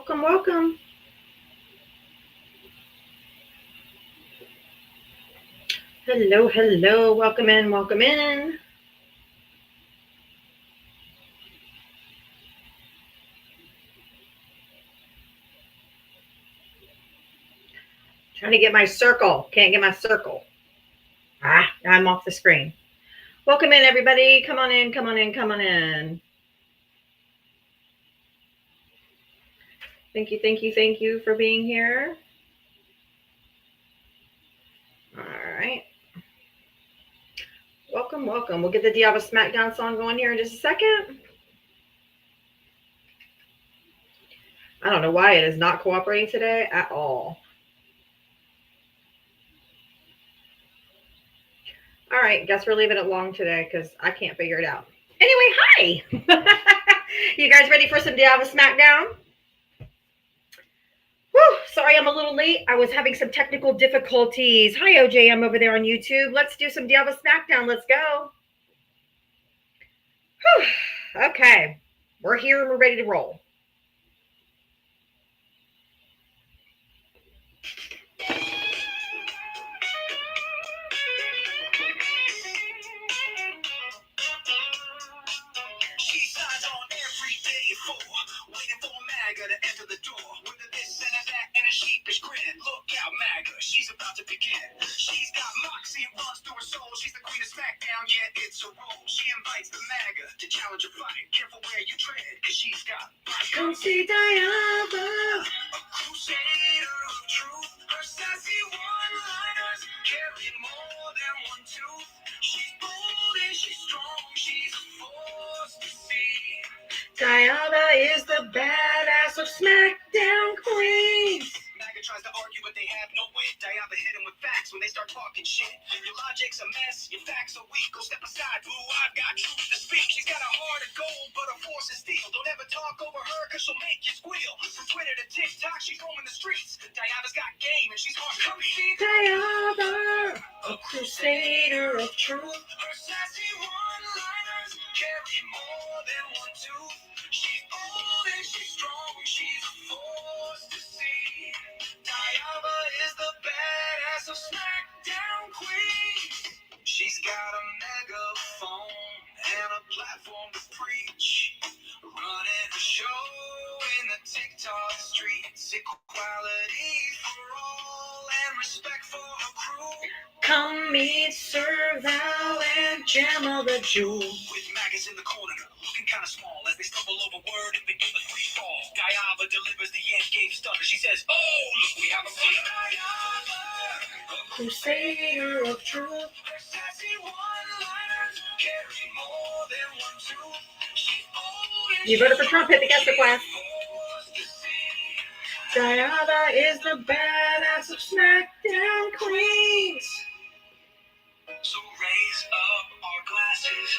Welcome, welcome. Hello, hello. Welcome in, welcome in. Trying to get my circle. Can't get my circle. Now I'm off the screen. Welcome in, everybody. Come on in, come on in, come on in. Thank you, thank you, thank you for being here. All right. Welcome, welcome. We'll get the Diava Smackdown song going here in just a second. I don't know why it is not cooperating today at all. All right, guess we're leaving it long today because I can't figure it out. Anyway, hi. You guys ready for some Diava Smackdown? Whew, sorry I'm a little late. I was having some technical difficulties. Hi, OJ. I'm over there on YouTube. Let's do some Diava Smackdown. Let's go. Whew, okay. We're here and we're ready to roll. She signs on every day for waiting for MAGA to enter the door. With a this and a that and a sheepish grin. Look out, MAGA. She's about to begin. She's got moxie, it runs through her soul. She's the queen of SmackDown, yeah, it's a role. She invites the MAGA to challenge her fight. Careful where you tread, cause she's got Come see Diava, a crusader of truth. Her sassy one-liners carry more than one tooth. She's bold and she's strong, she's a force to see. Diava is the badass of SmackDown Queens. MAGA tries to argue, but they have no wit. Diava hit him with facts when they start talking shit. Your logic's a mess, your facts are weak. Go step aside, boo, I've got truth to speak. She's got a heart of gold, but her force is steel. Don't ever talk over her, cause she'll make you squeal. From Twitter to TikTok, she's roaming the streets. Diava's got game, and she's hard to beat. Diava, a crusader of truth. Her sassy one-liners carry more than one tooth. She's bold and she's strong, she's a force to see. Diava is the badass of SmackDown Queens. She's got a megaphone and a platform to preach. Running a show in the TikTok streets. Equality for all and respect for her crew. Come meet Sir Val and Gemma the Jewel. With MAGAs in the corner, looking kind of small as they stumble over word and begin the free fall. Diava delivers the end game stunner. She says, oh, look, we have a fight. Diava, a crusader of truth. Her sassy one-liners carry more than one tooth. You voted for Trump, hit the guest request. Diava is the badass of SmackDown Queens. So raise up our glasses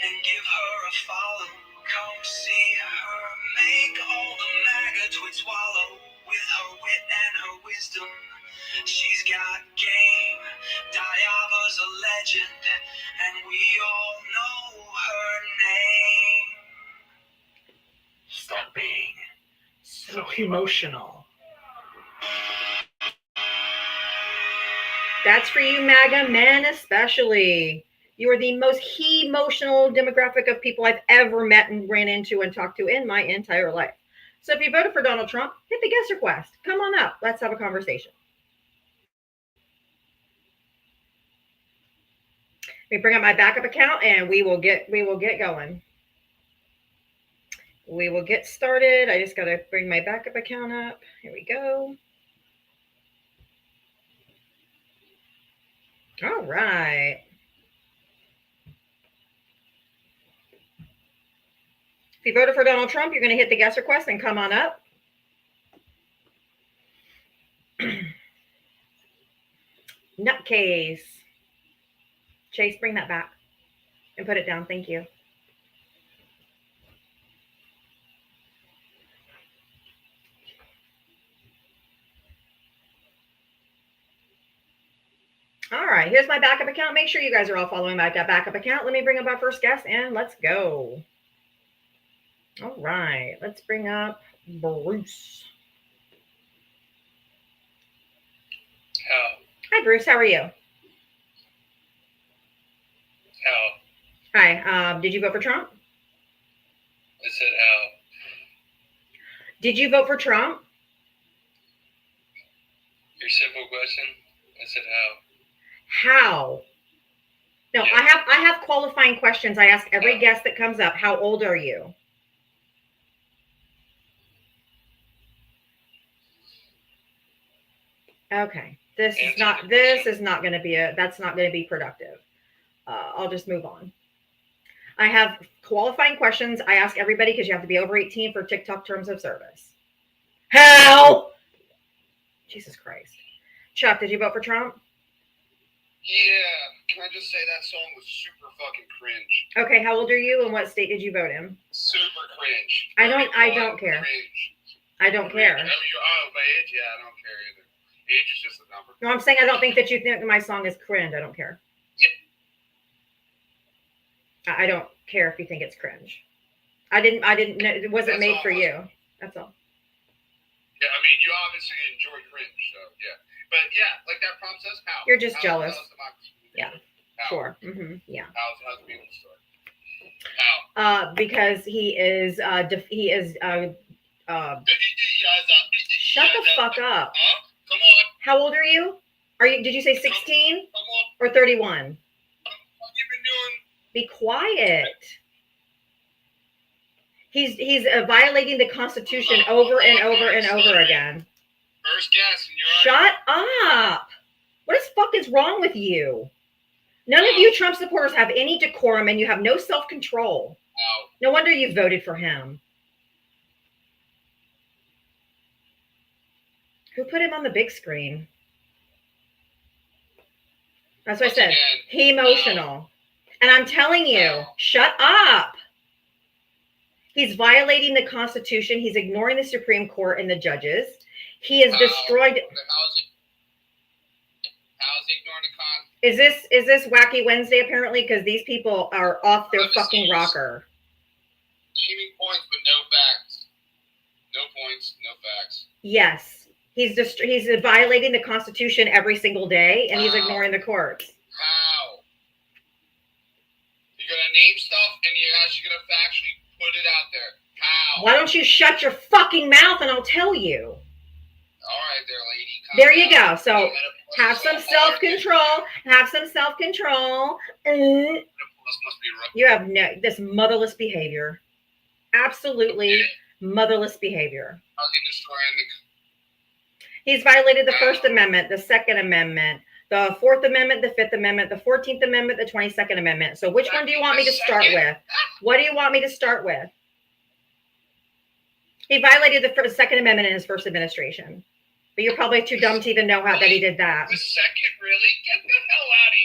and give her a follow. Come see her make all the MAGA tweets swallow. With her wit and her wisdom, she's got game. Diava's a legend, and we all know her name. Stop being so emotional. That's for you, MAGA men especially. You are the most emotional demographic of people I've ever met and ran into and talked to in my entire life. So if you voted for Donald Trump, hit the guest request. Come on up. Let's have a conversation. Let me bring up my backup account and we will get going. We will get started. I just got to bring my backup account up. Here we go. All right. If you voted for Donald Trump, you're going to hit the guest request and come on up. Nutcase. Chase, bring that back and put it down. Thank you. All right, here's my backup account. Make sure you guys are all following my backup account. Let me bring up our first guest and let's go. All right, let's bring up Bruce. How? Hi, Bruce. How are you? How? Hi. Did you vote for Trump? I said how. Did you vote for Trump? Your simple question? I said how. How? No, Yeah. I have qualifying questions. I ask every guest that comes up. How old are you? Okay. This is not going to be that's not going to be productive. I'll just move on. I have qualifying questions. I ask everybody because you have to be over 18 for TikTok terms of service. How? Jesus Christ. Chuck, did you vote for Trump? Yeah. Can I just say that song was super fucking cringe? Okay, how old are you and what state did you vote in? Super cringe. I don't care. Cringe. I don't care. Oh, my age? Yeah, I don't care either. Age is just a number. No, I'm saying I don't think that you think my song is cringe. I don't care. Yep. I don't care if you think it's cringe. I didn't know it wasn't made for you. That's all. Yeah, I mean, you obviously enjoy cringe, so yeah. But yeah, like that prompt says, how? You're just jealous. Yeah. How? Sure. Mm-hmm. Yeah. How's the story? How? Because he is shut the fuck up. Huh? Come on. How old are you? Did you say 16 or 31? What you been doing? Be quiet. He's violating the Constitution over and over and over again. First guess, and you're Shut up. What the fuck is wrong with you? None of you Trump supporters have any decorum and you have no self-control. No wonder you voted for him. Who put him on the big screen? That's what I said. He emotional. And I'm telling you, shut up. He's violating the Constitution. He's ignoring the Supreme Court and the judges. He has destroyed. How's he ignoring the Constitution? Is this Wacky Wednesday apparently? Because these people are off their fucking rocker. Naming points, but no facts. No points, no facts. Yes. He's violating the Constitution every single day, and he's ignoring the courts. How? You're gonna name stuff, and you're actually gonna factually put it out there. How? Why don't you shut your fucking mouth, and I'll tell you. All right, there, lady. There you go. So have some self-control. Have some self-control. You have this motherless behavior. Absolutely motherless behavior. How's he destroying the? He's violated the First Amendment, the Second Amendment, the Fourth Amendment, the Fifth Amendment, the 14th Amendment, the 22nd Amendment. So which one do you want me to start with? What do you want me to start with? He violated the Second Amendment in his first administration. But you're probably too dumb to even know that he did that. The second, really? Get the hell out of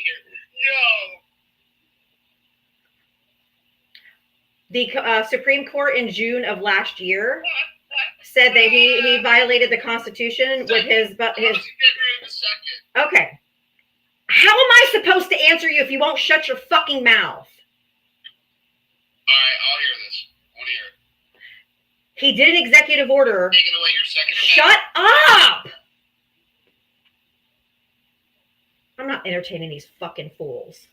The here. Supreme Court in June of last year said that he violated the Constitution with his. Okay. How am I supposed to answer you if you won't shut your fucking mouth? All right, I'll hear this. I want to hear it. He did an executive order. Taking away your Second Shut up! I'm not entertaining these fucking fools.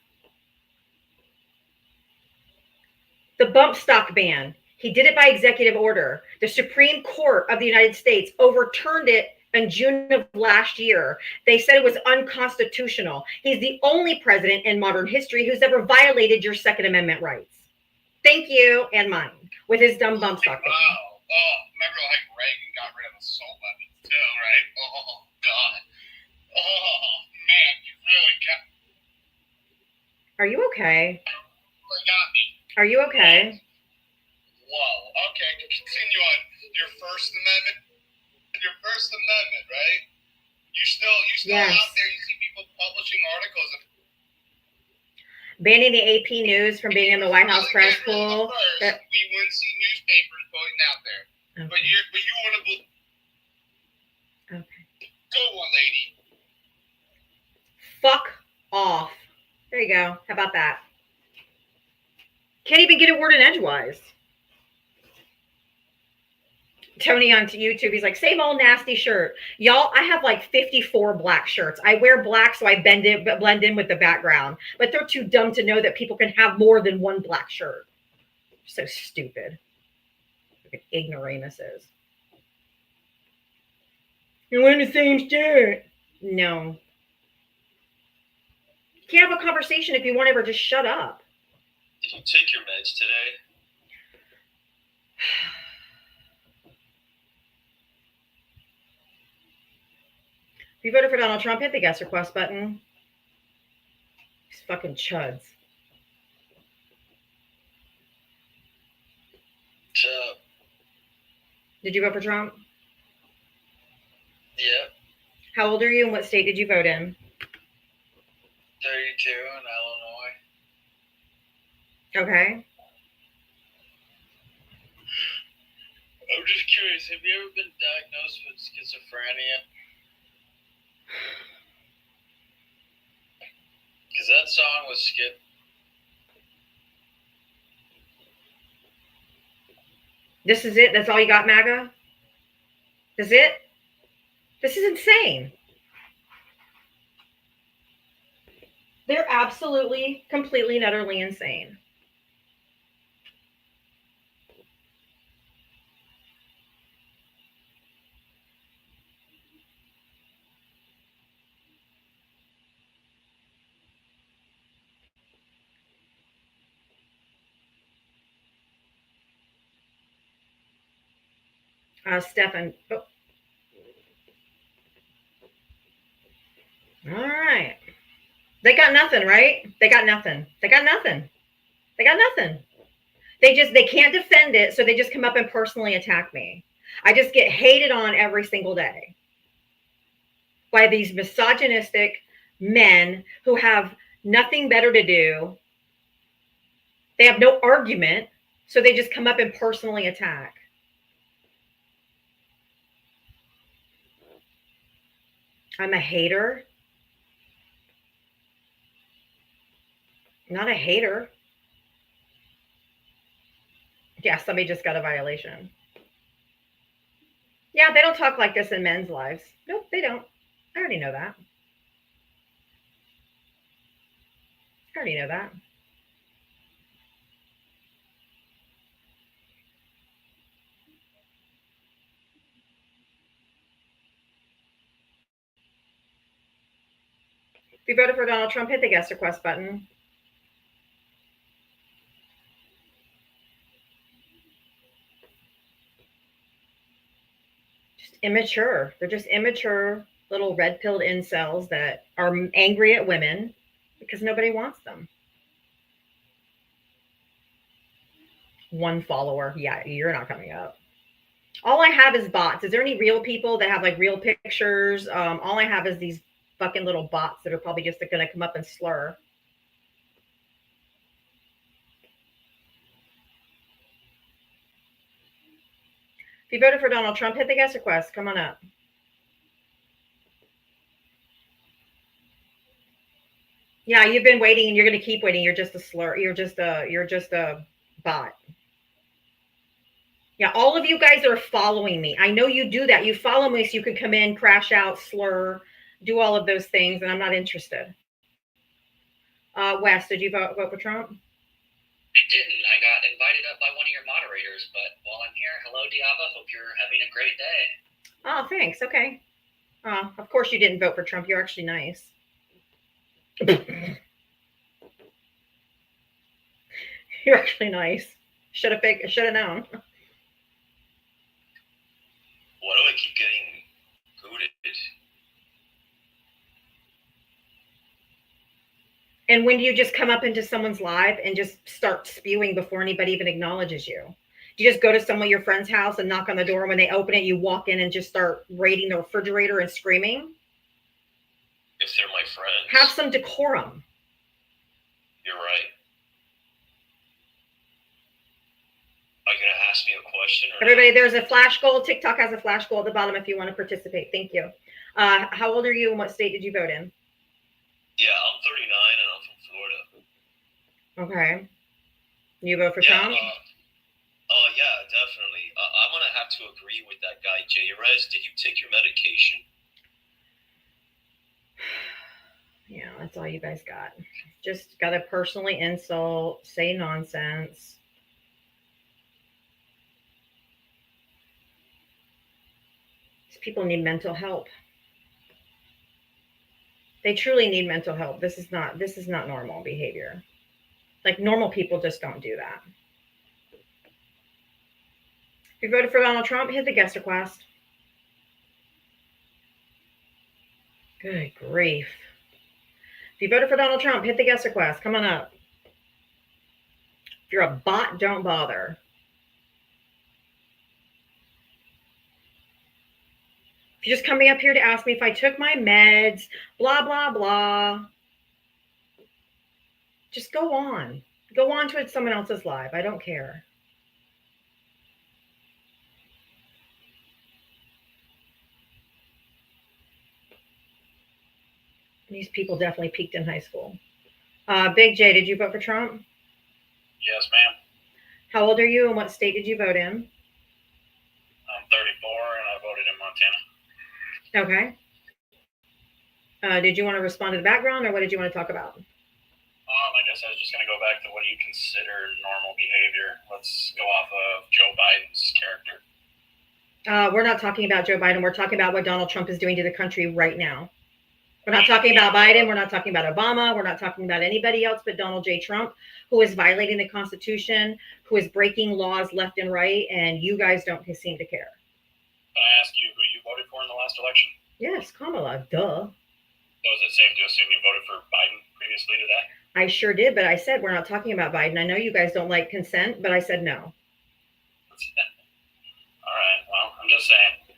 The bump stock ban. He did it by executive order. The Supreme Court of the United States overturned it in June of last year. They said it was unconstitutional. He's the only president in modern history who's ever violated your Second Amendment rights. Thank you, and mine, with his dumb bump stock ban. Wow. Oh, remember like Reagan got rid of assault weapons too, right? Oh, God. Oh, man, you really got... Are you okay? You got me. Are you okay? Whoa. Okay, continue on. Your First Amendment. Your First Amendment, right? You still yes. out there. You see people publishing articles of banning the AP News from being in the White House press pool. We wouldn't see newspapers going out there. Okay. But you want to believe. Okay. Go on, lady. Fuck off. There you go. How about that? Can't even get a word in edgewise. Tony on YouTube, he's like, same old nasty shirt. Y'all, I have like 54 black shirts. I wear black so I blend in with the background. But they're too dumb to know that people can have more than one black shirt. So stupid. Fucking ignoramuses. You're wearing the same shirt. No. You can't have a conversation if you won't ever just shut up. Did you take your meds today? If you voted for Donald Trump, hit the guest request button. These fucking chuds. What's up? Did you vote for Trump? Yeah. How old are you and what state did you vote in? 32 in Illinois. Okay. I'm just curious, have you ever been diagnosed with schizophrenia? Because that song was skipped. This is it? That's all you got, MAGA? This is it? This is insane. They're absolutely, completely, and utterly insane. Stefan. Oh. All right. They got nothing, right? They got nothing. They got nothing. They got nothing. They can't defend it, so they just come up and personally attack me. I just get hated on every single day by these misogynistic men who have nothing better to do. They have no argument, so they just come up and personally attack. I'm a hater. Not a hater. Yeah, somebody just got a violation. Yeah, they don't talk like this in men's lives. Nope, they don't. I already know that. I already know that. If you voted for Donald Trump, hit the guest request button. Just immature. They're just immature little red-pilled incels that are angry at women because nobody wants them. One follower. Yeah, you're not coming up. All I have is bots. Is there any real people that have like real pictures? All I have is these fucking little bots that are probably just going to come up and slur. If you voted for Donald Trump, hit the guest request. Come on up. Yeah, you've been waiting and you're going to keep waiting. You're just a slur. You're just a bot. Yeah, all of you guys are following me. I know you do that. You follow me so you can come in, crash out, slur, do all of those things, and I'm not interested. Wes, did you vote for Trump? I didn't. I got invited up by one of your moderators, but while I'm here, hello, Diava. Hope you're having a great day. Oh, thanks. Okay. Of course you didn't vote for Trump. You're actually nice. You're actually nice. Should have known. Why do I keep getting booted? And when do you just come up into someone's live and just start spewing before anybody even acknowledges you? Do you just go to some of your friend's house and knock on the door? When they open it, you walk in and just start raiding the refrigerator and screaming? If they're my friends. Have some decorum. You're right. Are you going to ask me a question? Everybody, there's a flash goal. TikTok has a flash goal at the bottom if you want to participate. Thank you. How old are you and what state did you vote in? Yeah, I'm 39 and I'm from Florida. Okay. You vote for Trump? Yeah, definitely. I'm gonna have to agree with that guy, Jay. Rez, did you take your medication? Yeah, that's all you guys got. Just got to personally insult, say nonsense. These people need mental help. They truly need mental help. This is not normal behavior. Like normal people just don't do that. If you voted for Donald Trump, hit the guest request. Good grief. If you voted for Donald Trump, hit the guest request. Come on up. If you're a bot, don't bother. If you're just coming up here to ask me if I took my meds, blah, blah, blah, just go on. Go on to someone else's live. I don't care. These people definitely peaked in high school. Big J, did you vote for Trump? Yes, ma'am. How old are you and what state did you vote in? I'm 34 and I voted in Montana. Okay. Did you want to respond to the background or what did you want to talk about? I guess I was just going to go back to what do you consider normal behavior. Let's go off of Joe Biden's character. We're not talking about Joe Biden. We're talking about what Donald Trump is doing to the country right now. We're not talking about Biden. We're not talking about Obama. We're not talking about anybody else but Donald J. Trump, who is violating the Constitution, who is breaking laws left and right, and you guys don't seem to care. Can I ask you who you voted for in the last election? Yes, Kamala, duh. So is it safe to assume you voted for Biden previously to that? I sure did, but I said we're not talking about Biden. I know you guys don't like consent, but I said no. All right, well, I'm just saying.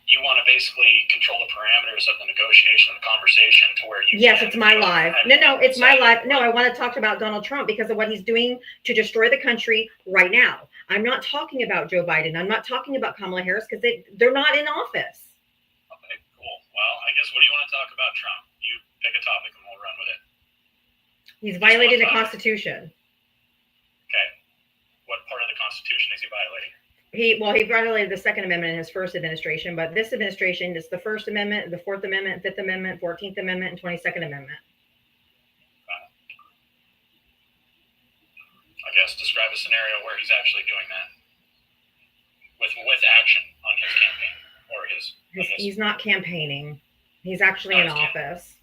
You want to basically control the parameters of the negotiation, the conversation to where you. Yes, it's my live. No, it's my live. No, I want to talk about Donald Trump because of what he's doing to destroy the country right now. I'm not talking about Joe Biden. I'm not talking about Kamala Harris because they're not in office. Okay, cool. Well, I guess what do you want to talk about Trump? You pick a topic and we'll run with it. He's violating the Constitution. Okay. What part of the Constitution is he violating? He violated the Second Amendment in his first administration, but this administration is the First Amendment, the Fourth Amendment, Fifth Amendment, 14th Amendment, and 22nd Amendment. I guess describe a scenario where he's actually doing that with action on his campaign or his. He's not campaigning. He's actually in office.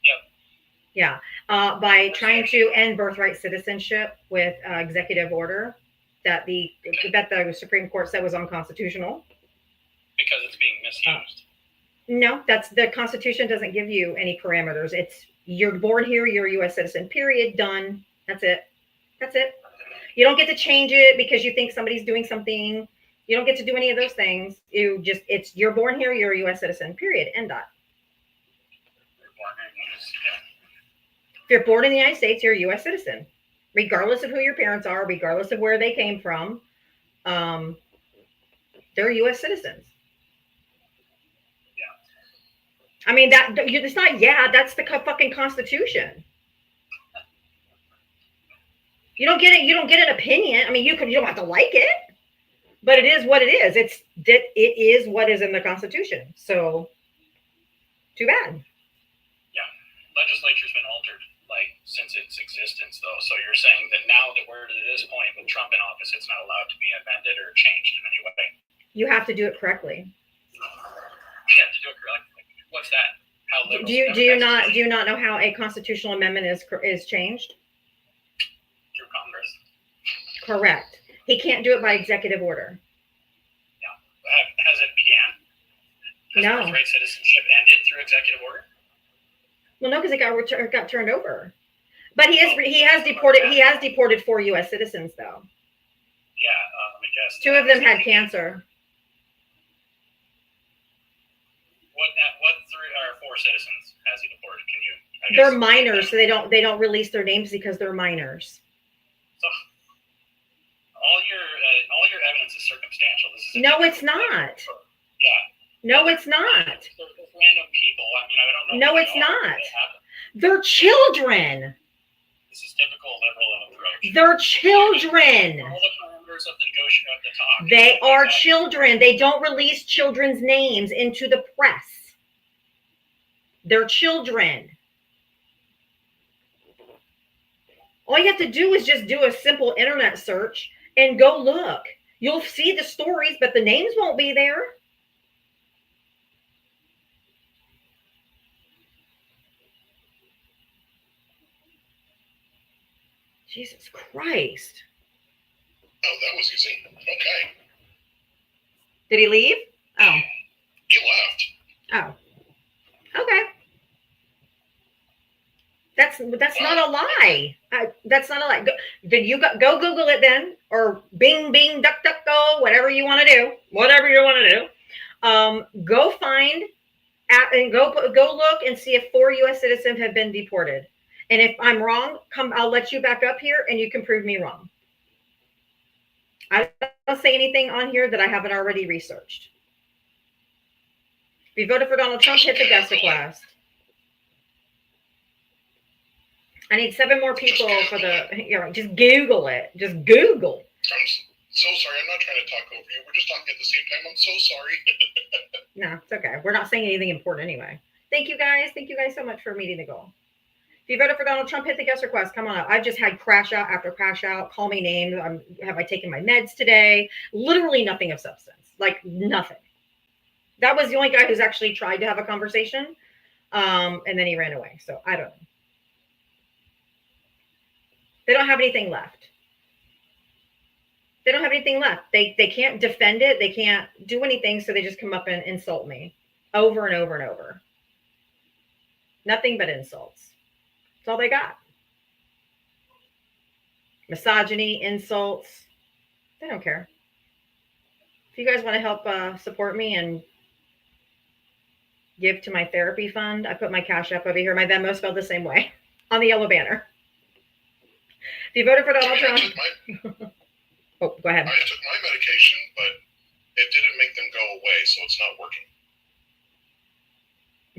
Yep. Yeah. By trying to end birthright citizenship with executive order that the Supreme Court said was unconstitutional. Because it's being misused. No, the Constitution doesn't give you any parameters. It's you're born here, you're a U.S. citizen. Period. Done. That's it. You don't get to change it because you think somebody's doing something. You don't get to do any of those things. You're born here, you're a U.S. citizen. Period. End dot. If you're born in the United States, you're a U.S. citizen. Regardless of who your parents are, regardless of where they came from, they're U.S. citizens. Yeah. I mean, it's not, that's the fucking Constitution. You don't get it. You don't get an opinion. I mean, you don't have to like it, but it is what it is. It is what is in the Constitution. So, too bad. Yeah, legislature's been altered since its existence, though. So you're saying that now that we're to this point with Trump in office, it's not allowed to be amended or changed in any way. You have to do it correctly. You have to do it correctly. What's that? How liberal? Do you not know how a constitutional amendment is changed? Through Congress. Correct. He can't do it by executive order. Yeah. Has it began? No. Has birthright citizenship ended through executive order? Well, no, because it got turned over. But he has deported 4 U.S. citizens, though. Yeah, let me guess. 2 of them had cancer. What 3 or 4 citizens has he deported? Can you? They're minors, so they don't release their names because they're minors. So all your evidence is circumstantial. No, it's not. Yeah. No, it's not. They're random people. I mean, I don't know. No, it's not. They're children. This is typical liberal approach. They're children. All the parameters members of the negotiation of the talk. They are children. They don't release children's names into the press. They're children. All you have to do is just do a simple internet search and go look. You'll see the stories, but the names won't be there. Jesus Christ. Oh, that was easy. Okay. Did he leave? Oh. He left. Oh. Okay. That's not a lie. That's not a lie. Did you go Google it then, or Bing Duck Go, whatever you want to do. Whatever you want to do. Go find and go look and see if 4 U.S. citizens have been deported. And if I'm wrong, I'll let you back up here and you can prove me wrong. I don't say anything on here that I haven't already researched. If you voted for Donald Trump, hit the guest request. I need 7 more people for the. Just Google it. Just Google. I'm so sorry. I'm not trying to talk over you. We're just talking at the same time. I'm so sorry. No, it's okay. We're not saying anything important anyway. Thank you guys. Thank you guys so much for meeting the goal. If you voted for Donald Trump, hit the guest request. Come on up. I've just had crash out after crash out. Call me names. Have I taken my meds today? Literally nothing of substance. Like nothing. That was the only guy who's actually tried to have a conversation. And then he ran away. So I don't know. They don't have anything left. They don't have anything left. They can't defend it. They can't do anything. So they just come up and insult me over and over and over. Nothing but insults. That's all they got. Misogyny, insults. They don't care. If you guys want to help support me and give to my therapy fund, I put my Cash App over here. My Venmo spelled the same way on the yellow banner. If you voted for Donald Trump. Oh, go ahead. I took my medication, but it didn't make them go away, so it's not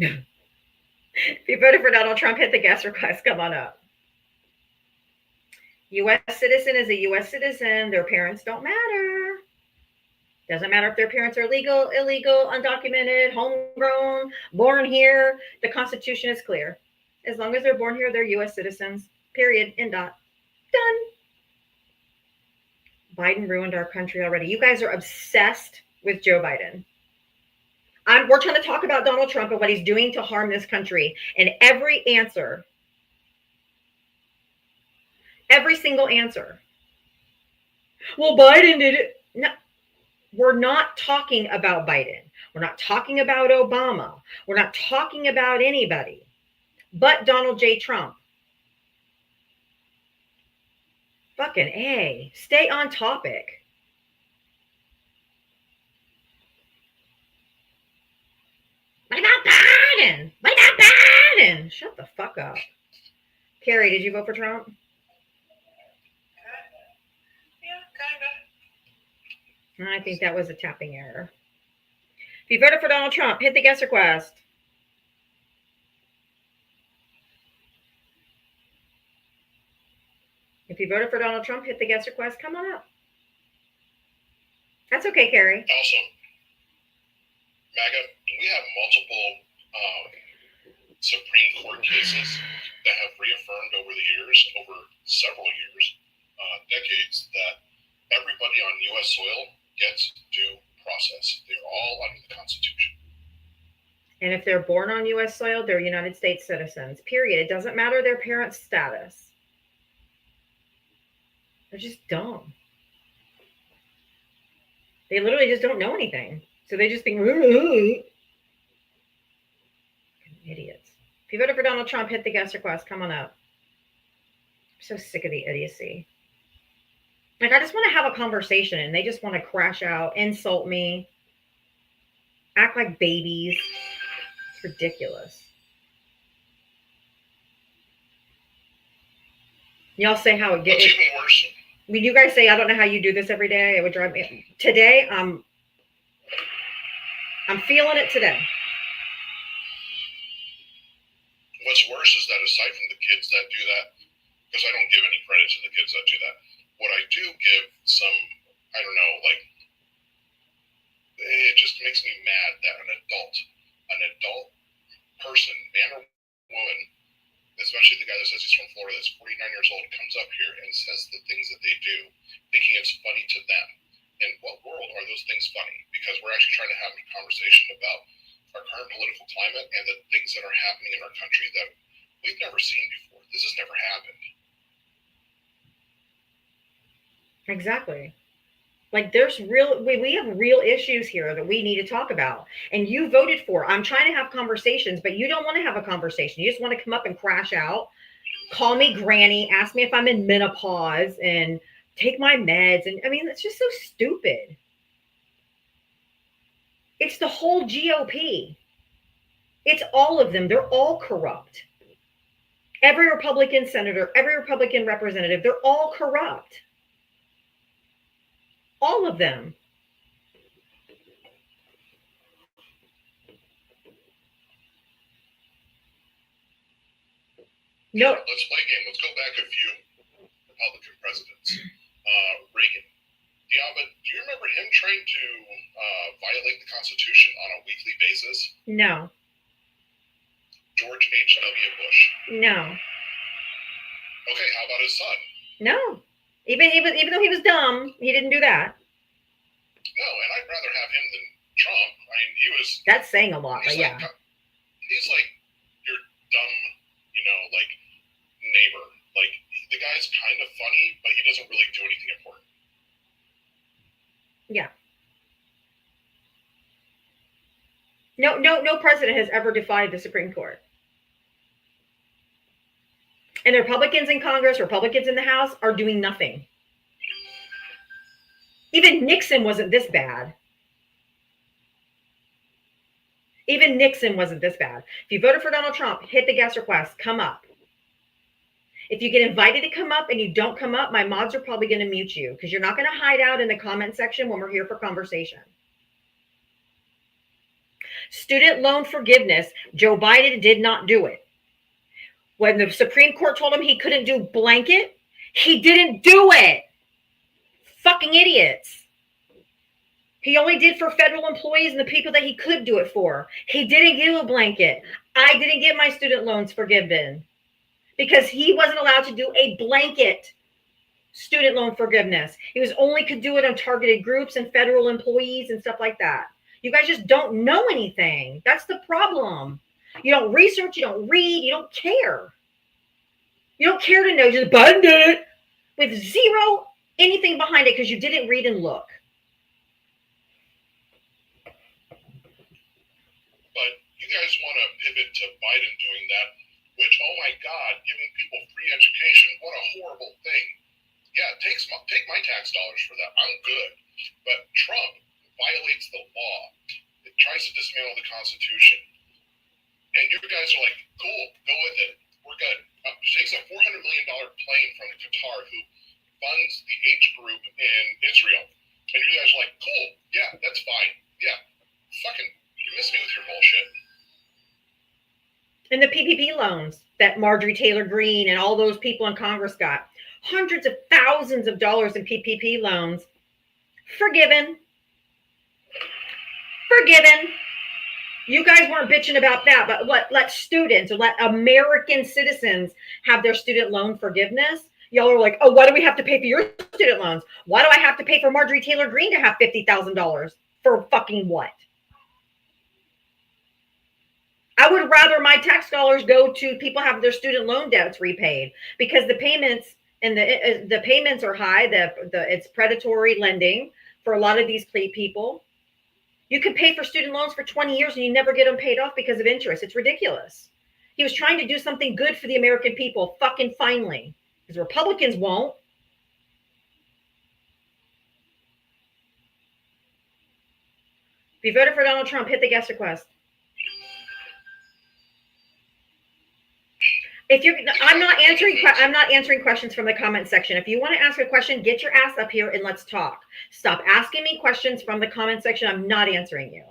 working. If you voted for Donald Trump, hit the guest request. Come on up. U.S. citizen is a U.S. citizen. Their parents don't matter. Doesn't matter if their parents are legal, illegal, undocumented, homegrown, born here. The Constitution is clear. As long as they're born here, they're U.S. citizens. Period. End dot. Done. Biden ruined our country already. You guys are obsessed with Joe Biden. We're trying to talk about Donald Trump and what he's doing to harm this country. And every answer, every single answer. Well, Biden did it. No, we're not talking about Biden. We're not talking about Obama. We're not talking about anybody but Donald J. Trump. Fucking A. Stay on topic. What about Biden? What about Biden? Shut the fuck up. Carrie, did you vote for Trump? Yeah, kind of. I think that was a tapping error. If you voted for Donald Trump, hit the guest request. If you voted for Donald Trump, hit the guest request. Come on up. That's okay, Carrie. Also, MAGA, we have multiple Supreme Court cases that have reaffirmed over the years, over several years, decades, that everybody on U.S. soil gets due process. They're all under the Constitution. And if they're born on U.S. soil, they're United States citizens, period. It doesn't matter their parents' status. They're just dumb. They literally just don't know anything. So they just think, idiots. If you voted for Donald Trump, hit the guest request. Come on up. I'm so sick of the idiocy. Like, I just want to have a conversation and they just want to crash out, insult me, act like babies. It's ridiculous. Y'all say how it gets. What's even worse? When you guys say, I don't know how you do this every day, it would drive me. Today, I'm feeling it today. What's worse is that aside from the kids that do that, because I don't give any credit to the kids that do that, what I do give some I don't know, like, it just makes me mad that an adult person, man or woman, especially the guy that says he's from Florida, that's 49 years old, comes up here and says the things that they do, thinking it's funny to them. In what world are those things funny? Because we're actually trying to have a conversation about our current political climate and the things that are happening in our country that we've never seen before. This has never happened. Exactly. Like there's we have real issues here that we need to talk about. And you voted for. I'm trying to have conversations, but you don't want to have a conversation. You just want to come up and crash out, call me granny, ask me if I'm in menopause, and take my meds. And I mean, it's just so stupid. It's the whole GOP. It's all of them. They're all corrupt. Every Republican senator, every Republican representative, they're all corrupt. All of them. No. Let's play a game. Let's go back a few Republican presidents. Reagan. Diava, do you remember him trying to violate the Constitution on a weekly basis? No. George H.W. Bush. No. Okay, how about his son? No. Even though he was dumb, he didn't do that. No, and I'd rather have him than Trump. I mean, he was. That's saying a lot, but yeah. He's like your dumb, like neighbor. Like the guy's kind of funny, but he doesn't really do anything important. Yeah. No president has ever defied the Supreme Court. And the Republicans in Congress, Republicans in the House are doing nothing. Even Nixon wasn't this bad. Even Nixon wasn't this bad. If you voted for Donald Trump, hit the guest request, come up. If you get invited to come up and you don't come up, my mods are probably going to mute you because you're not going to hide out in the comment section when we're here for conversation. Student loan forgiveness, Joe Biden did not do it. When the Supreme Court told him he couldn't do blanket, he didn't do it. Fucking idiots. He only did for federal employees and the people that he could do it for. He didn't give a blanket. I didn't get my student loans forgiven because he wasn't allowed to do a blanket student loan forgiveness. He was only could do it on targeted groups and federal employees and stuff like that. You guys just don't know anything. That's the problem. You don't research, you don't read, you don't care. You don't care to know, just Biden did it with zero anything behind it because you didn't read and look. But you guys want to pivot to Biden doing that, which, oh my God, giving people free education, what a horrible thing. Yeah, take my tax dollars for that. I'm good. But Trump violates the law. It tries to dismantle the Constitution. And you guys are like, cool, go with it. We're good. Takes a $400 million plane from Qatar who funds the H group in Israel. And you guys are like, cool, yeah, that's fine. Yeah, fucking, you miss me with your bullshit. And the PPP loans that Marjorie Taylor Greene and all those people in Congress got. Hundreds of thousands of dollars in PPP loans. Forgiven. Forgiven. You guys weren't bitching about that, but let students or let American citizens have their student loan forgiveness. Y'all are like, oh, why do we have to pay for your student loans? Why do I have to pay for Marjorie Taylor Greene to have $50,000 for fucking what? I would rather my tax dollars go to people have their student loan debts repaid because the payments and the payments are high. It's predatory lending for a lot of these people. You can pay for student loans for 20 years and you never get them paid off because of interest. It's ridiculous. He was trying to do something good for the American people, fucking finally. Because Republicans won't. If you voted for Donald Trump, hit the guest request. I'm not answering questions from the comment section. If you want to ask a question, get your ass up here and let's talk. Stop asking me questions from the comment section. I'm not answering you.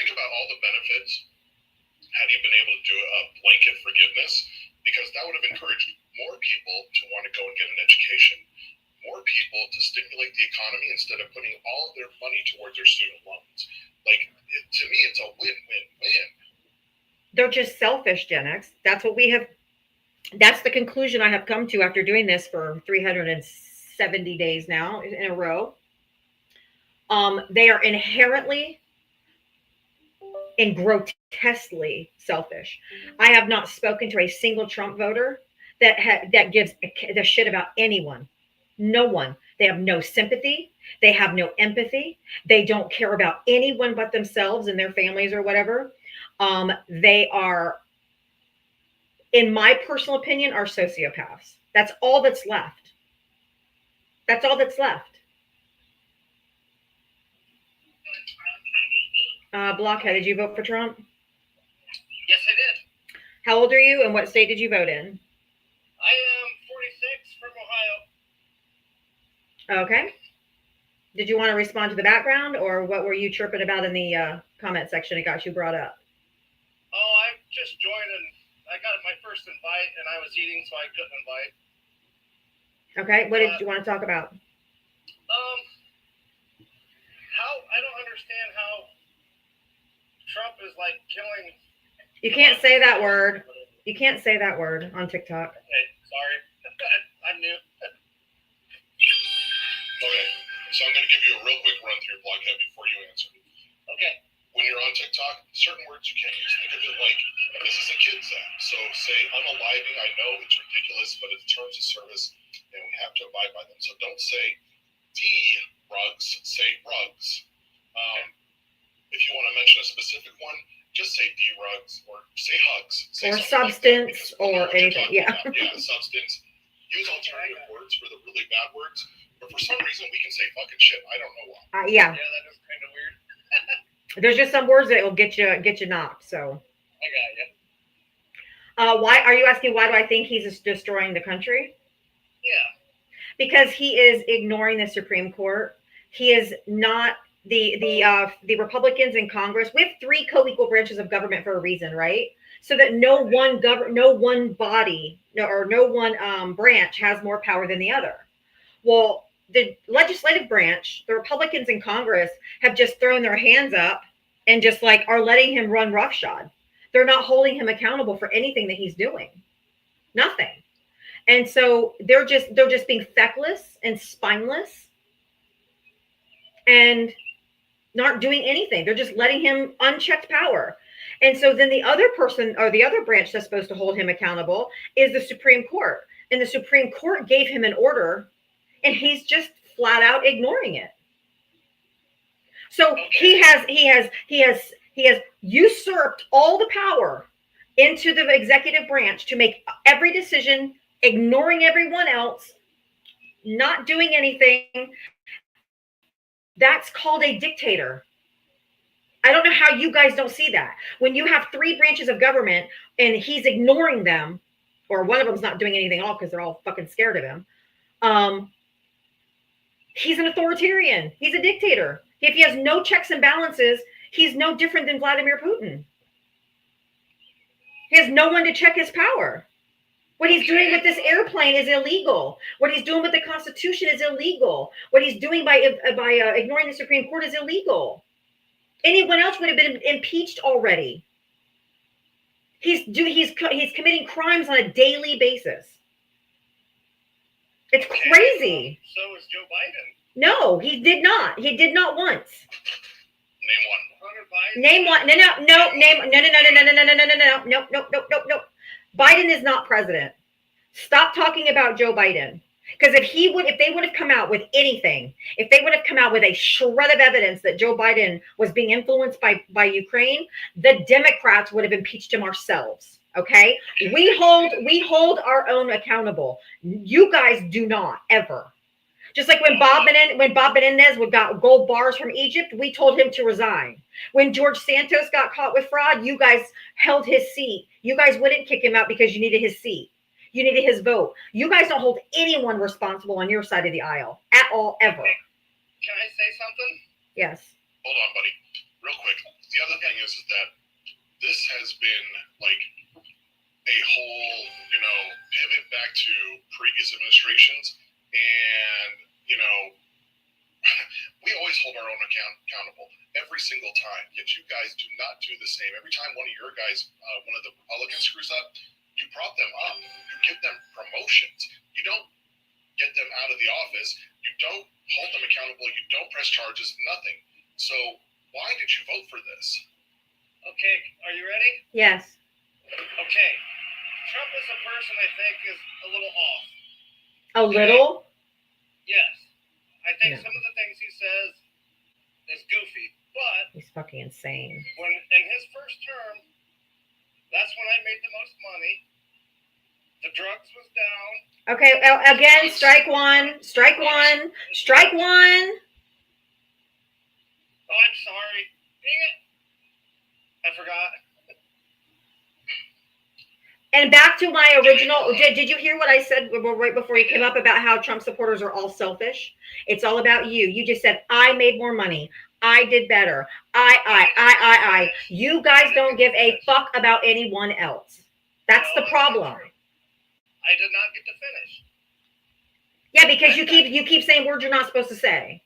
Think about all the benefits had he been able to do a blanket forgiveness, because that would have encouraged more people to want to go and get an education, more people to stimulate the economy instead of putting all of their money towards their student loans. Like, to me, it's a win-win-win. They're just selfish, Gen X. That's what we have. That's the conclusion I have come to after doing this for 370 days now in a row. They are inherently and grotesquely selfish. I have not spoken to a single Trump voter that gives a shit about anyone. No one. They have no sympathy. They have no empathy. They don't care about anyone but themselves and their families or whatever. They are, in my personal opinion, are sociopaths. That's all that's left. That's all that's left. Blockhead, did you vote for Trump? Yes, I did. How old are you and what state did you vote in? I am 46 from Ohio. Okay. Did you want to respond to the background or what were you chirping about in the comment section? It got you brought up. Oh, I just joined and I got my first invite and I was eating, so I couldn't invite. Okay. What did you want to talk about? How I don't understand how Trump is like killing. You can't say that word. You can't say that word on TikTok. Okay, sorry. I'm new. Okay, so I'm going to give you a real quick run through Blockhead before you answer. Okay. When you're on TikTok, certain words you can't use. Think of it like, this is a kid's app. So say unaliving, I know it's ridiculous, but it's terms of service, and we have to abide by them. So don't say rugs, say rugs. If you want to mention a specific one, just say rugs or say hugs. Say Or substance substance or anything. Yeah. Yeah, substance. Use alternative words for the really bad words. But for some reason, we can say fucking shit. I don't know why. Yeah. Yeah, that is kind of weird. There's just some words that will get you knocked. So. I got you. Why are you asking? Why do I think he's destroying the country? Yeah. Because he is ignoring the Supreme Court. He is not the Republicans in Congress. We have 3 co-equal branches of government for a reason, right? So that no one body or no one branch has more power than the other. Well, the legislative branch, the Republicans in Congress, have just thrown their hands up and just like are letting him run roughshod. They're not holding him accountable for anything that he's doing. Nothing. And so they're just being feckless and spineless and not doing anything. They're just letting him unchecked power. And so then the other person or the other branch that's supposed to hold him accountable is the Supreme Court. And the Supreme Court gave him an order and he's just flat out ignoring it. So he has usurped all the power into the executive branch to make every decision, ignoring everyone else, not doing anything. That's called a dictator. I don't know how you guys don't see that. When you have 3 branches of government and he's ignoring them, or one of them's not doing anything at all because they're all fucking scared of him. He's an authoritarian. He's a dictator. If he has no checks and balances, he's no different than Vladimir Putin. He has no one to check his power. What he's doing with this airplane is illegal. What he's doing with the Constitution is illegal. What he's doing by ignoring the Supreme Court is illegal. Anyone else would have been impeached already. He's committing crimes on a daily basis. It's crazy. So is Joe Biden. No, he did not. He did not once. Name one. Name one. No. Biden is not president. Stop talking about Joe Biden. Because if they would have come out with anything, if they would have come out with a shred of evidence that Joe Biden was being influenced by Ukraine, the Democrats would have impeached him ourselves. Okay, we hold our own accountable. You guys do not ever. Just like when Bob Menendez got gold bars from Egypt, we told him to resign. When George Santos got caught with fraud, you guys held his seat. You guys wouldn't kick him out because you needed his seat. You needed his vote. You guys don't hold anyone responsible on your side of the aisle at all, ever. Can I say something? Yes. Hold on, buddy. Real quick. The other thing is that this has been like a whole, pivot back to administrations, and we always hold our own accountable every single time. Yet you guys do not do the same. Every time one of your guys, one of the Republicans screws up, you prop them up. You give them promotions. You don't get them out of the office. You don't hold them accountable. You don't press charges. Nothing. So why did you vote for this? Okay, are you ready? Yes. Okay. Trump is a person I think is a little off. A little? Yes. I think No. some of the things he says is goofy, but He's fucking insane. when in his first term, that's when I made the most money. The drugs was down. Okay, again, strike one. Strike one. Strike one. Oh, I'm sorry. Dang it. I forgot. And back to my original, did you hear what I said right before you came up about how Trump supporters are all selfish? It's all about you. You just said, I made more money. I did better. I. You guys don't give a fuck about anyone else. That's the problem. I did not get to finish. Yeah, because you keep saying words you're not supposed to say.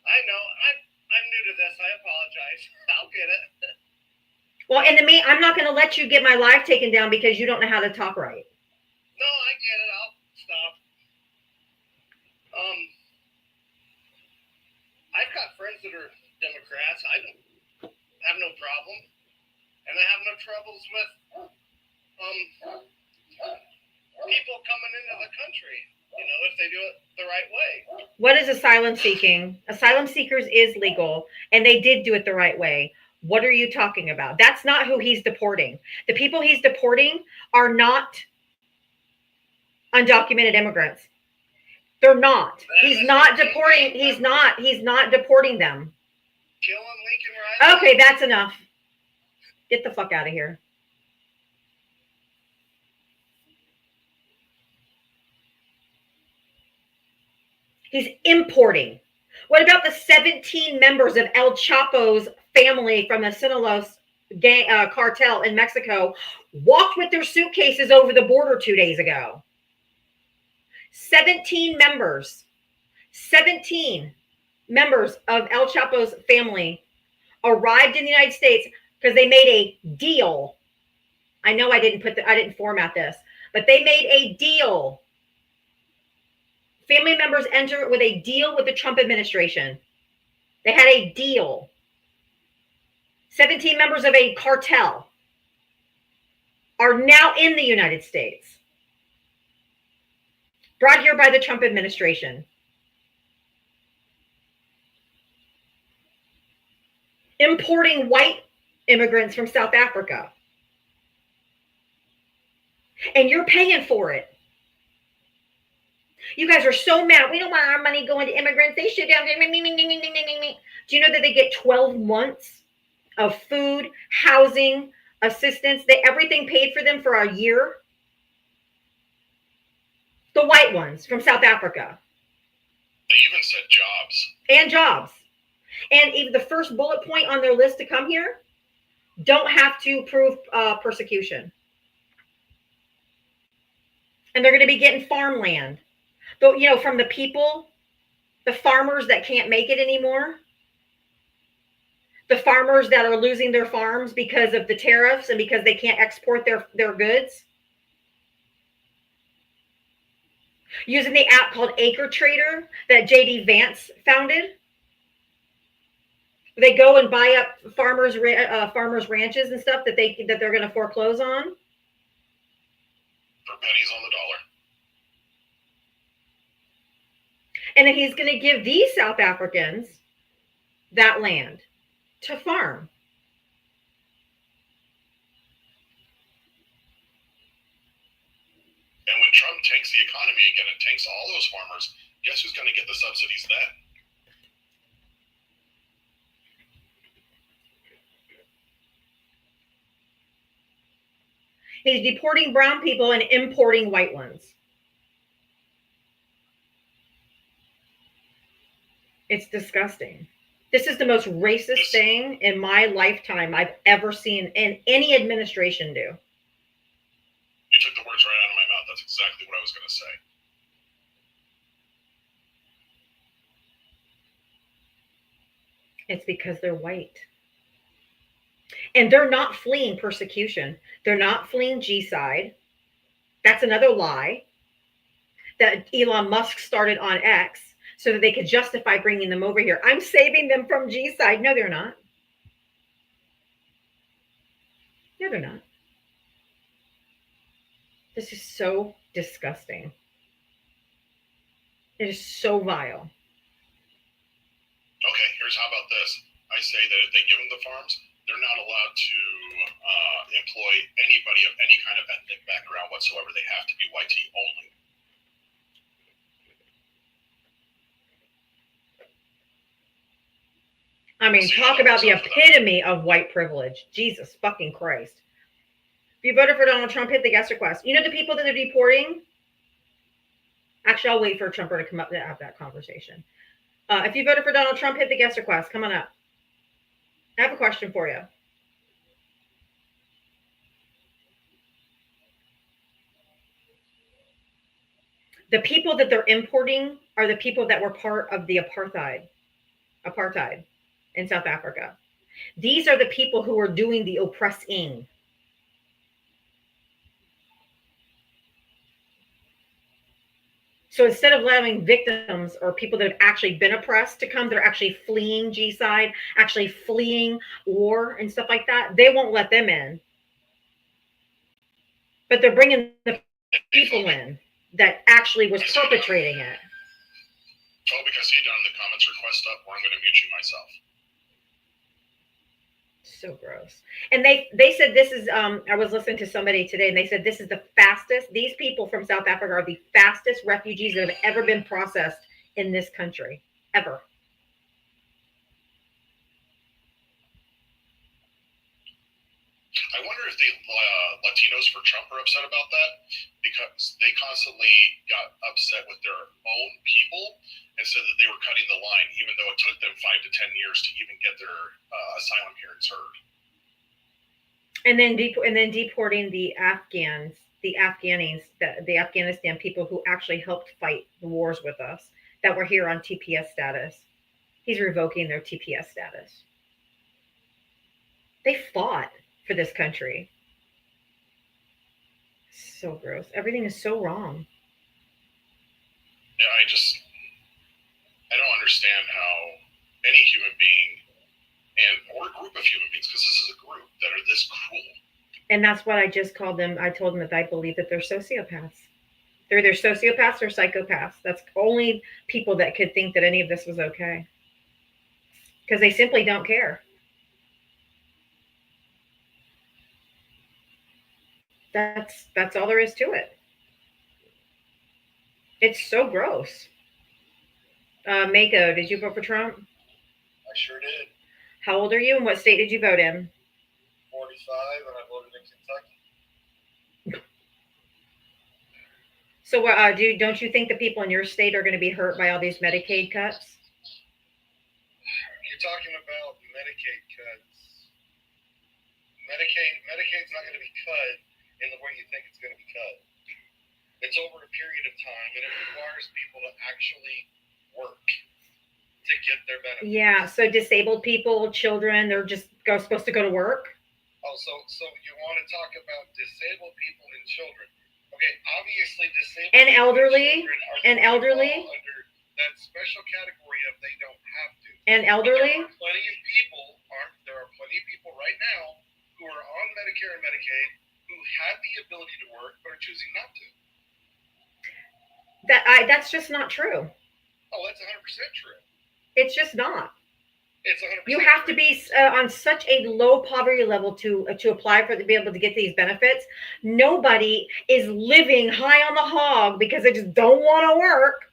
I know. I'm new to this. I apologize. I'll get it. Well, in the I'm not going to let you get my life taken down because you don't know how to talk right. No, I get it. I'll stop. I've got friends that are Democrats. I don't have no problem, and I have no troubles with people coming into the country. If they do it the right way. What is asylum seeking? Asylum seekers is legal, and they did do it the right way. What are you talking about? That's not who he's deporting. The people he's deporting are not undocumented immigrants. They're not. He's not deporting. He's not deporting them. Killing Lincoln Riley. Okay, that's enough. Get the fuck out of here. He's importing. What about the 17 members of El Chapo's family from the Sinaloa gang cartel in Mexico walked with their suitcases over the border 2 days ago? 17 members of El Chapo's family arrived in the United States because they made a deal. I know I didn't format this, but they made a deal. Family members enter with a deal with the Trump administration. They had a deal. 17 members of a cartel are now in the United States. Brought here by the Trump administration. Importing white immigrants from South Africa. And you're paying for it. You guys are so mad. We don't want our money going to immigrants. They should have. Do you know that they get 12 months of food, housing, assistance? Everything paid for them for a year. The white ones from South Africa. They even said jobs. And jobs. And even the first bullet point on their list to come here, don't have to prove persecution. And they're going to be getting farmland. But, from the people, the farmers that can't make it anymore, the farmers that are losing their farms because of the tariffs and because they can't export their goods, using the app called Acre Trader that JD Vance founded. They go and buy up farmers' ranches and stuff that they're going to foreclose on for pennies on the dollar. And then he's going to give these South Africans that land to farm. And when Trump tanks the economy again and tanks all those farmers, guess who's going to get the subsidies then? He's deporting brown people and importing white ones. It's disgusting. This is the most racist thing in my lifetime I've ever seen in any administration do. You took the words right out of my mouth. That's exactly what I was going to say. It's because they're white. And they're not fleeing persecution. They're not fleeing G-side. That's another lie that Elon Musk started on X so that they could justify bringing them over here. I'm saving them from G-side. No, they're not. No, they're not. This is so disgusting. It is so vile. Okay, here's how about this. I say that if they give them the farms, they're not allowed to employ anybody of any kind of ethnic background whatsoever. They have to be white only. I mean, talk about the epitome of white privilege. Jesus fucking Christ. If you voted for Donald Trump, hit the guest request. You know the people that they're deporting? Actually, I'll wait for Trumper to come up to have that conversation. If you voted for Donald Trump, hit the guest request. Come on up. I have a question for you. The people that they're importing are the people that were part of the apartheid in South Africa. These are the people who are doing the oppressing. So instead of allowing victims or people that have actually been oppressed to come, they're actually fleeing G-side, actually fleeing war and stuff like that. They won't let them in. But they're bringing the people in that actually was perpetrating it. Oh, because he done the comments request up, or I'm going to mute you myself. So gross. And they said this is I was listening to somebody today and they said this is the fastest, these people from South Africa are the fastest refugees that have ever been processed in this country ever. I wonder if the Latinos for Trump are upset about that, because they constantly got upset with their own people and said that they were cutting the line, even though it took them 5 to 10 years to even get their asylum hearings heard. And then deporting the Afghans, the Afghanistan people who actually helped fight the wars with us that were here on TPS status. He's revoking their TPS status. They fought for this country. So gross. Everything is so wrong. Yeah, I don't understand how any human being or a group of human beings, because this is a group, that are this cruel. And that's what I just called them. I told them that I believe that they're sociopaths. They're either sociopaths or psychopaths. That's only people that could think that any of this was okay. Because they simply don't care. That's all there is to it. It's so gross. Mako, did you vote for Trump? I sure did. How old are you and what state did you vote in? 45, and I voted in Kentucky. So don't you think the people in your state are going to be hurt by all these Medicaid cuts? You're talking about Medicaid cuts. Medicaid's not going to be cut in the way you think it's going to be cut. It's over a period of time, and it requires people to actually work to get their benefits. Yeah, so disabled people, children, they're just supposed to go to work? Oh, so you want to talk about disabled people and children. Okay, obviously disabled and elderly, and elderly under that special category of they don't have to. And elderly? There are plenty of people right now who are on Medicare and Medicaid who have the ability to work but are choosing not to. That's just not true. Oh, that's 100% true. It's just not. It's 100%. You have to be on such a low poverty level to apply to be able to get these benefits. Nobody is living high on the hog because they just don't want to work.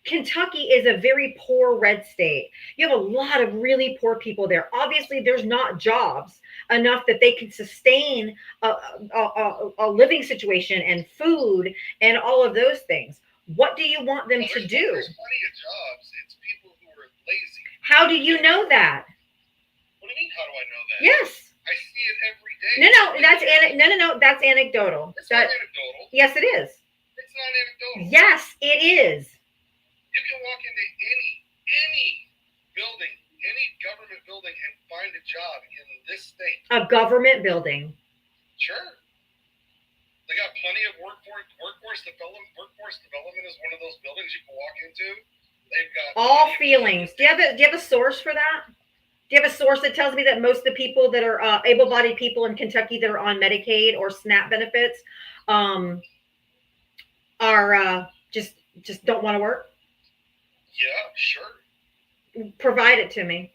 Kentucky is a very poor red state. You have a lot of really poor people there. Obviously, there's not jobs enough that they can sustain a living situation and food and all of those things. What do you want them to do? There's plenty of jobs. It's people who are lazy. How do you know that? What do you mean? How do I know that? Yes. I see it every day. No, that's anecdotal. It's not anecdotal. Yes, it is. It's not anecdotal. Yes, it is. You can walk into any building, any government building, and find a job in this state. A government building. Sure. They got plenty of workforce development. Workforce development is one of those buildings you can walk into. They've got All feelings. Do you have a source for that? Do you have a source that tells me that most of the people that are able-bodied people in Kentucky that are on Medicaid or SNAP benefits are just don't want to work? Yeah, sure. Provide it to me.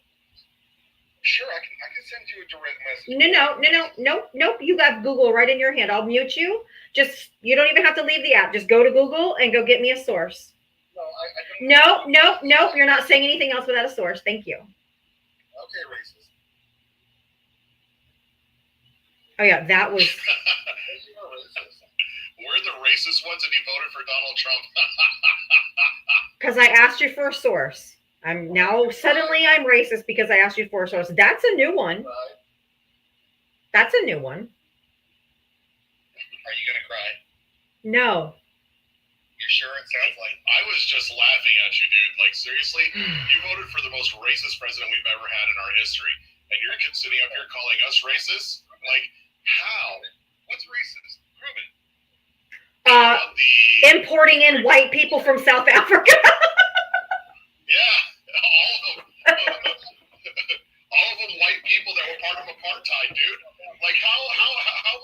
Sure, I can send you a direct message. No. You got Google right in your hand. I'll mute you. You don't even have to leave the app. Just go to Google and go get me a source. No, No. You're not saying anything else without a source. Thank you. Okay, racist. Oh yeah, that was. We're the racist ones, and you voted for Donald Trump. Because I asked you for a source. I'm racist because I asked you for a source. That's a new one. That's a new one. Are you gonna cry? No. You're sure? It sounds like. I was just laughing at you, dude. Like, seriously? You voted for the most racist president we've ever had in our history, and you're sitting up here calling us racist? Like, how? What's racist? Prove it. Importing in white people from South Africa. Yeah, all of them. All of them white people that were part of apartheid, dude. Like, how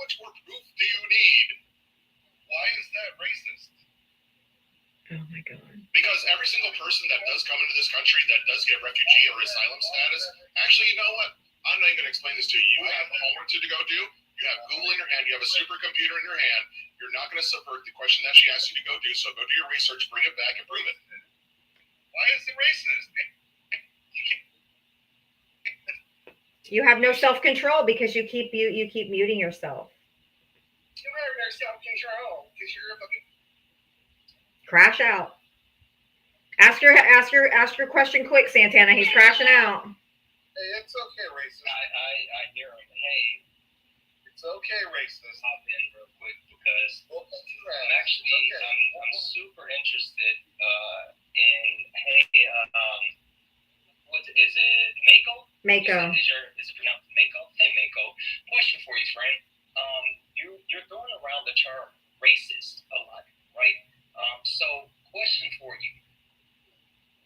much more proof do you need? Why is that racist? Oh my God. Because every single person that does come into this country that does get refugee or asylum status, actually, you know what? I'm not even going to explain this to you. You have homework to go do. You have Google in your hand. You have a supercomputer in your hand. You're not going to subvert the question that she asked you to go do. So go do your research, bring it back, and prove it. Why is it racist? You have no self-control because you keep muting yourself. You have no self-control because you're a fucking. Crash out. Ask your question quick, Santana. He's crashing out. Hey, it's okay, racist. I hear him. Hey, it's okay, racist. Hop in real quick because I'm actually I'm super interested in what is it? Mako? Mako. Is it pronounced Mako? Hey Mako. Question for you, friend. You're throwing around the term racist a lot, right? So question for you.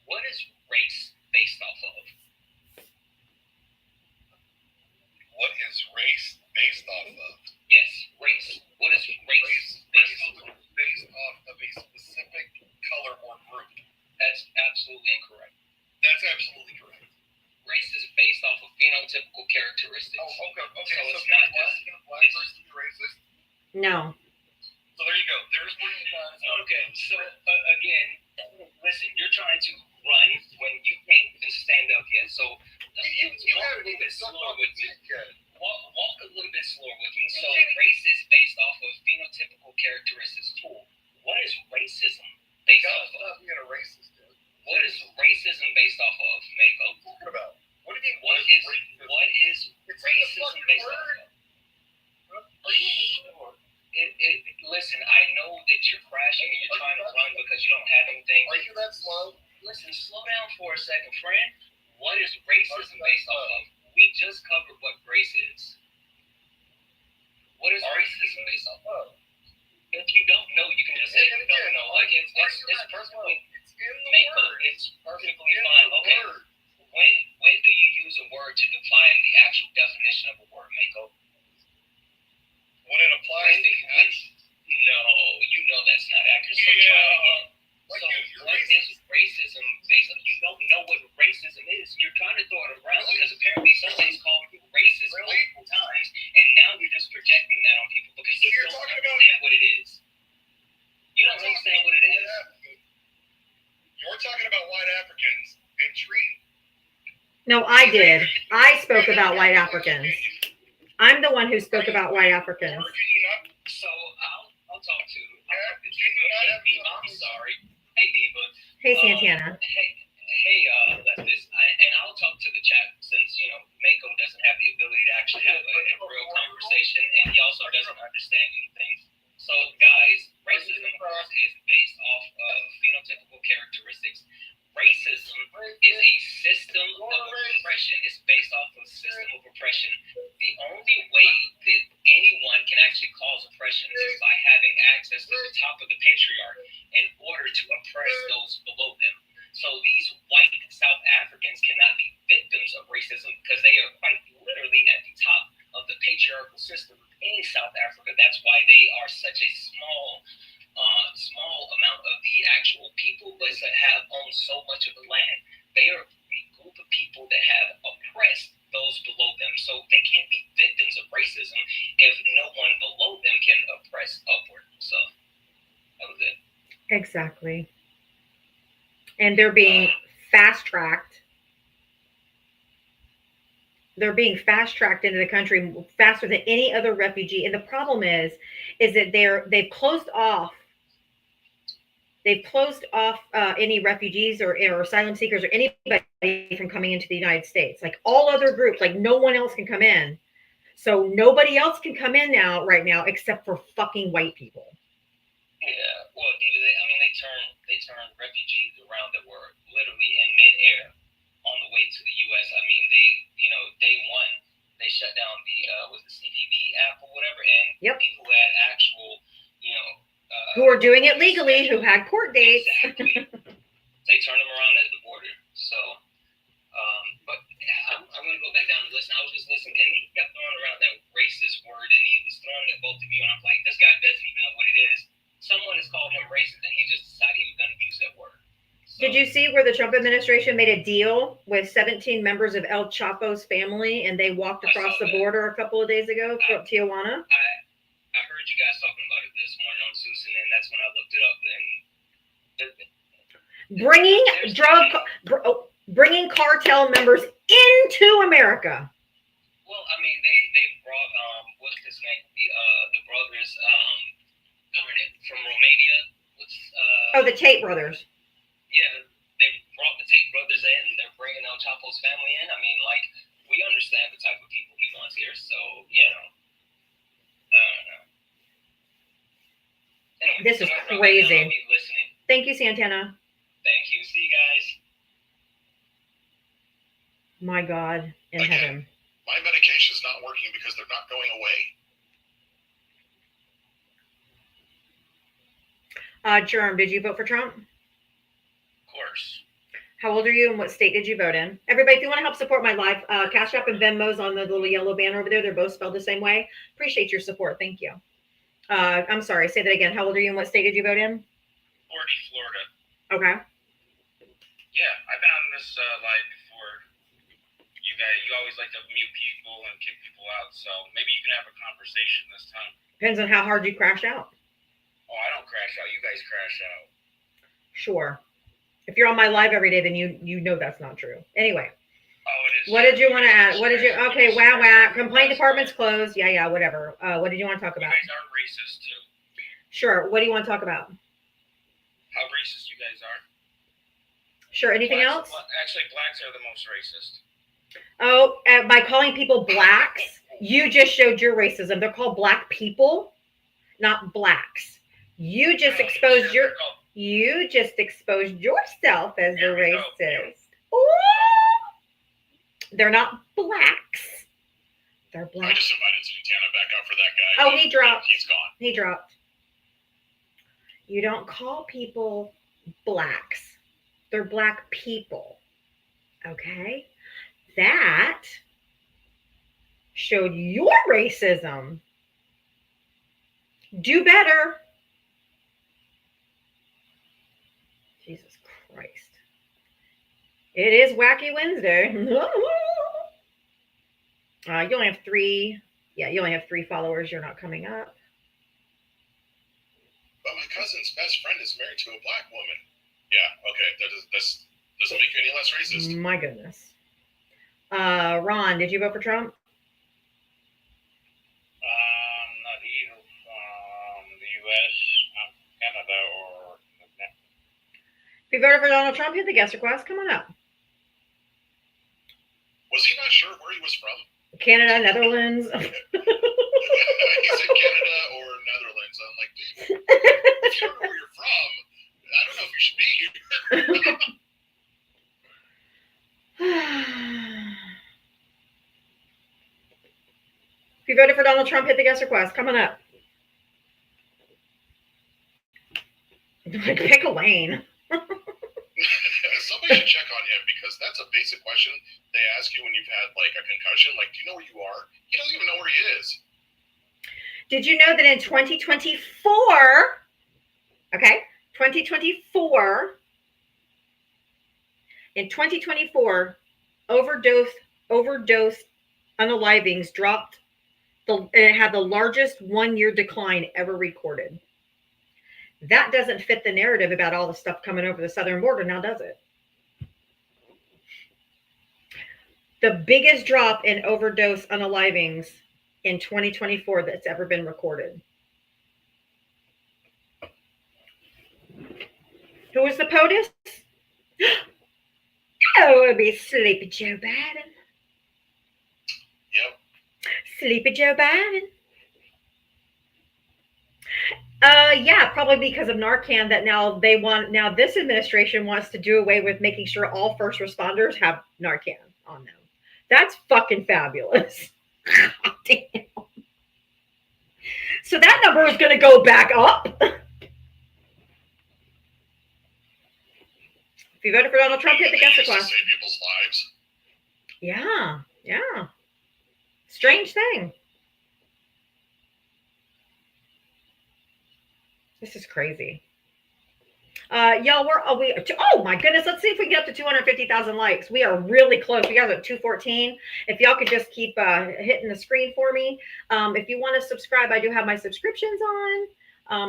What is race based off of? What is race based off of? Yes, race. What is race based off of? Based off of a specific color or group. That's absolutely incorrect. That's absolutely correct. Race is based off of phenotypical characteristics. Oh, okay. So it's not just a black person be racist? No. So there you go. There's where you guys. Okay, so again, listen, you're trying to run when you can't even stand up yet. So walk a little bit slower with me. Walk a little bit slower with me. So race is based off of phenotypical characteristics. Cool. What is racism based off of? Stop being a racist, dude. What is racism based off of, Mako? What are you talking about? What do you mean? What is racism based off of? Are you sure? Listen, I know that you're crashing and you're trying to run because you don't have anything. Are you that slow? Listen, slow down for a second, friend. What is racism based off of? We just covered what race is. What is racism based off of? If you don't know, you can just say you don't know. Like it's perfectly. Mako, it's perfectly fine. Okay. When do you use a word to define the actual definition of a word, Mako? When it applies to no, you know that's not accurate. So try again. So what is racism based on? You don't know what racism is. You're trying to throw it around because apparently somebody's called you racist multiple times, and now you're just projecting that on people because you don't understand what it is. You don't understand what it is. You're talking about white Africans and treat. No, I did. I spoke about white Africans. I'm the one who spoke about white Africans. So I'll talk to Diva. I'm sorry. Hey Diva. Hey Santana. Hey leftist. And I'll talk to the chat since Mako doesn't have the ability to actually have a real conversation, and he also doesn't understand anything. So guys, racism of course is based off of phenotypical characteristics. Racism is a system it's based off of a system of oppression. The only way that anyone can actually cause oppression is by having access to the top of the patriarch in order to oppress those below them. So these white South Africans cannot be victims of racism because they are quite literally at the top of the patriarchal system in South Africa. That's why they are such a small amount of the actual people, but have owned so much of the land. They are a group of people that have oppressed those below them. So they can't be victims of racism if no one below them can oppress upward. So that was it. Exactly. And they're being fast-tracked. They're being fast-tracked into the country faster than any other refugee. And the problem is that they've closed off any refugees or asylum seekers or anybody from coming into the United States. Like all other groups, like no one else can come in. So nobody else can come in right now except for fucking white people. Yeah, well, they turned refugees around that were literally in midair on the way to the U.S. I mean, day one, they shut down the CVV app or whatever, and people who had actual, who are doing it legally, who had court dates. Exactly. They turned them around at the border. So, but I'm going to go back down and listen. I was just listening, and he kept throwing around that racist word, and he was throwing it at both of you, and I'm like, this guy doesn't even know what it is. Someone has called him racist, and he just decided he was going to use that word. So, did you see where the Trump administration made a deal with 17 members of El Chapo's family, and they walked across the border a couple of days ago from Tijuana? I heard you guys talking about it this morning on Zeus, and then that's when I looked it up. And bringing cartel members into America. Well, I mean, they brought what's his name? The brothers from Romania. The Tate brothers. Yeah, they brought the Tate brothers in. They're bringing El Chapo's family in. I mean, like, we understand the type of people he wants here, so I don't know. Anyway, this is crazy. Thank you, Santana. Thank you. See you guys. My God in Again, heaven. My medication is not working because they're not going away. Germ, did you vote for Trump? Of course. How old are you and what state did you vote in? Everybody, if you want to help support my live, Cash App and Venmo's on the little yellow banner over there. They're both spelled the same way. Appreciate your support. Thank you. I'm sorry. Say that again. How old are you and what state did you vote in? Florida. Okay. Yeah, I've been on this live before. You guys, you always like to mute people and kick people out, so maybe you can have a conversation this time. Depends on how hard you crash out. Oh, I don't crash out. You guys crash out. Sure. If you're on my live every day, then you know that's not true. Anyway. Oh, it is. What did you want to add? What did you? Okay, wow. Complaint department's closed. Yeah, whatever. What did you want to talk about? You guys are racist too. Sure. What do you want to talk about? How racist you guys are. Sure. Anything else? Actually, blacks are the most racist. Oh, by calling people blacks, you just showed your racism. They're called black people, not blacks. You just exposed yourself as a racist. Ooh. They're not blacks. They're I black. just invited Santana back out for that guy. Oh, he dropped. He's gone. He dropped. You don't call people blacks. They're black people. Okay? That showed your racism. Do better. Jesus Christ. It is Wacky Wednesday. You only have 3. Yeah, you only have 3 followers. You're not coming up. But my cousin's best friend is married to a black woman. Yeah, okay. This doesn't make you any less racist. My goodness. Ron, did you vote for Trump? Not either from the U.S., Canada, or... If you voted for Donald Trump, hit the guest request. Come on up. Was he not sure where he was from? Canada, Netherlands. He said Canada or Netherlands. I'm like, dude, if you don't know where you're from, I don't know if you should be here. If you voted for Donald Trump, hit the guest request. Coming up. Pick a lane. Somebody should check on him because that's a basic question they ask you when you've had like a concussion. Like, do you know where you are? He doesn't even know where he is. Did you know that in 2024, okay, 2024, in 2024, overdose unalivings dropped, and it had the largest one-year decline ever recorded. That doesn't fit the narrative about all the stuff coming over the southern border now, does it? The biggest drop in overdose unalivings in 2024 that's ever been recorded. Who was the POTUS? Oh, it would be Sleepy Joe Biden. Yep. Sleepy Joe Biden. Yeah, probably because of Narcan that now this administration wants to do away with making sure all first responders have Narcan on them. That's fucking fabulous. Damn. So that number is going to go back up. If you voted for Donald Trump, hit the guest request. Save people's lives. Yeah. Strange thing. This is crazy. Y'all, oh my goodness, let's see if we can get up to 250,000 likes. We are really close. We got at 214. If y'all could just keep hitting the screen for me. If you want to subscribe, I do have my subscriptions on.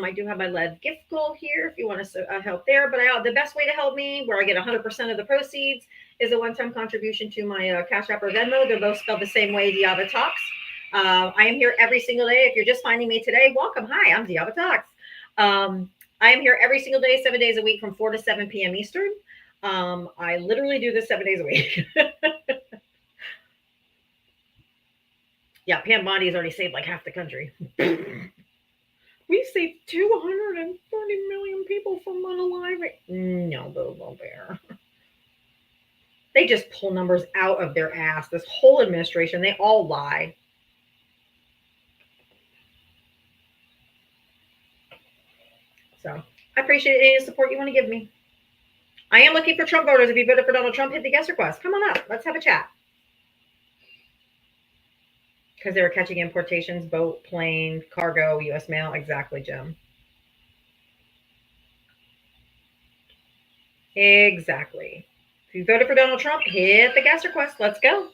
I do have my LED gift goal here if you want to help there. But the best way to help me, where I get 100% of the proceeds, is a one-time contribution to my Cash App or Venmo. They're both spelled the same way, Diavatalks. I am here every single day. If you're just finding me today, welcome. Hi, I'm Diavatalks. I am here every single day, 7 days a week from 4 to 7 p.m. Eastern. I literally do this 7 days a week. Yeah, Pam Bondi has already saved like half the country. We saved 230 million people from unaliving. No, Bobo Bear. They just pull numbers out of their ass. This whole administration, they all lie. So I appreciate any support you want to give me. I am looking for Trump voters. If you voted for Donald Trump, hit the guest request. Come on up. Let's have a chat. Because they were catching importations, boat, plane, cargo, U.S. mail. Exactly, Jim. Exactly. If you voted for Donald Trump, hit the guest request. Let's go.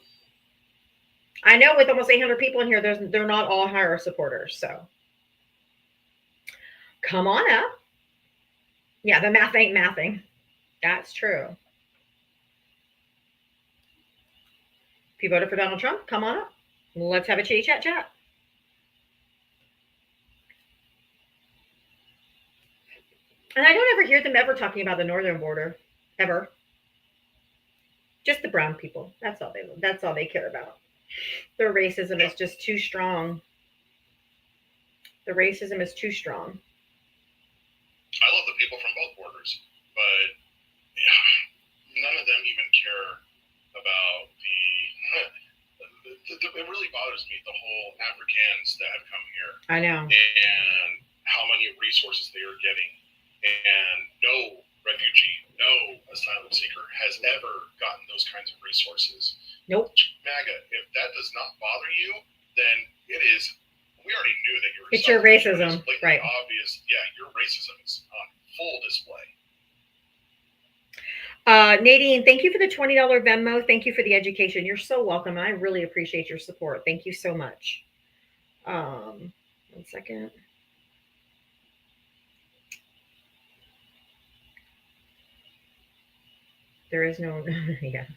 I know with almost 800 people in here, they're not all Harris supporters. So come on up. Yeah, the math ain't mathing. That's true. If you voted for Donald Trump, come on up. Let's have a chitty chat. And I don't ever hear them ever talking about the northern border, ever. Just the brown people. That's all they care about. Their racism is just too strong. The racism is too strong. I love the people from both borders, but yeah, none of them even care about it really bothers me, the whole Africans that have come here. I know. And how many resources they are getting. And no refugee, no asylum seeker has ever gotten those kinds of resources. Nope. MAGA, if that does not bother you, then it is, we already knew that you're It's your racism, right? Obvious. Yeah, your racism is on full display. Nadine, thank you for the $20 Venmo. Thank you for the education. You're so welcome. I really appreciate your support. Thank you so much. 1 second. There is no, yeah.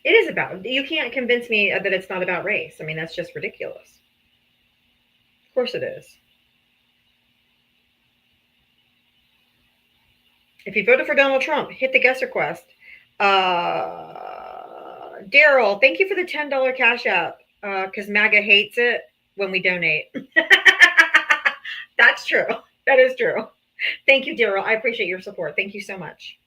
It is about, you can't convince me that it's not about race. I mean, that's just ridiculous. Of course it is. If you voted for Donald Trump, hit the guest request. Daryl, thank you for the $10 Cash App, because MAGA hates it when we donate. That's true. That is true. Thank you, Daryl. I appreciate your support. Thank you so much.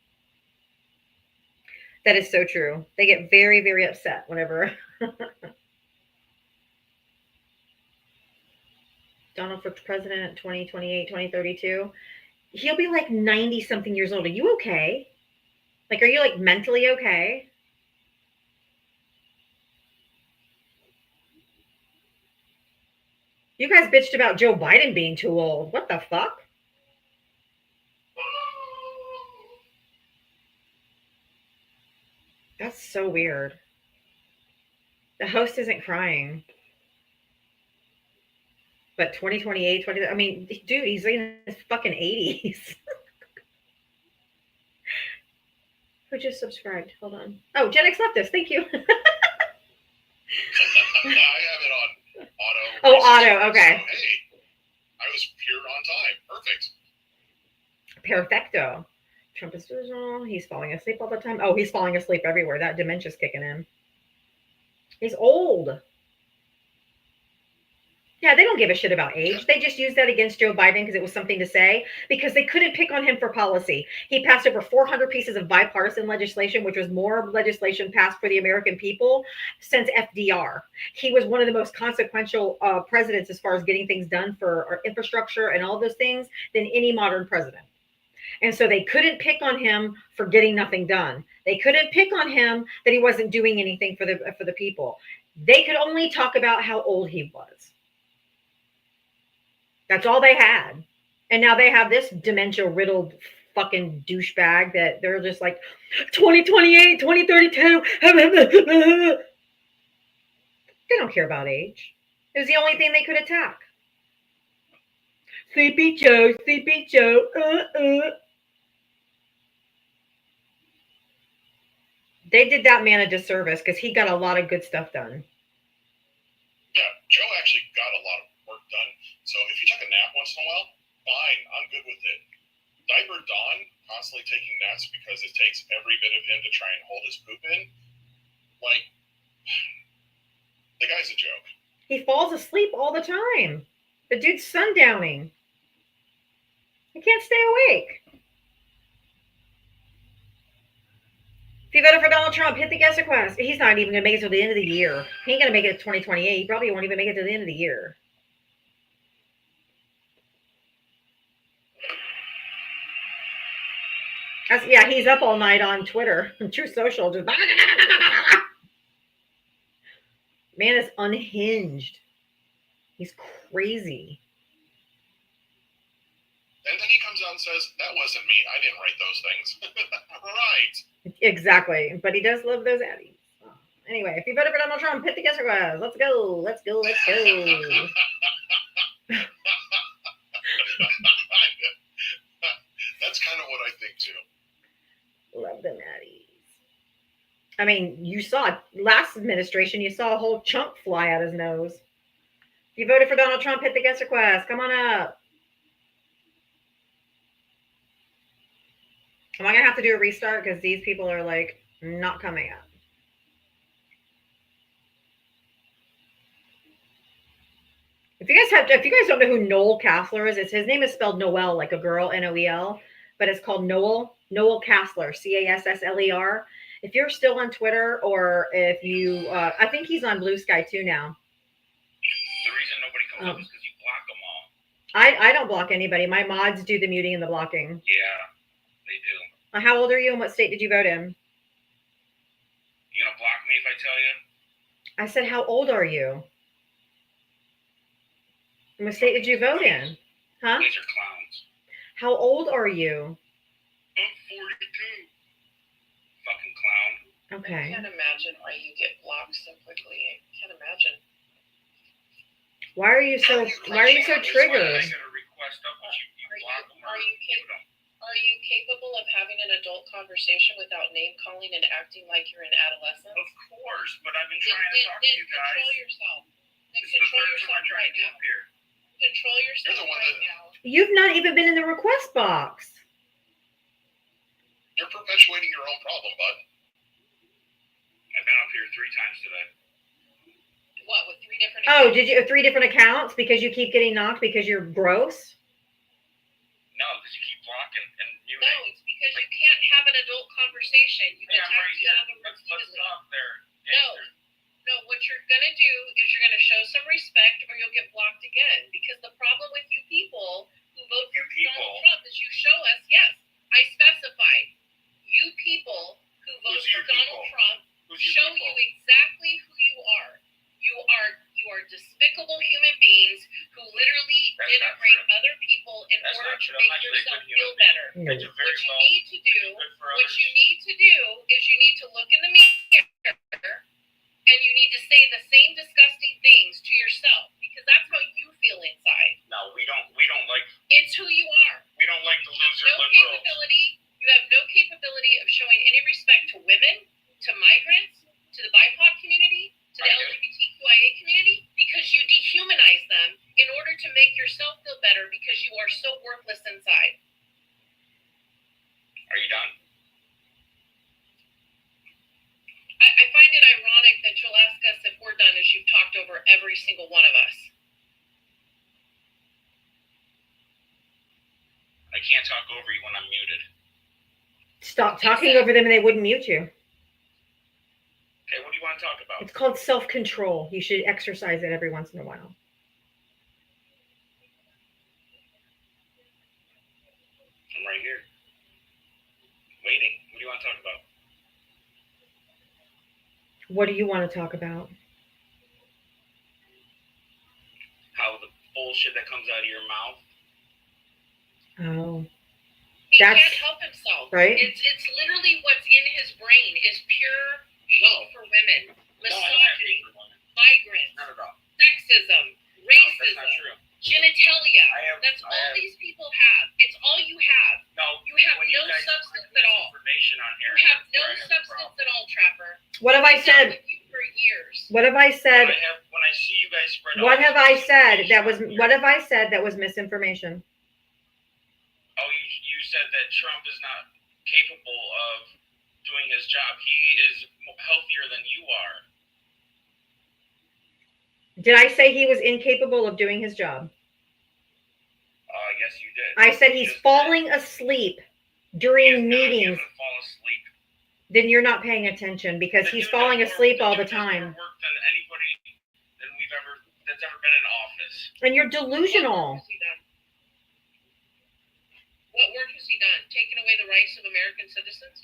That is so true. They get very, very upset whenever. Donald for president 2028, 2032. He'll be like 90 something years old. Are you okay? Like, are you like mentally okay? You guys bitched about Joe Biden being too old. What the fuck? That's so weird. The host isn't crying. But 2028, I mean, dude, he's in his fucking 80s. Who just subscribed? Hold on. Oh, Gen X Leftist. Thank you. I have it on auto. Oh, auto. Okay. So, hey, I was here on time. Perfect. Perfecto. Trump is delusional. He's falling asleep all the time. Oh, he's falling asleep everywhere. That dementia's kicking in. He's old. Yeah, they don't give a shit about age. They just used that against Joe Biden because it was something to say, because they couldn't pick on him for policy. He passed over 400 pieces of bipartisan legislation, which was more legislation passed for the American people since FDR. He was one of the most consequential presidents as far as getting things done for our infrastructure and all those things than any modern president. And so they couldn't pick on him for getting nothing done. They couldn't pick on him that he wasn't doing anything for the people. They could only talk about how old he was. That's all they had. And now they have this dementia riddled fucking douchebag that they're just like 2028, 2032. They don't care about age. It was the only thing they could attack. Sleepy Joe, Sleepy Joe. They did that man a disservice because he got a lot of good stuff done. Yeah, Joe actually got a lot of work done. So if you took a nap once in a while, fine, I'm good with it. Diaper Don constantly taking naps because it takes every bit of him to try and hold his poop in. Like, the guy's a joke. He falls asleep all the time. The dude's sundowning. He can't stay awake. If you voted for Donald Trump, hit the guest request. He's not even going to make it till the end of the year. He ain't going to make it to 2028. He probably won't even make it to the end of the year. Yeah, he's up all night on Twitter. True Social. Just man is unhinged. He's crazy. And then he comes out and says, that wasn't me. I didn't write those things. Right. Exactly. But he does love those addies. Anyway, if you voted for Donald Trump, hit the guest request. Let's go. Let's go. Let's go. That's kind of what I think too. Love the addies. I mean, you saw last administration, you saw a whole chunk fly out his nose. If you voted for Donald Trump, hit the guest request. Come on up. Am I going to have to do a restart? Because these people are like not coming up. If you guys don't know who Noel Castler is, his name is spelled Noel, like a girl, Noel, but it's called Noel Castler, Cassler. If you're still on Twitter, or if you, I think he's on Blue Sky too now. The reason nobody comes up is because you block them all. I don't block anybody. My mods do the muting and the blocking. Yeah, they do. How old are you and what state did you vote in? You gonna block me if I tell you? I said, how old are you? And what state did you vote in? Huh? These are clowns. How old are you? I'm 42. Fucking clown. Okay. I can't imagine why you get blocked so quickly. I can't imagine. Why are you so triggered? I get a request up, but you block them. Are you capable of having an adult conversation without name calling and acting like you're an adolescent? Of course, but I've been trying to talk to you guys. Control yourself. Then This is the control third time yourself I tried right to get now. up here. Control yourself You're the one right that- now. You've not even been in the request box. You're perpetuating your own problem, bud. I've been up here 3 times today. What, with 3 different Oh, accounts? did you 3 different accounts because you keep getting knocked because you're gross? No, because you keep blocking and muting. No, it's because you can't have an adult conversation. You've Hey, I'm attacked right the here. other Let's repeatedly. stop there. No. No, what you're going to do is you're going to show some respect or you'll get blocked again. Because the problem with you people who vote for Donald Trump is you show us, yes, I specified, you people who vote Who's for you Donald people? Trump Who's you show people? you exactly who you are. You are despicable human beings who literally That's did not rape true. other people in That's order not to true. I'm make actually a yourself good human feel being. better. I do very What you well. need to do, Good for what others. you need to do is you need to look in the mirror and you need to say the same disgusting things to yourself because that's how you feel inside. No, we don't like It's who you are. we don't like the You have loser no liberals. capability. You have no capability of showing any respect to women, to migrants, to the BIPOC community, to the I do. LGBTQIA community, because you dehumanize them in order to make yourself feel better because you are so worthless inside. Are you done? I find it ironic that you'll ask us if we're done as you've talked over every single one of us. I can't talk over you when I'm muted. Stop talking over them and they wouldn't mute you. Okay, what do you want to talk about? It's called self-control. You should exercise it every once in a while. I'm right here. Waiting. What do you want to talk about? What do you want to talk about? How the bullshit that comes out of your mouth. Oh, He That's- can't help himself. right? It's literally what's in his brain is pure hate for women, No, I don't have misogyny, hate for women. migrants, Not at all. sexism, No, that's not racism, true. genitalia. I have. That's I all have. these people have. It's all you have. No. You have when you no guys substance bring at all. Information on here. You have that's no where I have a substance problem. at all, Trapper. What have I I've been said? with you for years. What have I said? When I see you guys spread. What all have this I said misinformation that was? on here- What have I said that was misinformation? Oh, you said that Trump is not capable of doing his job. He is healthier than you are. Did I say he was incapable of doing his job? Yes, you did. I said You he's just falling did. asleep He is during not meetings. gonna fall asleep. Then you're not paying attention because The he's dude falling does asleep more- all the dude does more time. work than anybody that's ever been in office. And you're What work delusional. has he done? What work has he done? Taken away the rights of American citizens?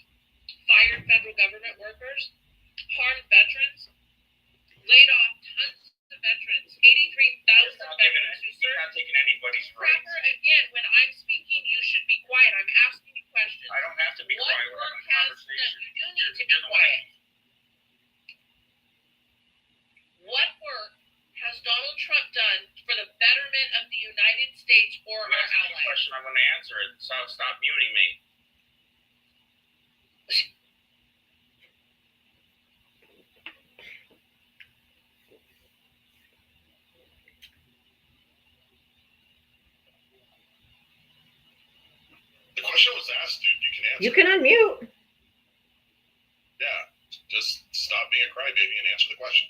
Fired federal government workers? Harmed veterans? Laid off tons of veterans? 83,000 veterans who He's served? not taking anybody's rights. Trapper, again, when I'm speaking, you should be quiet. I'm asking you questions. I don't have to be What quiet. We're work having a has conversation. you do need to be You're the one- quiet. What work has Donald Trump done for the betterment of the United States or I'm our asking you a allies? question. I'm going to answer it. So stop muting me. The question was asked, dude. You can answer. You can unmute. Yeah. Just stop being a crybaby and answer the question.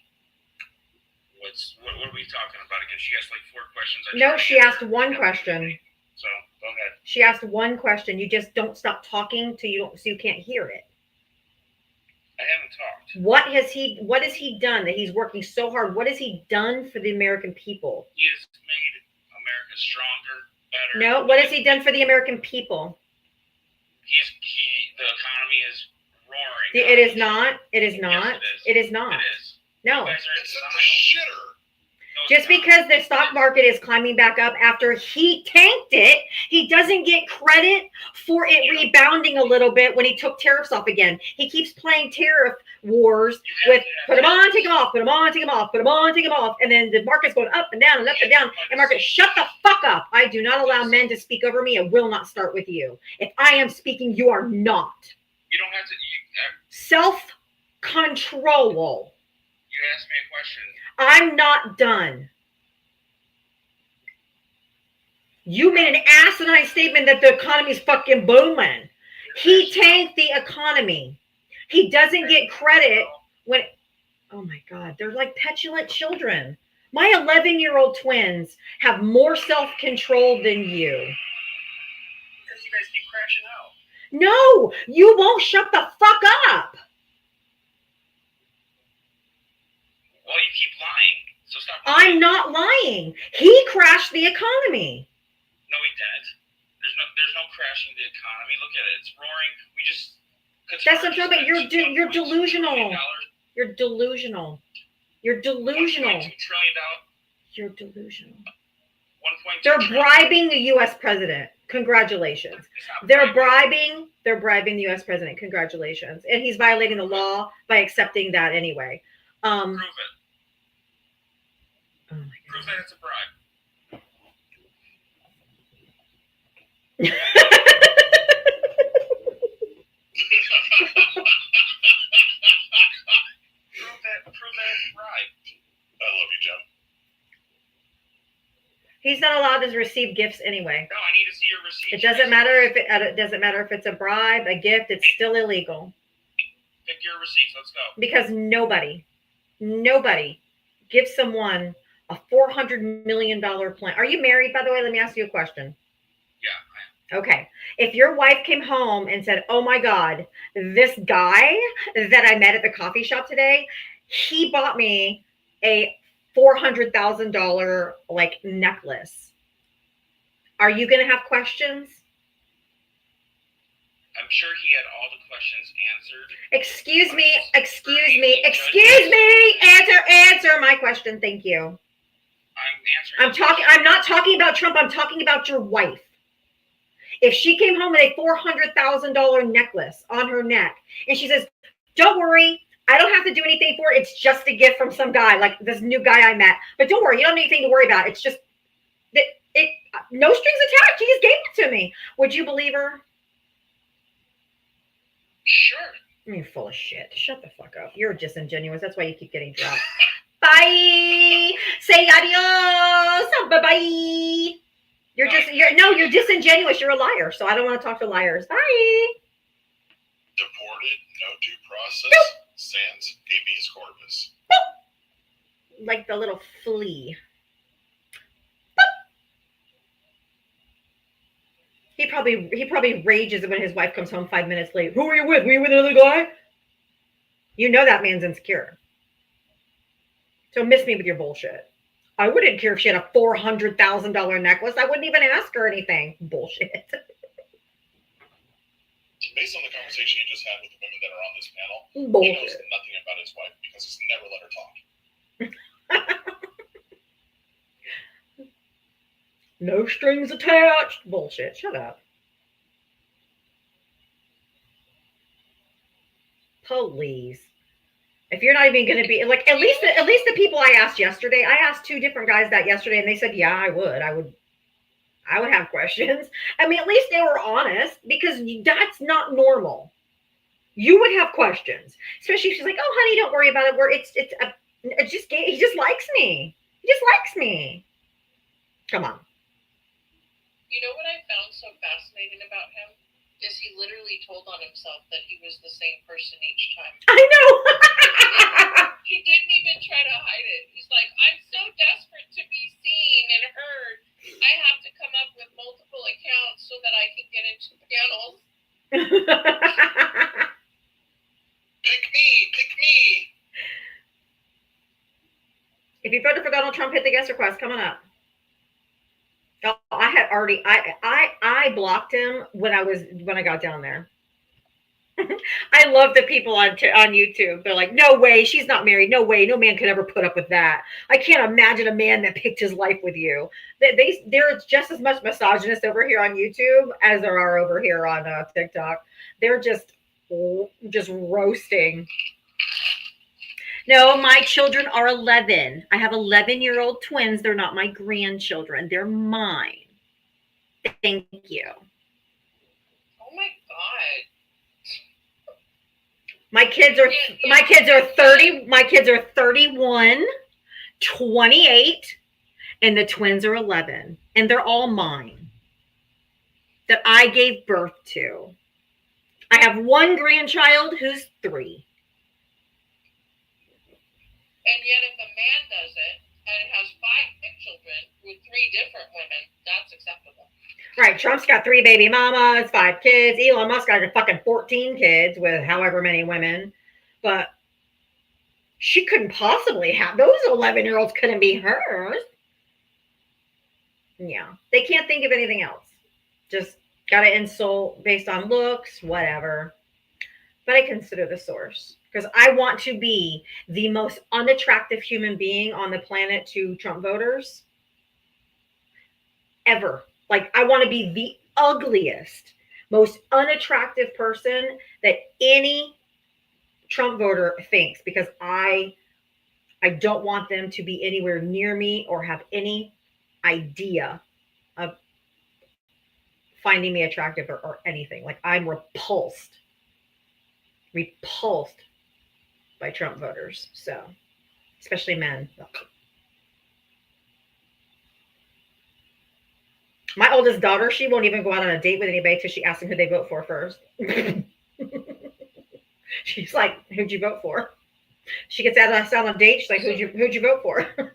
What are we talking about again? She asked like 4 questions. I No, tried to she answer. asked one question. So go ahead. She asked one question. You just don't stop talking till you don't, so you can't hear it. I haven't talked. What has he done that he's working so hard? What has he done for the American people? He has made America stronger, better. No, what has he done for the American people? The economy is roaring. It is not. It is Yes, not. it is. It is not. It is. No. You guys are in It's in the denial. shitter. No, it's Just not. because the stock market is climbing back up after he tanked it, he doesn't get credit for it rebounding a little bit when he took tariffs off again. He keeps playing tariff wars You have with to have put them that. on, take them off, put them on, take them off, put them on, take them off, and then the market's going up and down and up and down. And market, shut the fuck up. I do not allow men to speak over me. I will not start with you. If I am speaking, you are not. You don't have to. Self-control. You asked me a question. I'm not done. You made an asinine statement that the economy's fucking booming. He tanked the economy. He doesn't get credit when, oh my God, they're like petulant children. My 11-year-old twins have more self-control than you. Because you guys keep crashing out. No, you won't shut the fuck up. Well, you keep lying, so stop. I'm not lying. He crashed the economy. No, he didn't. There's no crashing the economy. Look at it. It's roaring. We just. That's what I'm talking about. You're delusional. You're delusional. You're delusional. $1.2 trillion. You're delusional. 1.2 They're trillion. bribing the U.S. president. Congratulations. It's not They're bribing. bribing the U.S. president. Congratulations. And he's violating the law by accepting that anyway. Prove it. Oh my Prove God. that it's a bribe. Prove that it's a bribe. I love you, Jim. He's not allowed to receive gifts anyway. No, I need to see your receipt. It doesn't matter if it's a bribe, a gift. It's still illegal Pick your receipts. Let's go. because nobody gives someone a $400 million plan. Are you married, by the way? Let me ask you a question. Yeah. Okay. If your wife came home and said, "Oh my God, this guy that I met at the coffee shop today, he bought me a $400,000 like necklace," are you going to have questions? I'm sure he had all the questions answered. Excuse me. Answer my question. Thank you. I'm answering. I'm not talking about Trump. I'm talking about your wife. If she came home with a $400,000 necklace on her neck and she says, "Don't worry, I don't have to do anything for it. It's just a gift from some guy, like this new guy I met. But don't worry, you don't have anything to worry about. It's just that no strings attached. He just gave it to me." Would you believe her? Sure. You're full of shit. Shut the fuck up. You're disingenuous. That's why you keep getting dropped. Bye. Say adios. Bye-bye. You're disingenuous. You're a liar. So I don't want to talk to liars. Bye. Deported, no due process, sans habeas corpus. Like the little flea. He probably rages when his wife comes home 5 minutes late. "Who are you with? Were you with another guy?" You know that man's insecure. So miss me with your bullshit. I wouldn't care if she had a $400,000 necklace. I wouldn't even ask her anything. Bullshit. Based on the conversation you just had with the women that are on this panel, he knows Bullshit. nothing about his wife because he's never let her talk. No strings attached. Bullshit. Shut up. Police. If you're not even going to be like, at least the people I asked yesterday, I asked 2 different guys that yesterday, and they said, "Yeah, I would have questions." I mean, at least they were honest, because that's not normal. You would have questions, especially if she's like, "Oh, honey, don't worry about it. He just likes me. He just likes me." Come on. You know what I found so fascinating about him? Is he literally told on himself that he was the same person each time. I know. He didn't even try to hide it. He's like, "I'm so desperate to be seen and heard. I have to come up with multiple accounts so that I can get into panels." Pick me. If you voted for Donald Trump, hit the guest request coming up. Oh, I had already. I blocked him when I got down there. I love the people on YouTube. They're like, "No way, she's not married. No way, no man could ever put up with that. I can't imagine a man that picked his life with you." There's just as much misogynist over here on YouTube as there are over here on TikTok. They're just roasting. No, my children are 11. I have 11-year-old twins. They're not my grandchildren. They're mine. Thank you. Oh my God. My kids are 30. My kids are 31, 28, and the twins are 11. And they're all mine that I gave birth to. I have one grandchild who's 3. And yet if a man does it and has 5 children with 3 different women, that's acceptable. Right. Trump's got 3 baby mamas, 5 kids. Elon Musk got fucking 14 kids with however many women. But She couldn't possibly have those 11-year-olds couldn't be hers. Yeah, they can't think of anything else. Just gotta insult based on looks, whatever. But I consider the source because I want to be the most unattractive human being on the planet to Trump voters ever. Like, I want to be the ugliest, most unattractive person that any Trump voter thinks, because I don't want them to be anywhere near me or have any idea of finding me attractive or anything. Like, I'm repulsed by Trump voters. So, especially men. My oldest daughter, she won't even go out on a date with anybody till she asks them who they vote for first. She's like, "Who'd you vote for?" She gets asked out on a date. She's like, "Who'd you vote for?" So let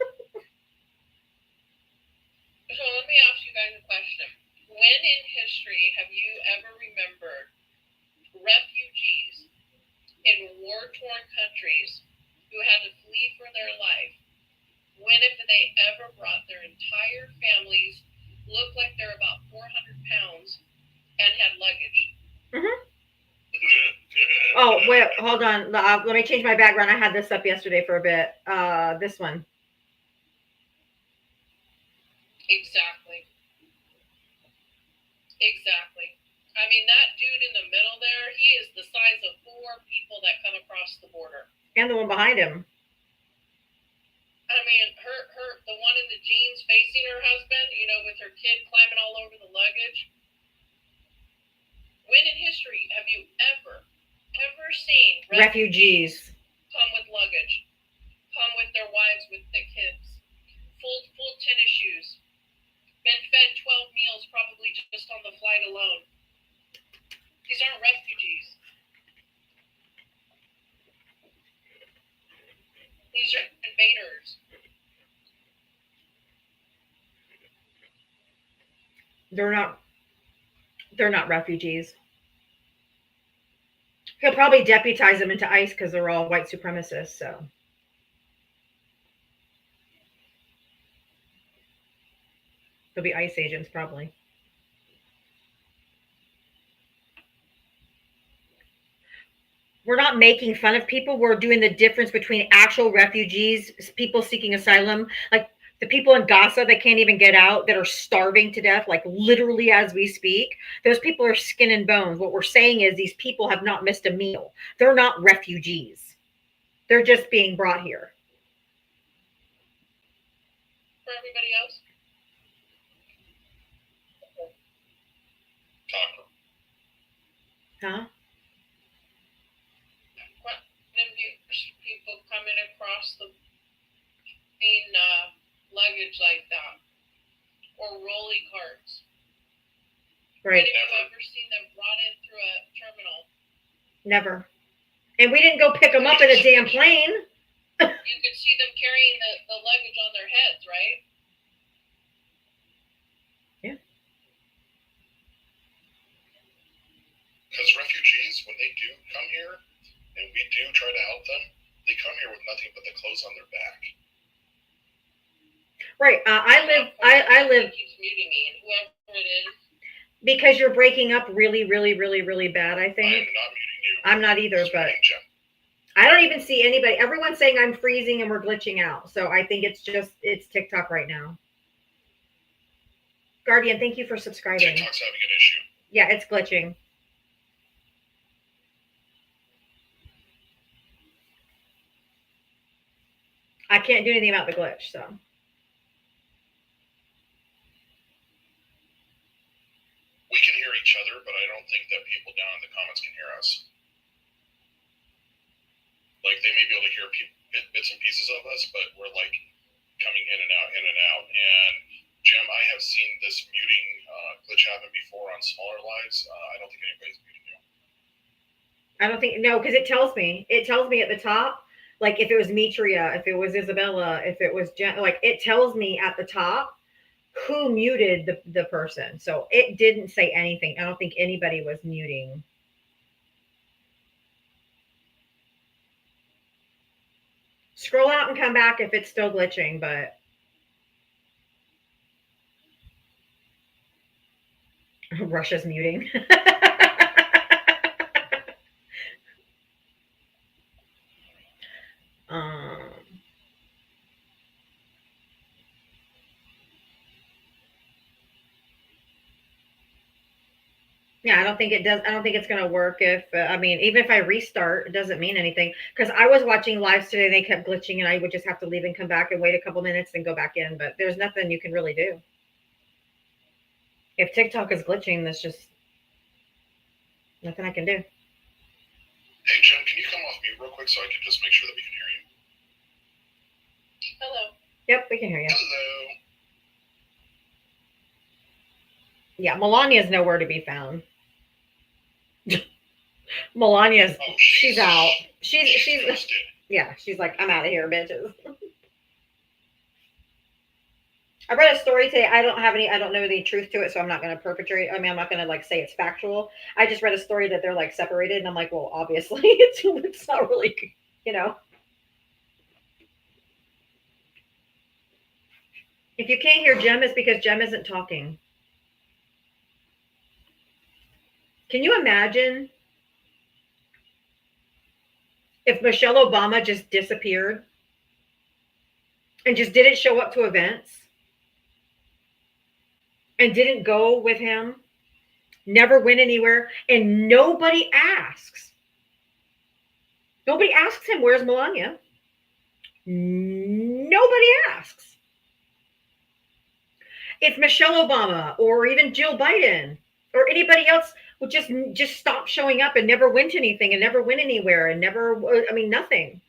me ask you guys a question. When in history have you ever remembered refugees in war-torn countries who had to flee for their life? When have they ever brought their entire families, looked like they're about 400 pounds, and had luggage? Mm-hmm. Oh, wait, hold on. Let me change my background. I had this up yesterday for a bit. This one. Exactly. I mean, that dude in the middle there, he is the size of 4 people that come across the border. And the one behind him. I mean, the one in the jeans facing her husband, with her kid climbing all over the luggage. When in history have you ever seen Refugees come with luggage, come with their wives with the kids, full tennis shoes, been fed 12 meals probably just on the flight alone? These aren't refugees. These are invaders. They're not refugees. He'll probably deputize them into ICE because they're all white supremacists. So they'll be ICE agents probably. We're not making fun of people. We're doing the difference between actual refugees, people seeking asylum, like the people in Gaza that can't even get out, that are starving to death, like literally as we speak. Those people are skin and bones. What we're saying is these people have not missed a meal. They're not refugees. They're just being brought here. For everybody else? Huh? People coming across the luggage like that, or rolly carts. Right. When have you ever seen them brought in through a terminal? Never. And we didn't go pick them up in a damn plane. You could see them carrying the luggage on their heads, right? Yeah. Because refugees, when they do come here, and we do try to help them, they come here with nothing but the clothes on their back. Right. I live. He keeps muting me, and whoever it is. Because you're breaking up really, really, really, really bad, I think. I am not muting you. I'm not either, but I don't even see anybody. Everyone's saying I'm freezing and we're glitching out. So I think it's TikTok right now. Guardian, thank you for subscribing. TikTok's having an issue. Yeah, it's glitching. I can't do anything about the glitch, so. We can hear each other, but I don't think that people down in the comments can hear us. Like, they may be able to hear bits and pieces of us, but we're like coming in and out. And Jim, I have seen this muting glitch happen before on smaller lives. I don't think anybody's muting you. I don't think, no, because it tells me at the top, like if it was Mitria, if it was Isabella, if it was Jen, like it tells me at the top who muted the person. So it didn't say anything. I don't think anybody was muting. Scroll out and come back if it's still glitching, but Russia's muting. um, yeah, I don't think it does. I don't think it's going to work if, I mean, even if I restart, it doesn't mean anything. Because I was watching lives today, they kept glitching, and I would just have to leave and come back and wait a couple minutes and go back in. But there's nothing you can really do. If TikTok is glitching, there's just nothing I can do. Hey, Jim, can you come off mute real quick so I can just make sure that we can hear you? Hello. Yep, we can hear you. Hello. Yeah, Melania's nowhere to be found. Melania's Oh, she's out. She's ghosted. yeah, she's like, I'm out of here, bitches. I read a story today. I don't know the truth to it, so I'm not going to perpetrate. I mean, I'm not going to like say it's factual. I just read a story that they're like separated, and I'm like, well, obviously, it's not really, you know. If you can't hear Jem, it's because Jem isn't talking. Can you imagine if Michelle Obama just disappeared and just didn't show up to events and didn't go with him, never went anywhere, and nobody asks? Nobody asks him, where's Melania? Nobody asks. If Michelle Obama or even Jill Biden or anybody else would just stop showing up and never went to anything and never went anywhere and never, I mean, nothing.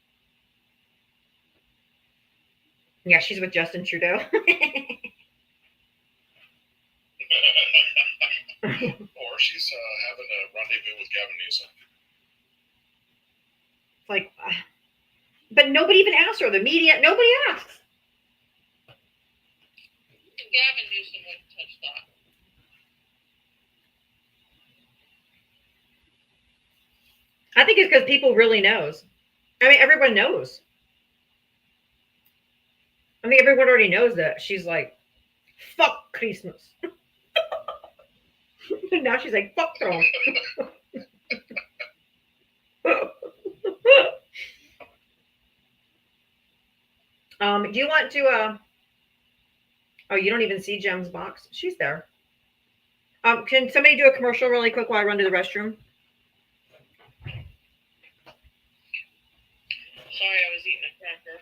Yeah, she's with Justin Trudeau. Or she's having a rendezvous with Gavin Newsom. Like, but nobody even asks her. The media, nobody asks. Gavin Newsom wouldn't touch that. I think it's because people really knows. I mean, everyone knows. I mean, everyone already knows that she's like, fuck Christmas. And now she's like, fuck Trump. Do you want to, oh, you don't even see Jem's box? She's there. Can somebody do a commercial really quick while I run to the restroom? Sorry, I was eating a cracker.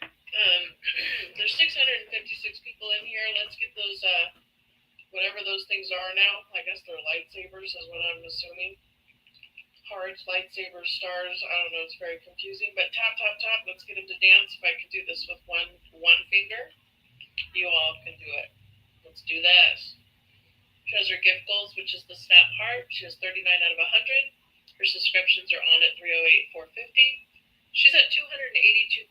There's 656 people in here. Let's get those, whatever those things are now. I guess they're lightsabers is what I'm assuming. Hearts, lightsabers, stars. I don't know. It's very confusing. But tap, tap, tap. Let's get them to dance. If I can do this with one finger, you all can do it. Let's do this. Treasure gift goals, which is the snap heart. She has 39 out of 100. Her subscriptions are on at 308,450. She's at 282.5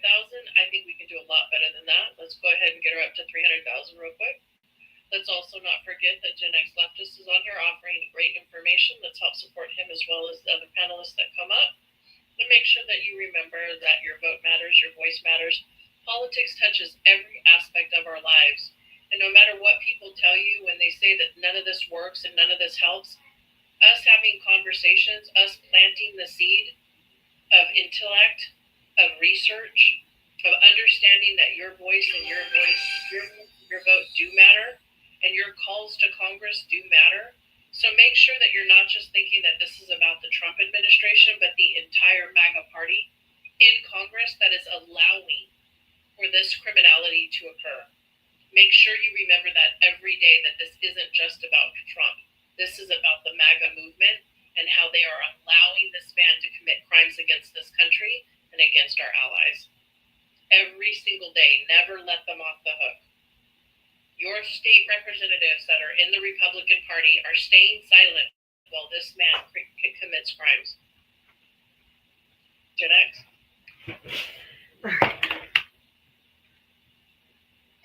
thousand. I think we can do a lot better than that. Let's go ahead and get her up to 300,000 real quick. Let's also not forget that Gen X Leftist is on here offering great information. Let's help support him as well as the other panelists that come up. And make sure that you remember that your vote matters, your voice matters. Politics touches every aspect of our lives. And no matter what people tell you when they say that none of this works and none of this helps, us having conversations, us planting the seed of intellect, of research, of understanding that your voice and your vote do matter, and your calls to Congress do matter. So make sure that you're not just thinking that this is about the Trump administration, but the entire MAGA party in Congress that is allowing for this criminality to occur. Make sure you remember that every day, that this isn't just about Trump. This is about the MAGA movement and how they are allowing this man to commit crimes against this country and against our allies. Every single day, never let them off the hook. Your state representatives that are in the Republican Party are staying silent while this man commits crimes. Gen X?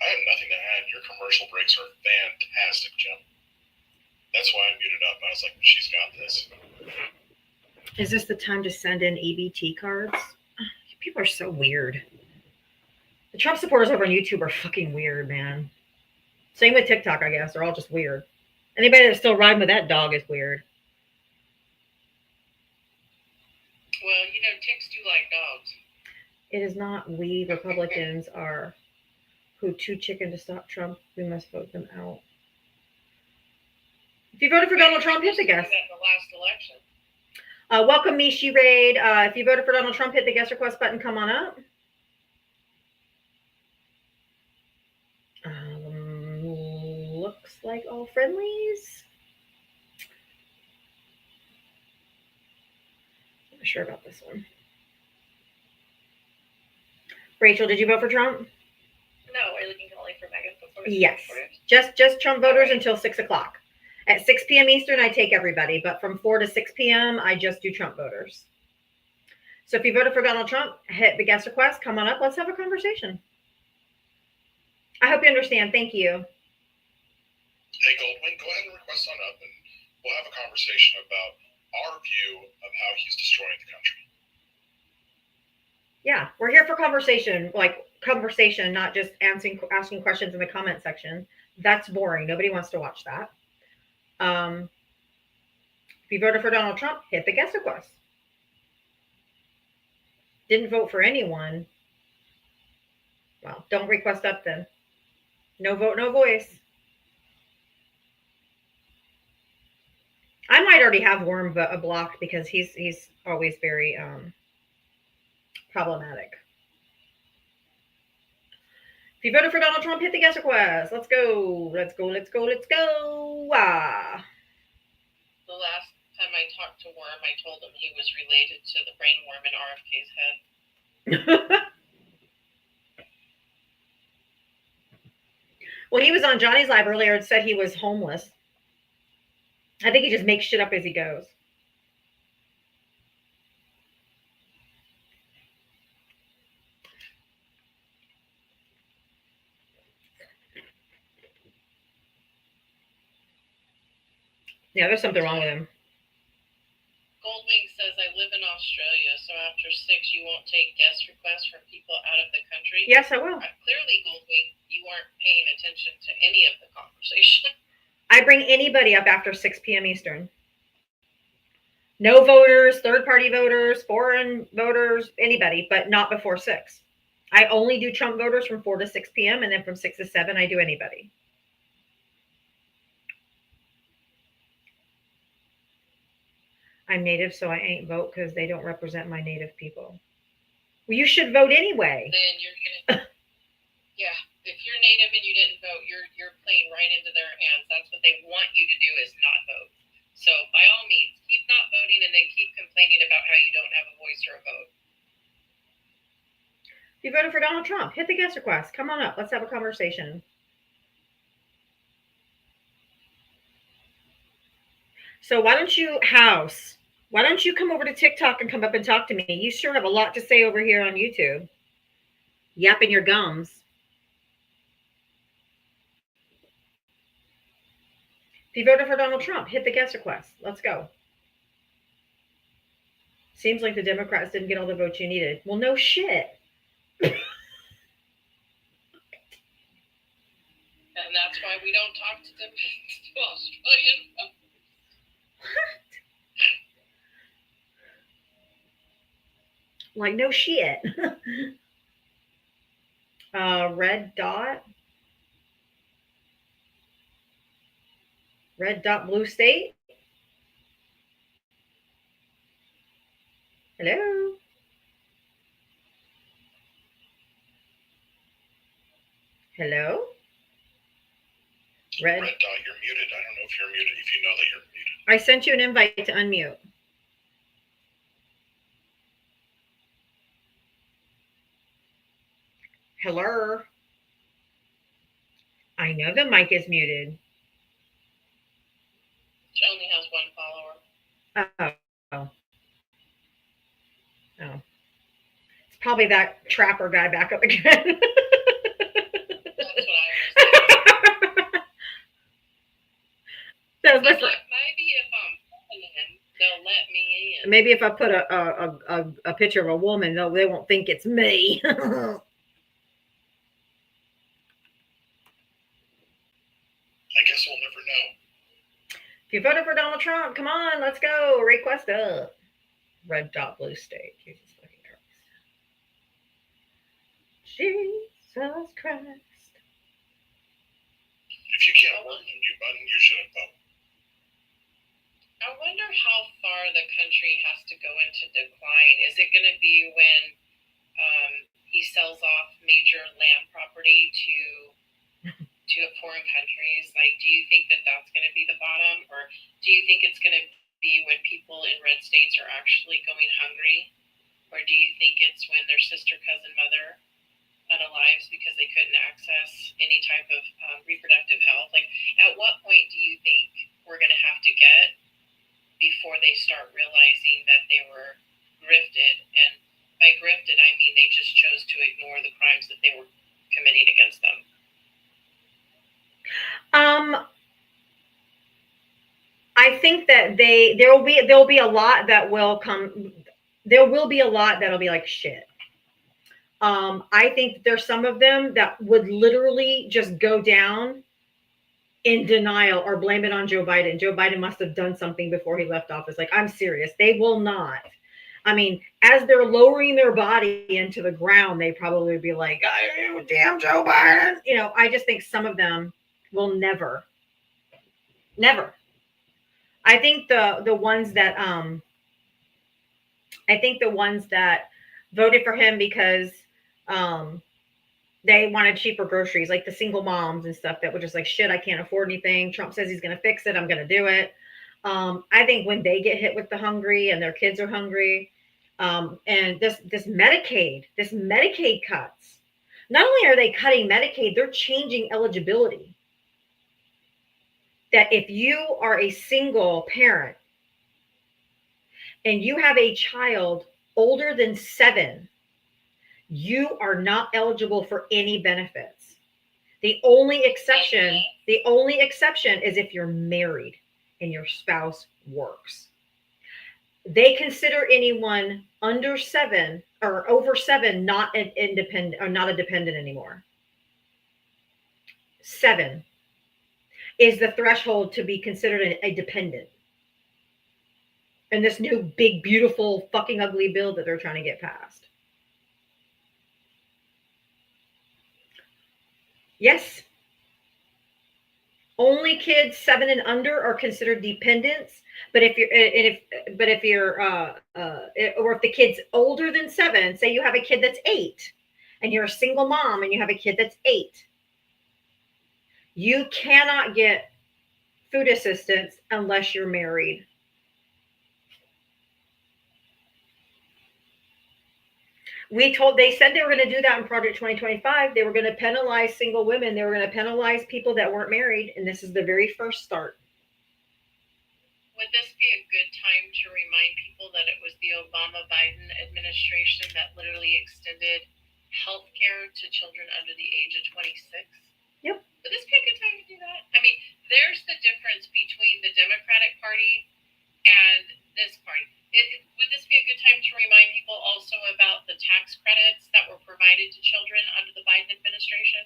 I have nothing to add. Your commercial breaks are fantastic, Jim. That's why I muted up. I was like, she's got this. Is this the time to send in EBT cards? People are so weird. The Trump supporters over on YouTube are fucking weird, man. Same with TikTok, I guess. They're all just weird. Anybody that's still riding with that dog is weird. Well, you know, ticks do like dogs. It is not we Republicans are who too chicken to stop Trump. We must vote them out. If you voted for Donald Trump, hit the guest. The last election. Welcome, Mishi Raid. If you voted for Donald Trump, hit the guest request button. Come on up. Looks like all friendlies. Not sure about this one. Rachel, did you vote for Trump? No, are you looking only for Megan? Yes. Just Trump voters until 6 o'clock. At 6 p.m. Eastern, I take everybody, but from 4 to 6 p.m., I just do Trump voters. So if you voted for Donald Trump, hit the guest request. Come on up. Let's have a conversation. I hope you understand. Thank you. Hey, Goldwyn, go ahead and request on up, and we'll have a conversation about our view of how he's destroying the country. Yeah, we're here for conversation, not just asking questions in the comment section. That's boring. Nobody wants to watch that. If you voted for Donald Trump, hit the guest request. Didn't vote for anyone. Well, don't request up then. No vote, no voice. I might already have Worm blocked because he's always very problematic. If you voted for Donald Trump, hit the guest request. Let's go. Let's go. Let's go. Let's go. The last time I talked to Worm, I told him he was related to the brain worm in RFK's head. Well, he was on Johnny's Live earlier and said he was homeless. I think he just makes shit up as he goes. Yeah, there's something wrong with him. Goldwing says, I live in Australia, so after 6, you won't take guest requests from people out of the country? Yes, I will. Clearly, Goldwing, you aren't paying attention to any of the conversation. I bring anybody up after 6 p.m. Eastern. No voters, third-party voters, foreign voters, anybody, but not before 6. I only do Trump voters from 4 to 6 p.m., and then from 6 to 7, I do anybody. I'm Native, so I ain't vote because they don't represent my Native people. Well, you should vote anyway. Then you're gonna, yeah. If you're Native and you didn't vote, you're playing right into their hands. That's what they want you to do is not vote. So by all means, keep not voting and then keep complaining about how you don't have a voice or a vote. If you voted for Donald Trump, hit the guest request. Come on up. Let's have a conversation. So why don't you come over to TikTok and come up and talk to me? You sure have a lot to say over here on YouTube. Yapping your gums. If you voted for Donald Trump, hit the guest request. Let's go. Seems like the Democrats didn't get all the votes you needed. Well, no shit. And that's why we don't talk to them to Australian voters. What? Like, no shit. Red dot. Red dot blue state. Hello. Hello. Red dot, you're muted. I don't know if you're muted, if you know that you're muted. I sent you an invite to unmute. Hello. I know the mic is muted. She only has one follower. Oh. It's probably that trapper guy back up again. That's what I was That was my friend. Maybe if I'm feminine, they'll let me in. Maybe if I put a picture of a woman, they won't think it's me. no. If you voted for Donald Trump, come on, let's go. Request up. Red dot blue state. Jesus fucking Christ. Jesus Christ. If you can't work and you shouldn't vote. I wonder how far the country has to go into decline. Is it going to be when he sells off major land property to foreign countries? Like, do you think that that's going to be the bottom, or do you think it's going to be when people in red states are actually going hungry, or do you think it's when their sister, cousin, mother unalives because they couldn't access any type of reproductive health? Like, at what point do you think we're going to have to get before they start realizing that they were grifted? And by grifted, I mean they just chose to ignore the crimes that they were committing against them. I think that there will be a lot that will come. There will be a lot that'll be like shit. I think there's some of them that would literally just go down in denial or blame it on Joe Biden. Joe Biden must have done something before he left office. Like, I'm serious. They will not. I mean, as they're lowering their body into the ground, they probably would be like, oh, damn Joe Biden. You know, I just think some of them will never. I think the ones that voted for him because they wanted cheaper groceries, like the single moms and stuff that were just like, shit, I can't afford anything. Trump says he's going to fix it. I'm going to do it. I think when they get hit with the hungry and their kids are hungry, and this Medicaid cuts, not only are they cutting Medicaid, they're changing eligibility. That if you are a single parent and you have a child older than 7, you are not eligible for any benefits. The only exception is if you're married and your spouse works. They consider anyone under 7 or over 7 not an independent or not a dependent anymore. 7 is the threshold to be considered a dependent. And this new big, beautiful, fucking ugly bill that they're trying to get passed. Yes. Only kids 7 and under are considered dependents. But if the kid's older than 7, say you have a kid that's 8, and you're a single mom and you have a kid that's 8, you cannot get food assistance unless you're married. They said they were going to do that in Project 2025. They were going to penalize single women. They were going to penalize people that weren't married. And this is the very first start. Would this be a good time to remind people that it was the Obama-Biden administration that literally extended health care to children under the age of 26? Yep. Would this be a good time to do that? I mean, there's the difference between the Democratic Party and this party. Would this be a good time to remind people also about the tax credits that were provided to children under the Biden administration,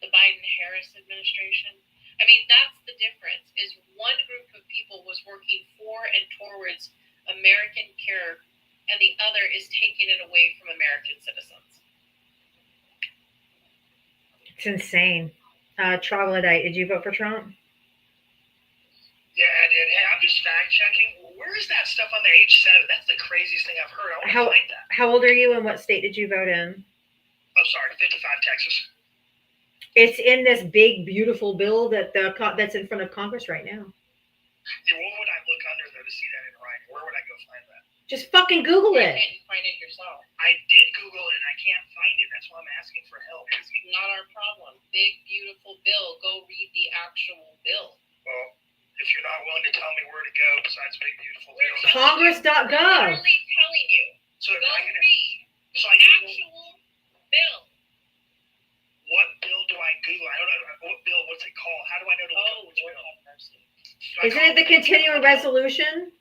the Biden-Harris administration? I mean, that's the difference, is one group of people was working for and towards American care, and the other is taking it away from American citizens. It's insane. Troglodyte, did you vote for Trump? Yeah, I did. Hey, I'm just fact checking. Where is that stuff on the age 7? That's the craziest thing I've heard. I want to find that. How old are you and what state did you vote in? I'm sorry, 55, Texas. It's in this big, beautiful bill that's in front of Congress right now. Yeah, what would I look under there to see that in writing? Where would I go find that? Just fucking Google it. Why can't you find it yourself? I did Google it and I can't find it. That's why I'm asking for help. It's not our problem. Big, beautiful bill. Go read the actual bill. Well, if you're not willing to tell me where to go besides big, beautiful bill. Congress.gov. I'm literally telling you. So Go I can, read so the I Google, actual bill. what bill do I Google? I don't know. What bill? What's it called? How do I know to look up which bill? Isn't it the continuing resolution?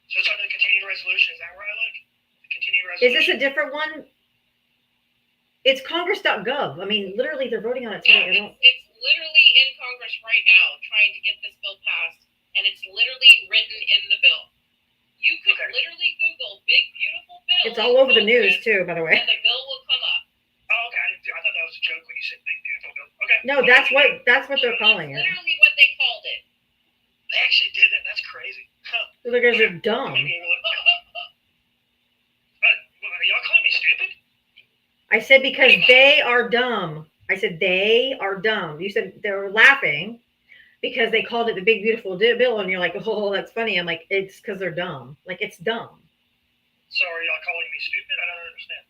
So it's under the continuing resolution. Is that where I look? The continuing Is resolution. this a different one? It's Congress.gov. I mean, literally, they're voting on it today. Yeah, it's literally in Congress right now trying to get this bill passed, and it's literally written in the bill. You could literally Google "big beautiful bill." It's all over the news too, by the way. And the bill will come up. Oh, okay. I thought that was a joke when you said big beautiful bill. Okay. No, that's what they're calling it. Literally what they called it. They actually did it. That's crazy. Huh. The guys are dumb. Maybe y'all calling me stupid? I said because they are dumb. I said they are dumb. You said they were laughing because they called it the big beautiful bill, and you're like, oh, that's funny. I'm like, it's because they're dumb. Like, it's dumb. So are y'all calling me stupid? I don't understand.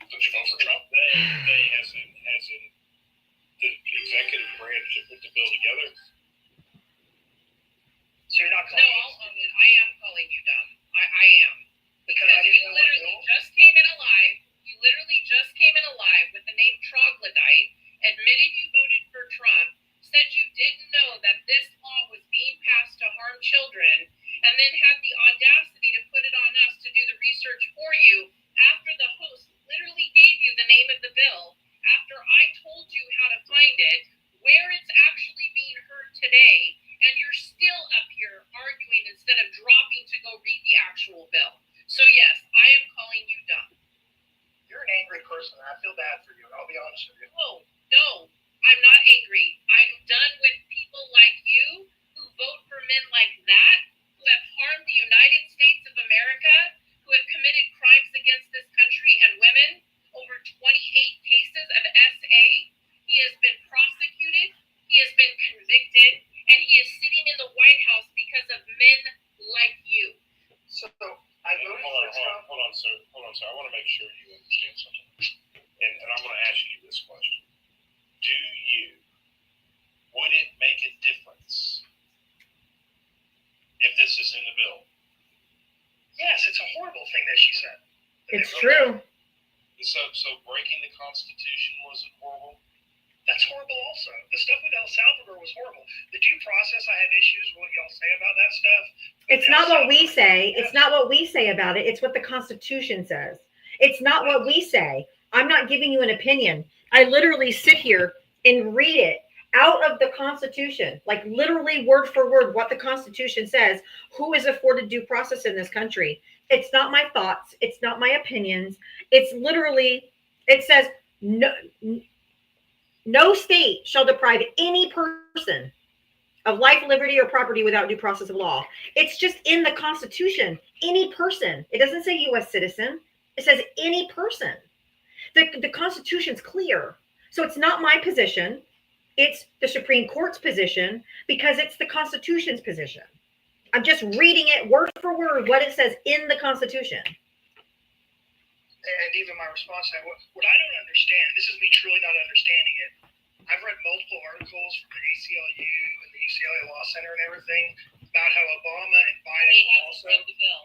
Did you vote for Trump? They has the executive branch that put the bill together. So you're not No, calling me I'll own it. I am calling you dumb. I am. because I Because didn't you know what literally bill? just came in alive. You literally just came in alive with the name troglodyte, admitted you voted for Trump, said you didn't know that this law was being passed to harm children, and then had the audacity to put it on us to do the research for you after the host literally gave you the name of the bill, after I told you how to find it, where it's actually being heard today, and you're still up here arguing instead of dropping to go read the actual bill. So yes, I am calling you dumb. You're an angry person. I feel bad for you. I'll be honest with you. No, I'm not angry. I'm done with people like you who vote for men like that, who have harmed the United States of America, who have committed crimes against this country and women. Over 28 cases of SA. He has been prosecuted. He has been convicted, and he is sitting in the White House because of men like you. So I voted for Trump. Hold on, sir. I want to make sure you understand something. And I'm going to ask you this question. Would it make a difference if this is in the bill? Yes, it's a horrible thing that she said. It's true. So breaking the Constitution wasn't horrible? That's horrible also. The stuff with El Salvador was horrible. The due process, I have issues with what y'all say about that stuff. It's not what we say. It's not what we say about it. It's what the Constitution says. It's not what we say. I'm not giving you an opinion. I literally sit here and read it out of the Constitution, like literally word for word what the Constitution says, who is afforded due process in this country. It's not my thoughts. It's not my opinions. It's literally, it says, no state shall deprive any person of life, liberty, or property without due process of law. It's just in the Constitution. Any person. It doesn't say U.S. citizen. It says any person. The Constitution's clear. So it's not my position. It's the Supreme Court's position because it's the Constitution's position. I'm just reading it word for word what it says in the Constitution. And even my response to that, what I don't understand, this is me truly not understanding it. I've read multiple articles from the ACLU and the UCLA Law Center and everything about how Obama and Biden They haven't also. read the bill.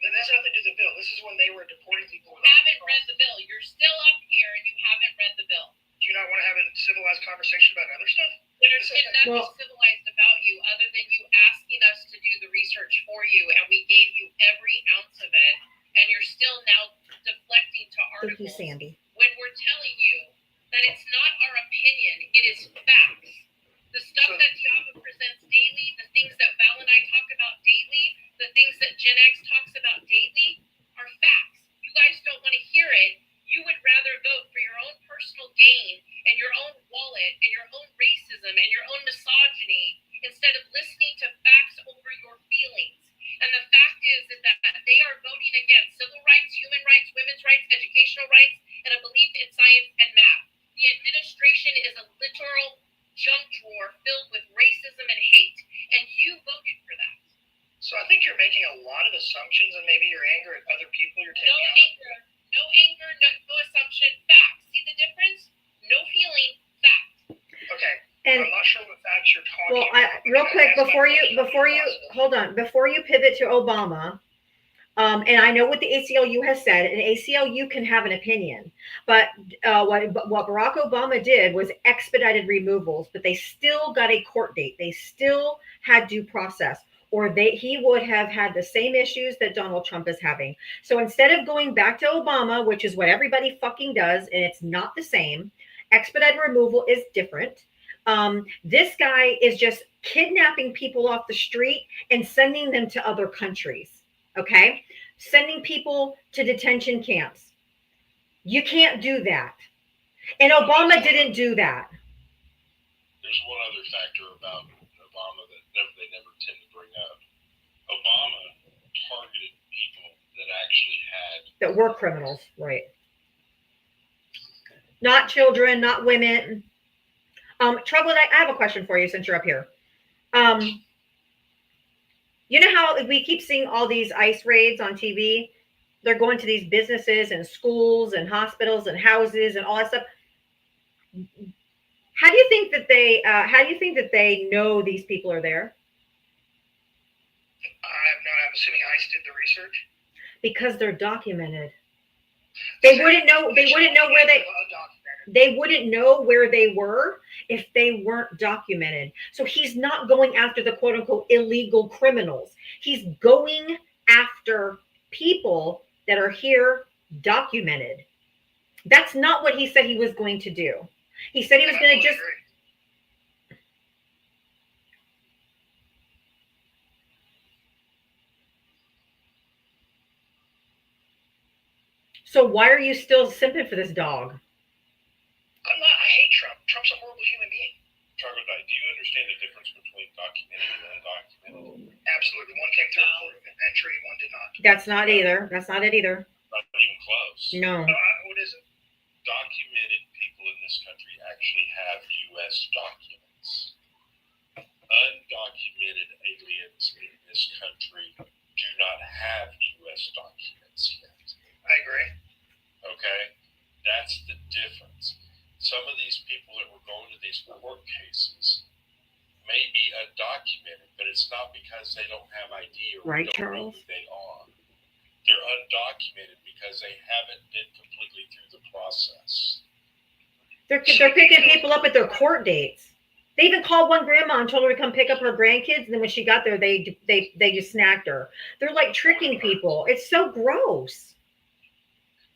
That has nothing to do with the bill. This is when they were deporting people. You haven't read the bill. You're still up here and you haven't read the bill. Do you not want to have a civilized conversation about other stuff? There's been nothing Well- civilized about you other than you asking us to do the research for you, and we gave you every ounce of it, and you're still now deflecting to Thank you, articles Sandy. when we're telling you that it's not our opinion, it is facts. The stuff that Diava presents daily, the things that Val and I talk about daily, the things that Gen X talks about daily are facts. You guys don't want to hear it. You would rather vote for your own personal gain and your own wallet and your own racism and your own misogyny instead of listening to facts over your feelings. And the fact is that they are voting against civil rights, human rights, women's rights, educational rights, and a belief in science and math. The administration is a literal junk drawer filled with racism and hate, and you voted for that. So I think you're making a lot of assumptions and maybe your anger at other people you're taking out. No anger, no assumption, facts. See the difference? No feeling, fact. Okay. And I'm not sure what facts you're talking well, about. real quick, That's my before question. you hold on, before you pivot to Obama, and I know what the ACLU has said, and ACLU can have an opinion, but what Barack Obama did was expedited removals, but they still got a court date. They still had due process, or he would have had the same issues that Donald Trump is having. So instead of going back to Obama, which is what everybody fucking does, and it's not the same, Expedited removal is different. This guy is just kidnapping people off the street and sending them to other countries. Okay, sending people to detention camps. You can't do that. And Obama didn't do that. There's one other factor about Obama that they never tend to bring up. Obama targeted people that actually had That were criminals, right? Not children, not women. Trouble, I have a question for you since you're up here. You know how we keep seeing all these ICE raids on TV? They're going to these businesses and schools and hospitals and houses and all that stuff. How do you think that they know these people are there? I'm assuming ICE did the research. Because they're documented. They wouldn't know where they wouldn't know where they were if they weren't documented. So he's not going after the quote unquote illegal criminals. He's going after people that are here documented. That's not what he said he was going to do. He said he was going to just. So why are you still simping for this dog? I'm not. I hate Trump. Trump's a horrible human being. Troglodyte, do you understand the difference between documented and undocumented? Absolutely. One came through a port of entry, one did not. That's not either. That's not it either. Not even close. No. What is it? Documented people in this country actually have U.S. documents. Undocumented aliens in this country do not have U.S. documents yet. I agree. Okay? That's the difference. Some of these people that were going to these court cases may be undocumented, but it's not because they don't have ID or Right, don't Charles? know who they are. They're undocumented because they haven't been completely through the process. They're picking people up at their court dates. They even called one grandma and told her to come pick up her grandkids, and then when she got there, they just snagged her. They're like tricking people. It's so gross.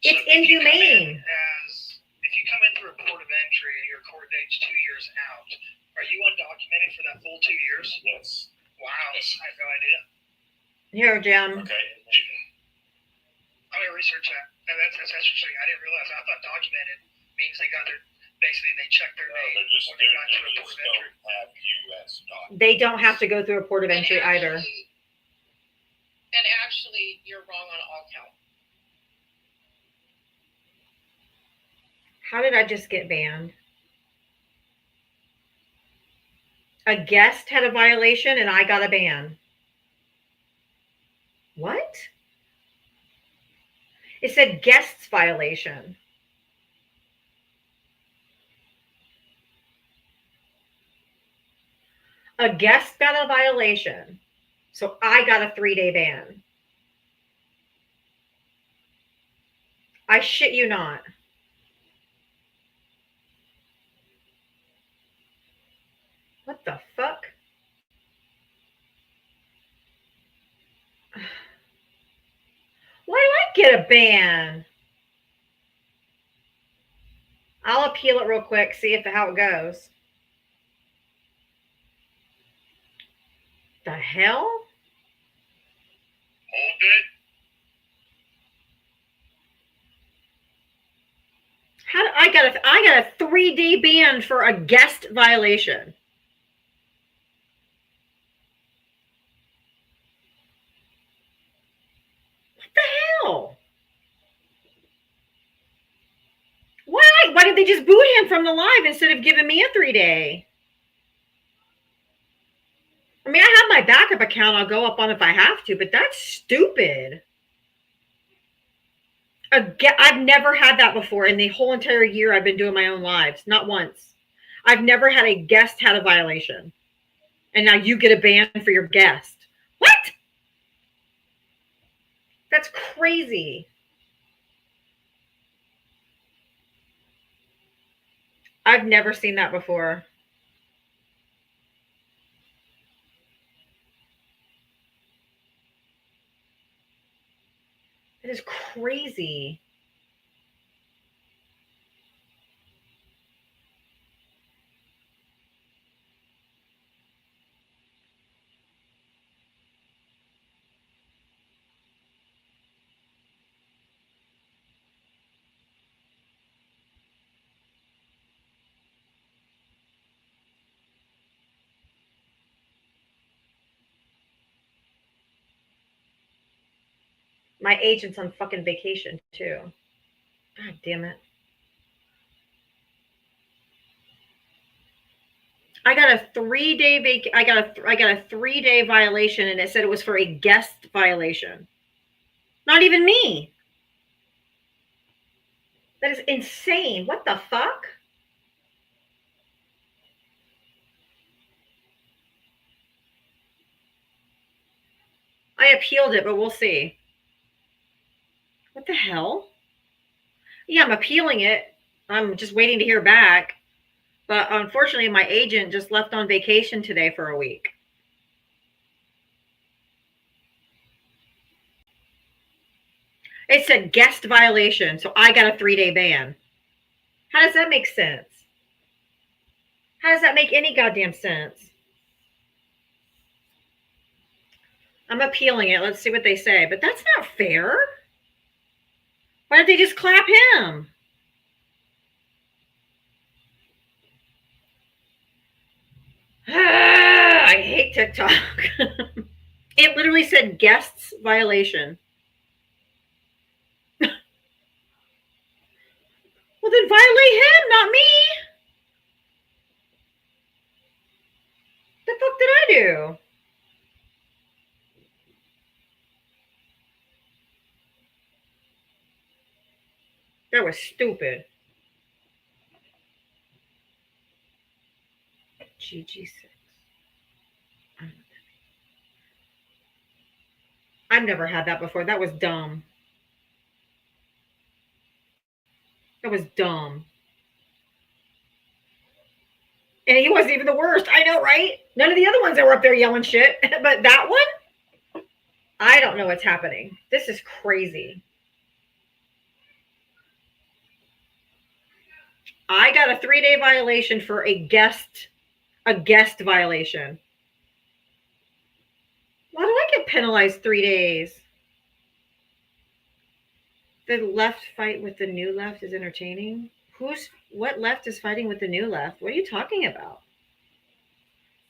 It's inhumane. If you come in through a port of entry and your court date's 2 years out, are you undocumented for that full 2 years? Yes. Wow, I have no idea. Here, Jim. Okay. I'm gonna research that. That's interesting. I didn't realize. I thought documented means they got their they checked their name They're just, when they got to a they port just of entry. don't have U.S. documents. They don't have to go through a port of entry either. And actually, you're wrong on all count. How did I just get banned? A guest had a violation and I got a ban. What? It said guest's violation. A guest got a violation. So I got a 3-day ban. I shit you not. What the fuck? Why do I get a ban? I'll appeal it real quick, see how it goes. The hell? Hold it. How do I got a 3-day ban for a guest violation? What the hell? Why did they just boot him from the live instead of giving me a 3-day? I mean, I have my backup account I'll go up on if I have to, but that's stupid. I've never had that before in the whole entire year I've been doing my own lives. Not once. I've never had a guest had a violation. And now you get a ban for your guest. What? That's crazy. I've never seen that before. It is crazy. My agent's on fucking vacation too. God damn it. I got a 3-day I got a 3-day violation, and it said it was for a guest violation. Not even me. That is insane. What the fuck? I appealed it, but we'll see. What the hell? Yeah, I'm appealing it. I'm just waiting to hear back. But unfortunately, my agent just left on vacation today for a week. It said guest violation, so I got a 3-day ban. How does that make sense? How does that make any goddamn sense? I'm appealing it. Let's see what they say. But that's not fair. Why don't they just clap him? I hate TikTok. It literally said guests violation. Well, then violate him, not me. The fuck did I do? That was stupid. GG6. I've never had that before. That was dumb. That was dumb. And he wasn't even the worst. I know, right? None of the other ones that were up there yelling shit. But that one? I don't know what's happening. This is crazy. I got a 3-day violation for a guest violation. Why do I get penalized 3 days? The left fight with the new left is entertaining. What left is fighting with the new left? What are you talking about?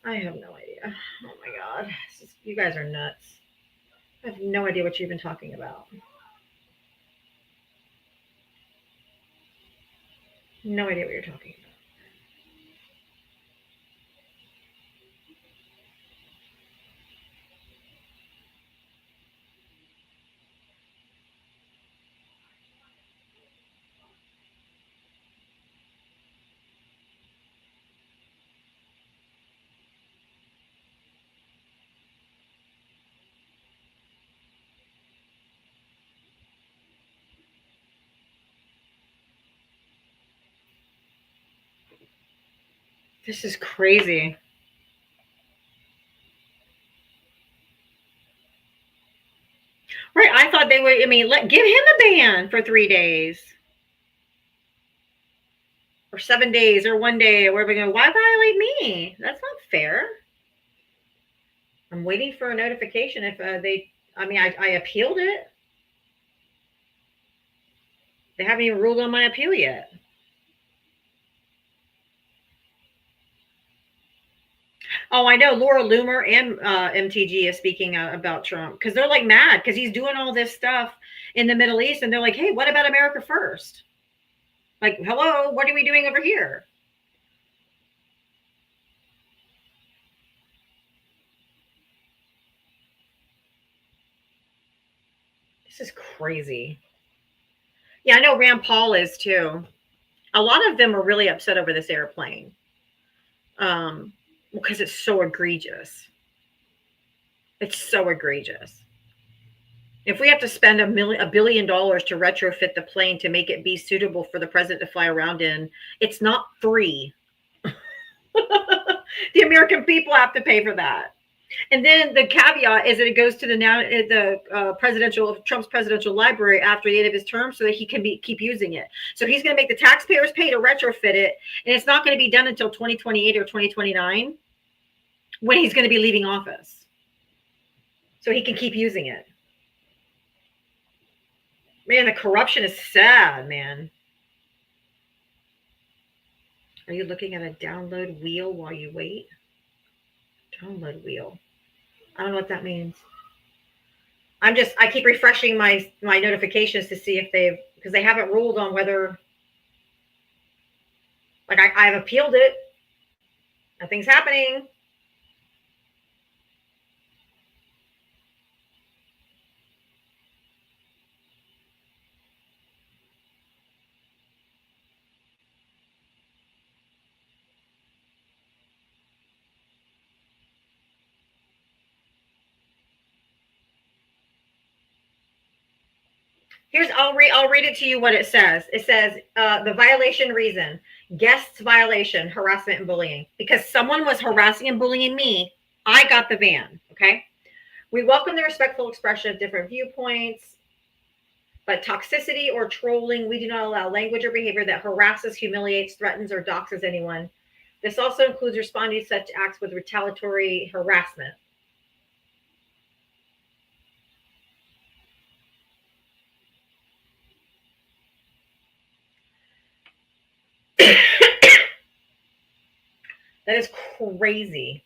I have no idea. Oh my God. You guys are nuts. I have no idea what you've been talking about. No idea what you're talking about. This is crazy. Right, I thought they would, give him a ban for 3 days. Or 7 days, or 1 day, or whatever. Why violate me? That's not fair. I'm waiting for a notification if I appealed it. They haven't even ruled on my appeal yet. Oh, I know Laura Loomer and MTG is speaking about Trump because they're like mad because he's doing all this stuff in the Middle East, and they're like, hey, what about America first? Like, hello, what are we doing over here? This is crazy. Yeah, I know Rand Paul is too. A lot of them are really upset over this airplane because it's so egregious. It's so egregious. If we have to spend $1 billion to retrofit the plane to make it be suitable for the president to fly around in, it's not free. The American people have to pay for that. And then the caveat is that it goes to Trump's presidential library after the end of his term, so that he can keep using it. So he's going to make the taxpayers pay to retrofit it, and it's not going to be done until 2028 or 2029, when he's going to be leaving office, so he can keep using it. Man, the corruption is sad, man. Are you looking at a download wheel while you wait? Download wheel. I don't know what that means. I keep refreshing my notifications to see if because they haven't ruled on whether, like, I've appealed it. Nothing's happening. I'll read it to you what it says. It says the violation reason: guests violation, harassment and bullying. Because someone was harassing and bullying me, I got the ban. Okay. We welcome the respectful expression of different viewpoints, but toxicity or trolling, we do not allow language or behavior that harasses, humiliates, threatens, or doxes anyone. This also includes responding to such acts with retaliatory harassment. That is crazy.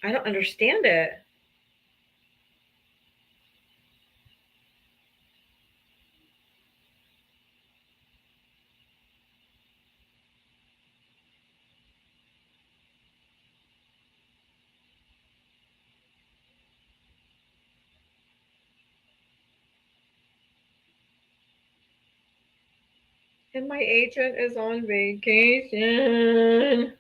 I don't understand it. And my agent is on vacation.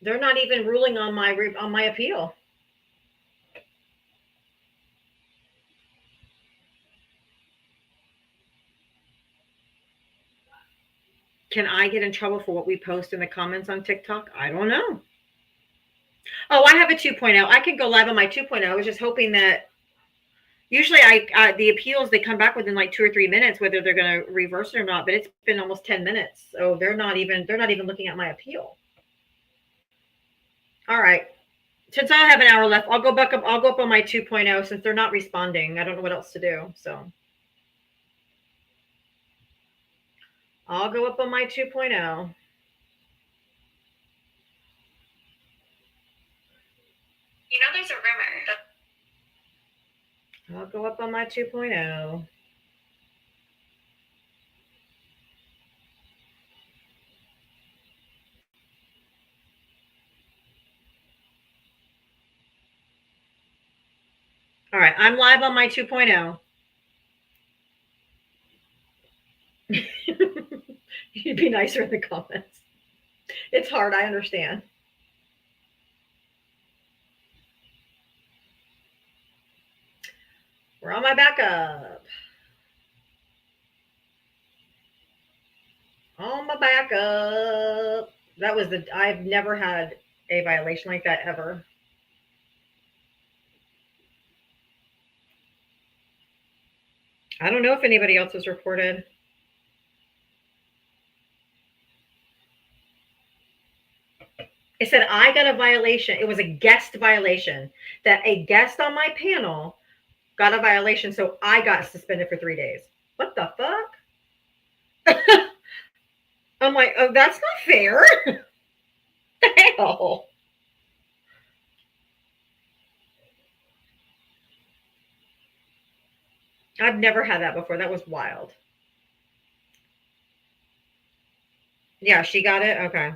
They're not even ruling on my appeal. Can I get in trouble for what we post in the comments on TikTok? I don't know. Oh, I have a 2.0. I can go live on my 2.0. I was just hoping that usually the appeals, they come back within like 2 or 3 minutes, whether they're going to reverse it or not. But it's been almost 10 minutes, so they're not even looking at my appeal. All right. Since I have an hour left, I'll go back up. I'll go up on my 2.0 since they're not responding. I don't know what else to do. So I'll go up on my 2.0. You know, there's a rumor that I'll go up on my 2.0. All right, I'm live on my 2.0. You'd be nicer in the comments. It's hard, I understand. We're on my backup. On my backup. That was I've never had a violation like that ever. I don't know if anybody else was reported. It said I got a violation. It was a guest violation, that a guest on my panel got a violation, so I got suspended for 3 days. What the fuck? I'm like, oh, that's not fair. The hell? I've never had that before. That was wild. Yeah, she got it? Okay.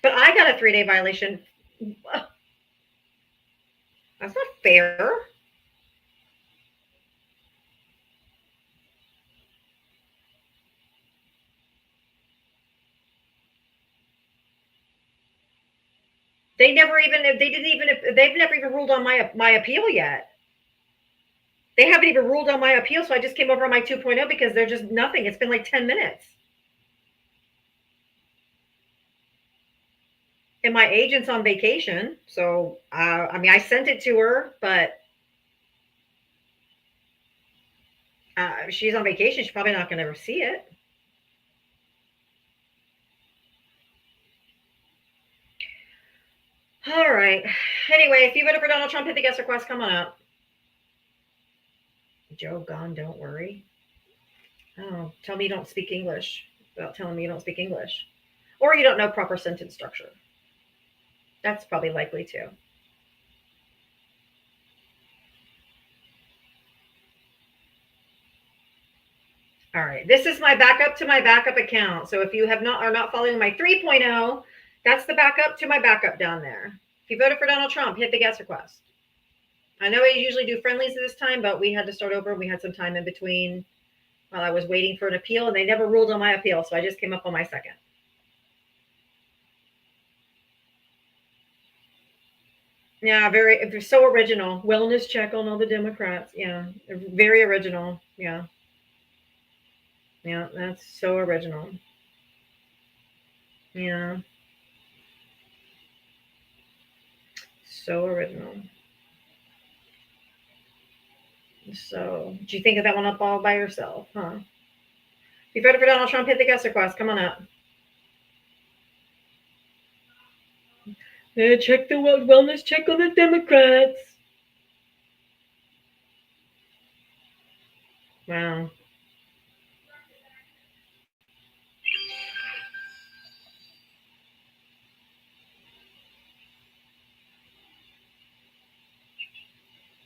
But I got a 3-day violation. That's not fair. They've never even ruled on my appeal yet. They haven't even ruled on my appeal, so I just came over on my 2.0 because there's just nothing. It's been like 10 minutes. And my agent's on vacation, so I mean, I sent it to her, but if she's on vacation, she's probably not going to see it. All right. Anyway, if you voted for Donald Trump, hit the guest request. Come on up. Joe gone, don't worry. Oh, tell me you don't speak English without telling me you don't speak English. Or you don't know proper sentence structure. That's probably likely too. All right. This is my backup to my backup account. So if you are not following my 3.0, that's the backup to my backup down there. If you voted for Donald Trump, hit the guest request. I know I usually do friendlies at this time, but we had to start over. We had some time in between while I was waiting for an appeal, and they never ruled on my appeal, so I just came up on my second. Yeah, very so original. Wellness check on all the Democrats. Yeah, very original. Yeah, that's so original. Yeah, so original. So, did you think of that one up all by yourself, huh? If you voted for Donald Trump, hit the guest request. Come on up. Check the wellness check on the Democrats. Wow.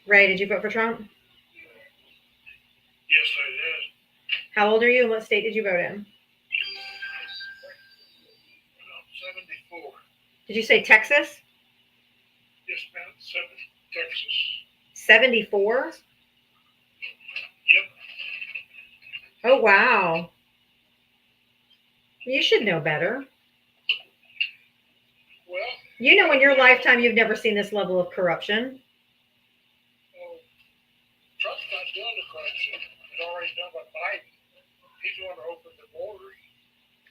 Ray, did you vote for Trump? Yes, I did. How old are you and what state did you vote in? 74. Did you say Texas? Yes, ma'am. Texas. 74? Yep. Oh, wow. You should know better. Well, You know in your lifetime you've never seen this level of corruption. Trump's not doing the corruption. It's already done by Biden. He's the one to open the borders.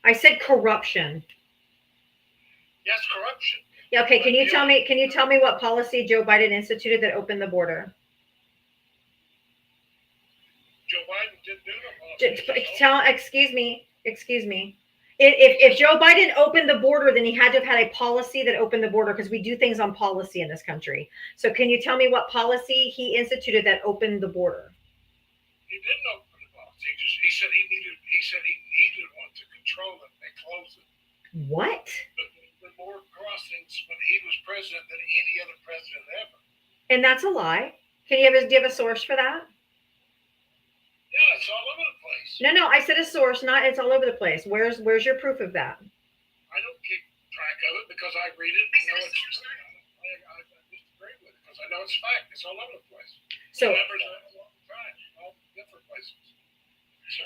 I said corruption. Yes, corruption. Yeah, okay, can you tell me what policy Joe Biden instituted that opened the border? Joe Biden didn't do the Excuse me. If Joe Biden opened the border, then he had to have had a policy that opened the border because we do things on policy in this country. So can you tell me what policy he instituted that opened the border? He didn't open the policy. He said he needed one to control it and close it. What? The more crossings when he was president than any other president ever. And that's a lie. Do you have a source for that? Yeah, it's all over the place. No, I said a source, not it's all over the place. Where's your proof of that? I don't keep track of it because I read it. I disagree with it because I know it's fact. It's all over the place. So all different places.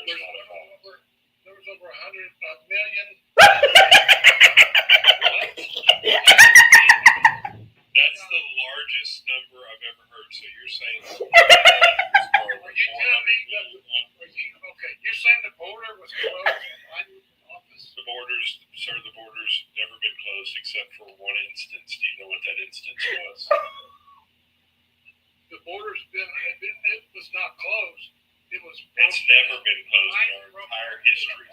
There was over 100 million. That's the largest number I've ever heard. So you're saying You tell me that you're saying the border was closed when Biden was in office? the border's never been closed except for one instance. Do you know what that instance was? The border's it was not closed. It's never been closed in our entire history.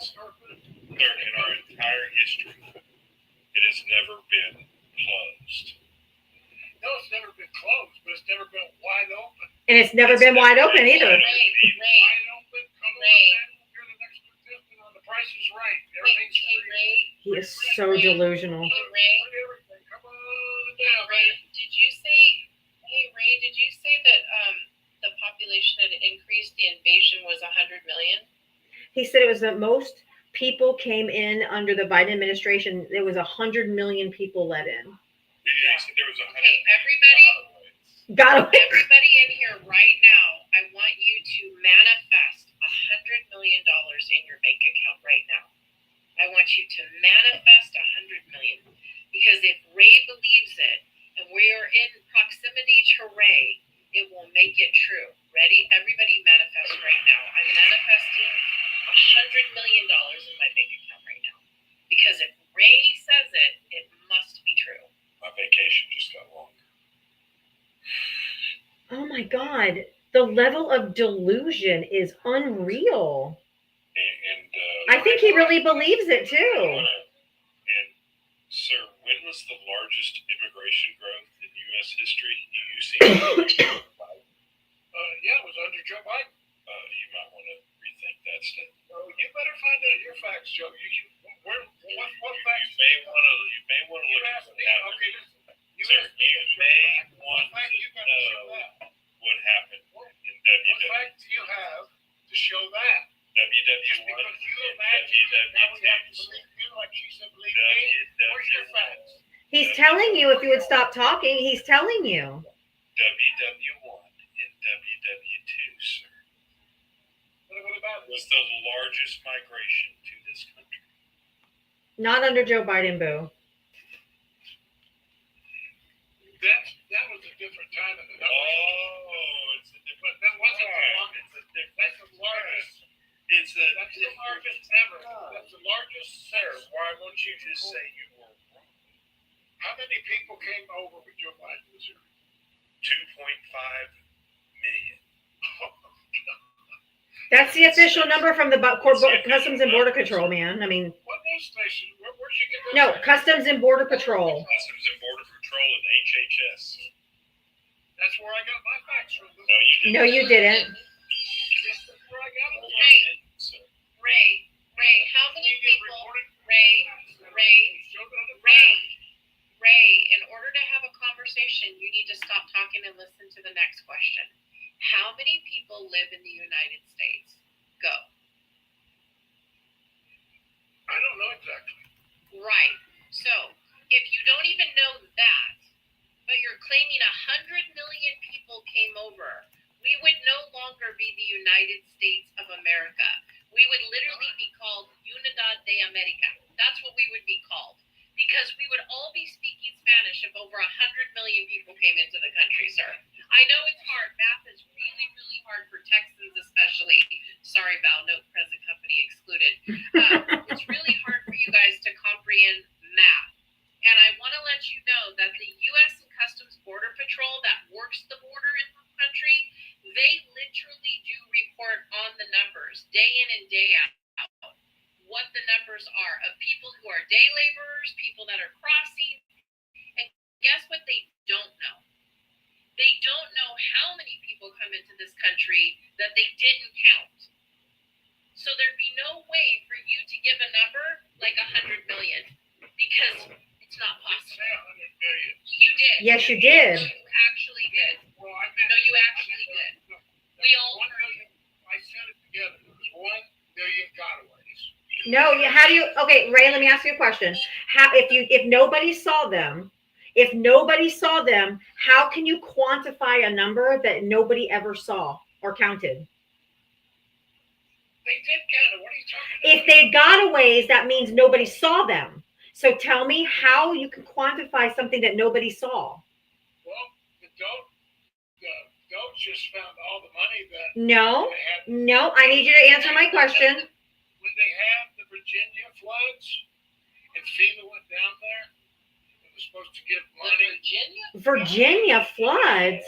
In our entire history, it has never been closed. No, it's never been closed, but it's never been wide open. and it's never been wide open either. Wide open, come on, man. You're the next contestant on The Price is Right. Everything's free. He is so delusional. Hey, Ray. Everything. Come on down, Ray, man. did you say that the population had increased, the invasion was 100 million? He said it was the most people came in under the Biden administration. It was 100 million people let in. There was 100. Okay, everybody in here right now, I want you to manifest $100 million in your bank account right now. I want you to manifest 100 million, because if Ray believes it and we are in proximity to Ray, it will make it true. Ready? Everybody manifest right now. I'm manifesting $100 million in my bank account right now, because if Ray says it, it must be true. my God. The level of delusion is unreal. And I think he really believes it too. And sir, when was the largest immigration growth in U.S. history? You seem to Yeah, it was under Joe Biden. you might want to rethink that statement. Oh, you better find out your facts, Joe. What facts? You may want to You look at asked what me. happened. Okay, listen. You Sir, asked me. you may want What fact to you got to show know that? what happened in What WW. fact do you have to show that? Just WW1 because you and imagine now we have to WW2. believe you like she said believe me. Where's your facts? He's telling you if you would stop talking, he's telling you. WW1 and WW2, sir, What about was the largest migration to this country. Not under Joe Biden, boo. that was a different time. And It's a different. but that wasn't the time. longest. It's a different. That's the largest. It's a That's the largest ever. That's the largest. Sir, why won't you just say you were wrong? How many people came over with Joe Biden this year? 2.5 million. That's the official number from the Customs and Border Control, man. I mean, What news station? Where'd you get that? no, from? Customs and Border Patrol. Customs and Border Patrol and HHS. That's where I got my facts from. No, you didn't. No, you didn't. That's where I got them. Ray, how many You get people, reported. Ray, in order to have a conversation, you need to stop talking and listen to the next question. How many people live in the United States? Go. I don't know exactly. Right. So, if you don't even know that, but you're claiming 100 million people came over, we would no longer be the United States of America. We would literally be called Unidad de America. That's what we would be called. Because we would all be speaking Spanish if over 100 million people came into the country, sir. I know it's hard. Math is really, really hard for Texans especially. Sorry, Val, no present company excluded. It's really hard for you guys to comprehend math. And I want to let you know that the U.S. and Customs Border Patrol that works the border in the country, they literally do report on the numbers day in and day out. What the numbers are of people who are day laborers, people that are crossing. And guess what they don't know? They don't know how many people come into this country that they didn't count. So there'd be no way for you to give a number like 100 million because it's not possible. $100 million. You did. Yes, you did. You actually did. Well, I meant, No, you actually did. We all 1 million. I said it together. It was 1 million gotaways. No, how do you? Okay, Ray, let me ask you a question. How, if nobody saw them, how can you quantify a number that nobody ever saw or counted? They did count it. What are you talking If they gotaways, that means nobody saw them. So tell me how you can quantify something that nobody saw. Well, the goats just found all the money that No, they had. no, I need you to answer my question. When they had the Virginia floods and FEMA went down there, it was supposed to give money. Virginia floods.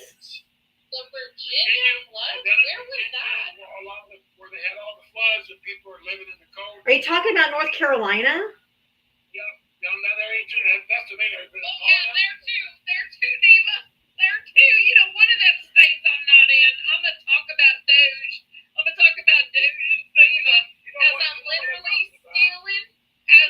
The Virginia floods? Where was that? Along with where they had all the floods and people were living in the cold. Are you talking about North Carolina? Down that area too. That's the main area. Oh, yeah, there too, Diva. There too. You know, one of them states I'm not in. I'm going to talk about Doge. I'm going to talk about Doge and FEMA. As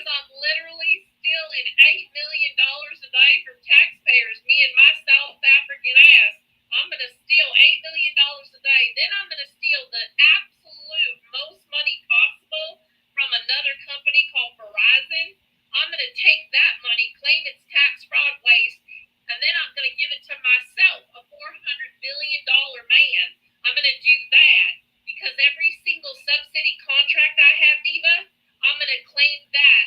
I'm literally stealing $8 million a day from taxpayers, me and my South African ass, I'm going to steal $8 million a day. Then I'm going to steal the absolute most money possible from another company called Verizon. I'm going to take that money, claim it's tax fraud waste, and then I'm going to give it to myself, a $400 billion man. I'm going to do that because every single subsidy contract I have, Diva, I'm going to claim that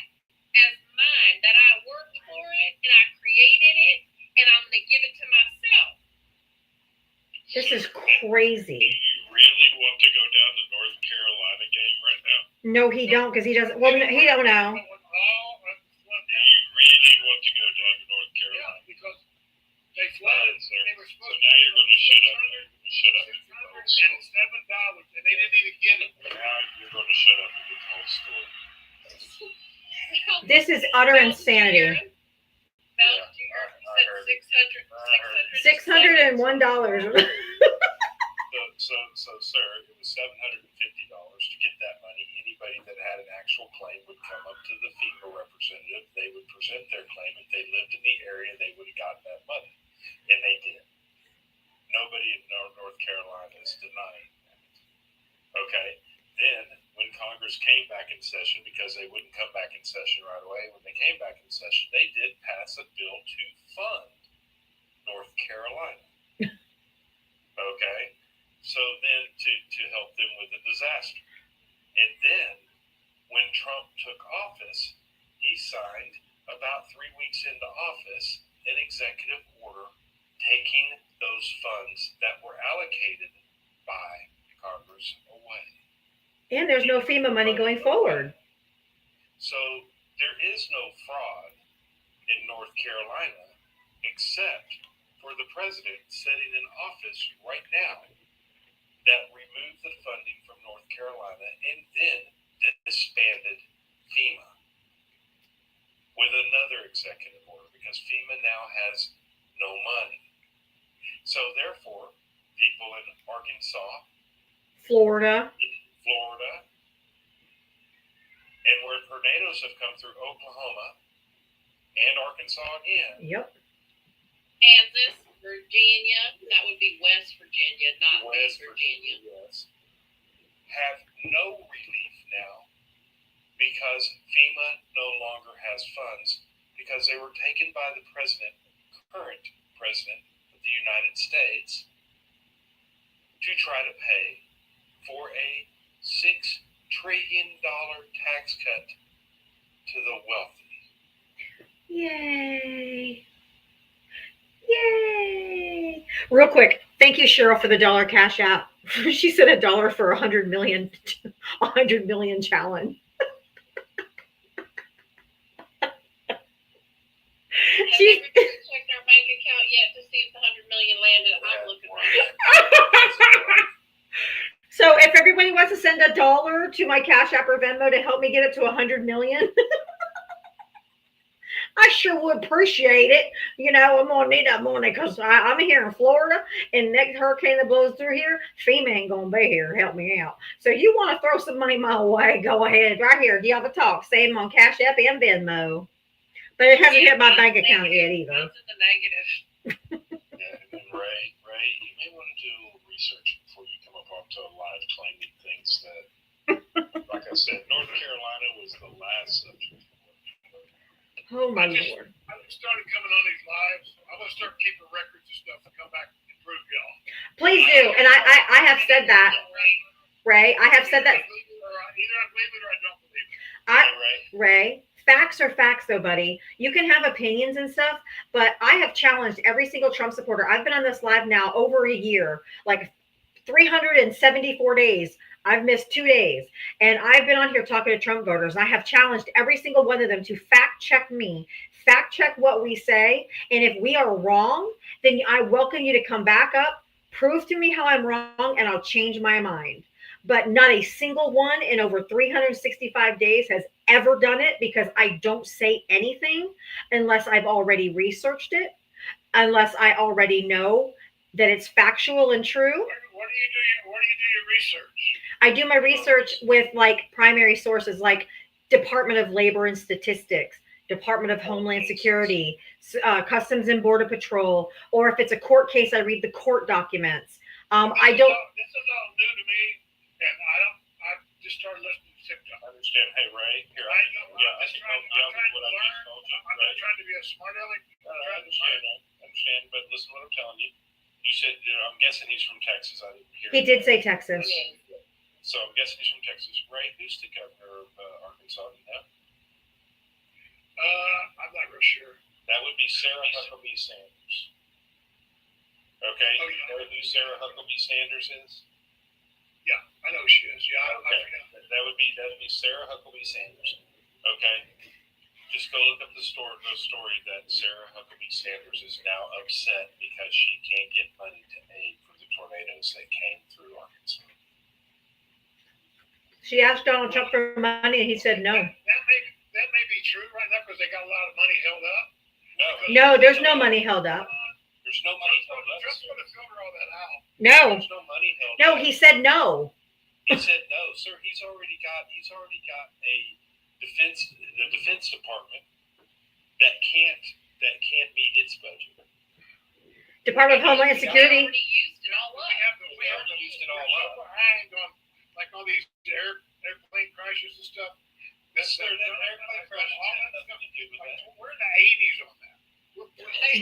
as mine, that I worked for it and I created it, and I'm going to give it to myself. This is crazy. Do you really want to go down the North Carolina game right now? No, he don't, because he doesn't. Well, he don't know. Do you really want to go down to North Carolina? Yeah, because they flooded. Sir. They were So supposed now you're going to shut up. Shut up. $607, and they didn't even get it. Now you're going to shut up and get the whole story. This is utter insanity. $601. So, sir, it was $750 to get that money. Anybody that had an actual claim would come up to the FEMA representative. They would present their claim. If they lived in the area, they would have gotten that money. And they did. Nobody in North Carolina is denying that. Okay. Then, when Congress came back in session, because they wouldn't come back in session right away, when they came back in session, they did pass a bill to fund North Carolina. Okay. So then to help them with the disaster. And then when Trump took office, he signed about 3 weeks into office an executive order taking those funds that were allocated by Congress away. And there's no FEMA money going forward. So there is no fraud in North Carolina except for the president sitting in office right now that removed the funding from North Carolina and then disbanded FEMA with another executive order because FEMA now has no money. So therefore, people in Arkansas, Florida, and where tornadoes have come through Oklahoma and Arkansas again. Yep. Kansas, Virginia, that would be West Virginia, not West Virginia. Yes, have no relief now because FEMA no longer has funds because they were taken by the current president of the United States to try to pay for a $6 trillion tax cut to the wealthy. Yay. Yay! Real quick, thank you, Cheryl, for the $1 cash app. She said $1 for 100 million challenge. She's checked our bank account yet to see if the 100 million landed. I'm looking right now. So if everybody wants to send $1 to my Cash App or Venmo to help me get it to 100 million, I sure would appreciate it. You know, I'm gonna need that money because I'm here in Florida, and next hurricane that blows through here, FEMA ain't gonna be here to help me out. So you want to throw some money my way? Go ahead, right here, Diavatalks. Save them on Cash App and Venmo, but it hasn't hit my bank account yet either. That's in the negative. Yeah, and Ray, you may want to do a little research before you come up onto a live claiming things that, like I said, North Carolina was the last subject. Oh my Lord! I just started coming on these lives. I'm gonna start keeping records of stuff and come back and prove y'all. Please do, and I have said that, Ray. I have said that. Either I believe it or I don't believe it. Ray, facts are facts, though, buddy. You can have opinions and stuff, but I have challenged every single Trump supporter. I've been on this live now over a year, like 374 days. I've missed 2 days, and I've been on here talking to Trump voters. I have challenged every single one of them to fact check me, fact check what we say, and if we are wrong, then I welcome you to come back up, prove to me how I'm wrong, and I'll change my mind. But not a single one in over 365 days has ever done it because I don't say anything unless I've already researched it, unless I already know that it's factual and true. Where do you do your research? I do my research with like primary sources like Department of Labor and Statistics, Department of Homeland Security, Customs and Border Patrol, or if it's a court case, I read the court documents. This is all new to me, and I just started listening to TikTok. I understand. Hey, Ray, here, I know. I can help you out with what I just told you. I'm not trying to be a smart aleck. I understand, but listen to what I'm telling you. You said, I'm guessing he's from Texas. I didn't hear. He did say Texas. So I'm guessing he's from Texas. Ray, who's the governor of Arkansas? Do you know? I'm not real sure. That would be Sarah Huckabee Sanders. Okay, Oh, you know who Sarah Huckabee Sanders is? Yeah, I know who she is. Yeah, I forget. That would be Sarah Huckabee Sanders. Okay, just go look up the story that Sarah Huckabee Sanders is now upset because she can't get money to aid for the tornadoes those that came through Arkansas. She asked Donald Trump for money, and he said no. That may be true right now because they got a lot of money held up. No, there's no money held up. There's no money held up. Trump's going to filter all that out. No, There's no money held no, up. he said no. He said no, sir. He's already got a the Defense Department that can't meet its budget. Department of Homeland Security. We already used it all up. We already used it all up. Behind on like all these airplane crashes and stuff. That's their airplane crashes. All that stuff to do with that. We're in the 80s on that.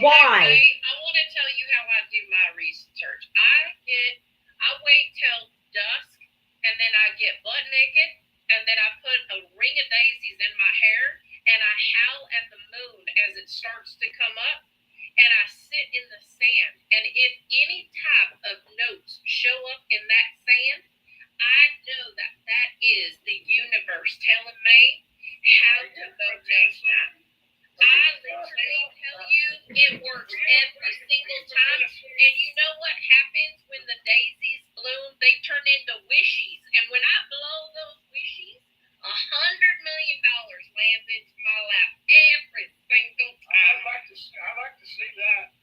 Why? I want to tell you how I do my research. I wait till dusk, and then I get butt naked, and then I put a ring of daisies in my hair, and I howl at the moon as it starts to come up, and I sit in the sand. And if any type of notes show up in that sand, I know that that is the universe telling me how to vote next time. I literally tell you, it works every single time. And you know what happens when the daisies bloom? They turn into wishies. And when I blow those wishies, $100 million lands into my lap every single time. I'd like to see that.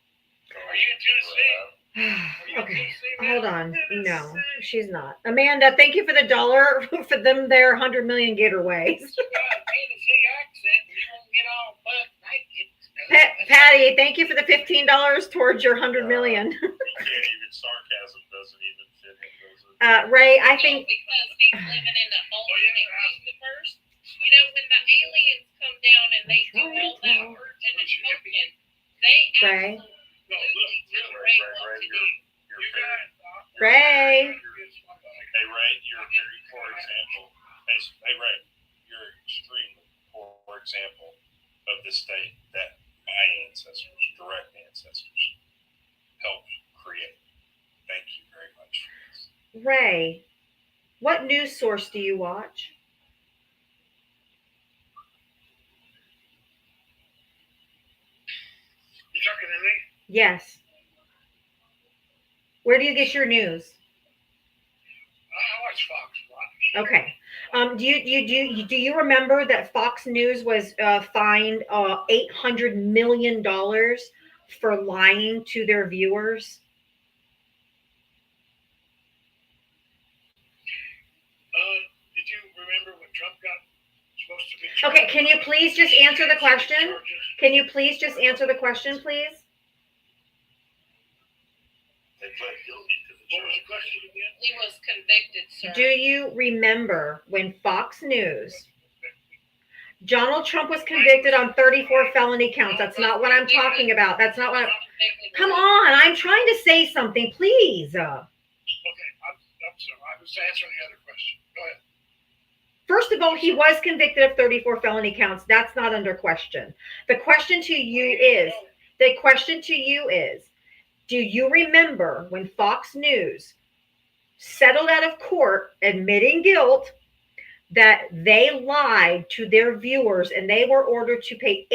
Are you in Tennessee? Okay, hold on. No, she's not. Amanda, thank you for the $1 for them there 100 million getaways. You got a Tennessee accent, and you won't get all butt naked. Patty, thank you for the $15 towards your 100 million. You can't even, sarcasm doesn't even fit in. Ray, I think Because he's living in the alternate universe. You know, when the aliens come down and they do all that work in the token, they Ray. absolutely tell Ray what to do. You're very, Ray. hey Ray, you're a very poor example. Hey Ray, you're extremely poor example of the state that my ancestors, direct ancestors, helped create. Thank you very much for this. Ray, what news source do you watch? You talking to me? Yes. Where do you get your news? I watch Fox a lot. Okay. Do you remember that Fox News was fined $800 million for lying to their viewers? Did you remember when Trump got supposed to be charged? Okay, can you please just answer the question? Can you please just answer the question, please? They pled guilty to the What was charge. the question again? He was convicted, sir. Do you remember when Fox News, Donald Trump was convicted on 34 felony counts? That's not what I'm talking about. That's not what I'm... Come on, I'm trying to say something, please. Okay, I'm sorry. I was answering the other question. Go ahead. First of all, he was convicted of 34 felony counts. That's not under question. The question to you is, do you remember when Fox News settled out of court admitting guilt that they lied to their viewers and they were ordered to pay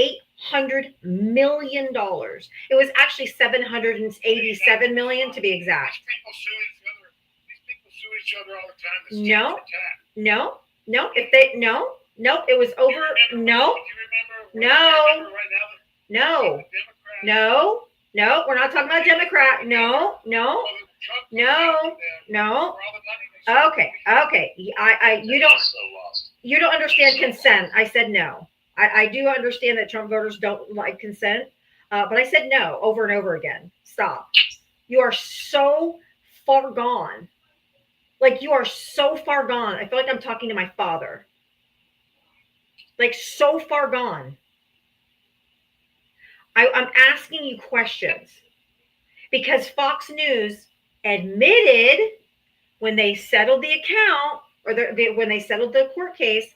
$800 million? It was actually $787 million to be exact. These people sue each other all the time. It's tit for tat. No, it was over. No, we're not talking about Democrat. No. Okay. You don't understand consent. I said no. I do understand that Trump voters don't like consent, but I said no over and over again. Stop. You are so far gone. Like, you are so far gone. I feel like I'm talking to my father. Like, so far gone. I'm asking you questions because Fox News admitted when they settled the account or when they settled the court case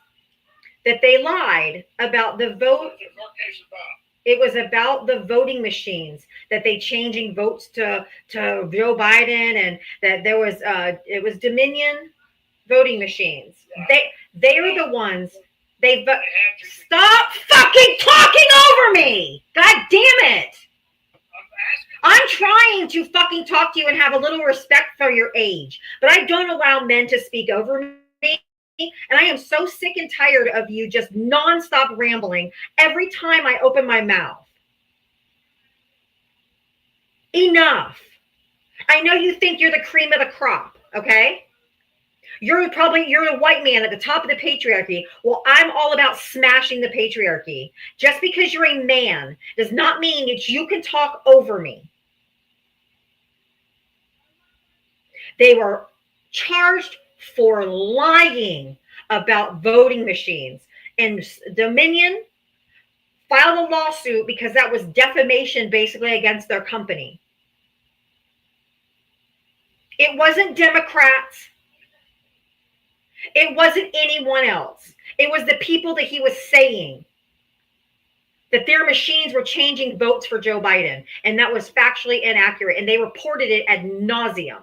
that they lied about the vote. What's the court case about? It was about the voting machines, that they changing votes to Joe Biden, and that there was it was Dominion voting machines. They are the ones stop fucking talking over me. God damn it. I'm asking I'm trying to fucking talk to you and have a little respect for your age, but I don't allow men to speak over me. And I am so sick and tired of you just nonstop rambling every time I open my mouth. Enough. I know you think you're the cream of the crop, okay? You're a white man at the top of the patriarchy. Well, I'm all about smashing the patriarchy. Just because you're a man does not mean that you can talk over me. They were charged for lying about voting machines. And Dominion filed a lawsuit because that was defamation basically against their company. It wasn't Democrats. It wasn't anyone else. It was the people that he was saying that their machines were changing votes for Joe Biden. And that was factually inaccurate. And they reported it ad nauseum.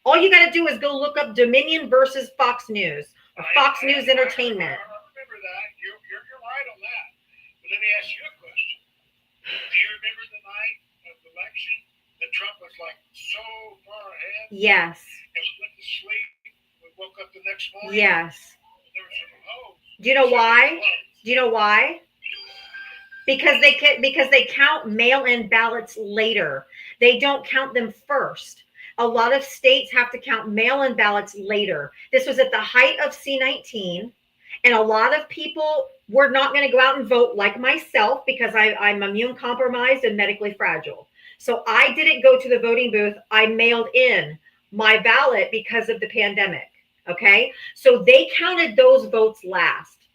All you got to do is go look up Dominion versus Fox News or Fox News Entertainment. I remember that. You're right on that. But let me ask you a question. Do you remember the night of the election that Trump was like so far ahead? Yes. And we went to sleep. We woke up the next morning. Yes. There were some hoes. Do you know why? Do you know why? Because they count mail-in ballots later. They don't count them first. A lot of states have to count mail-in ballots later. This was at the height of C-19, and a lot of people were not going to go out and vote like myself because I'm immune compromised and medically fragile. So I didn't go to the voting booth. I mailed in my ballot because of the pandemic. Okay? So they counted those votes last.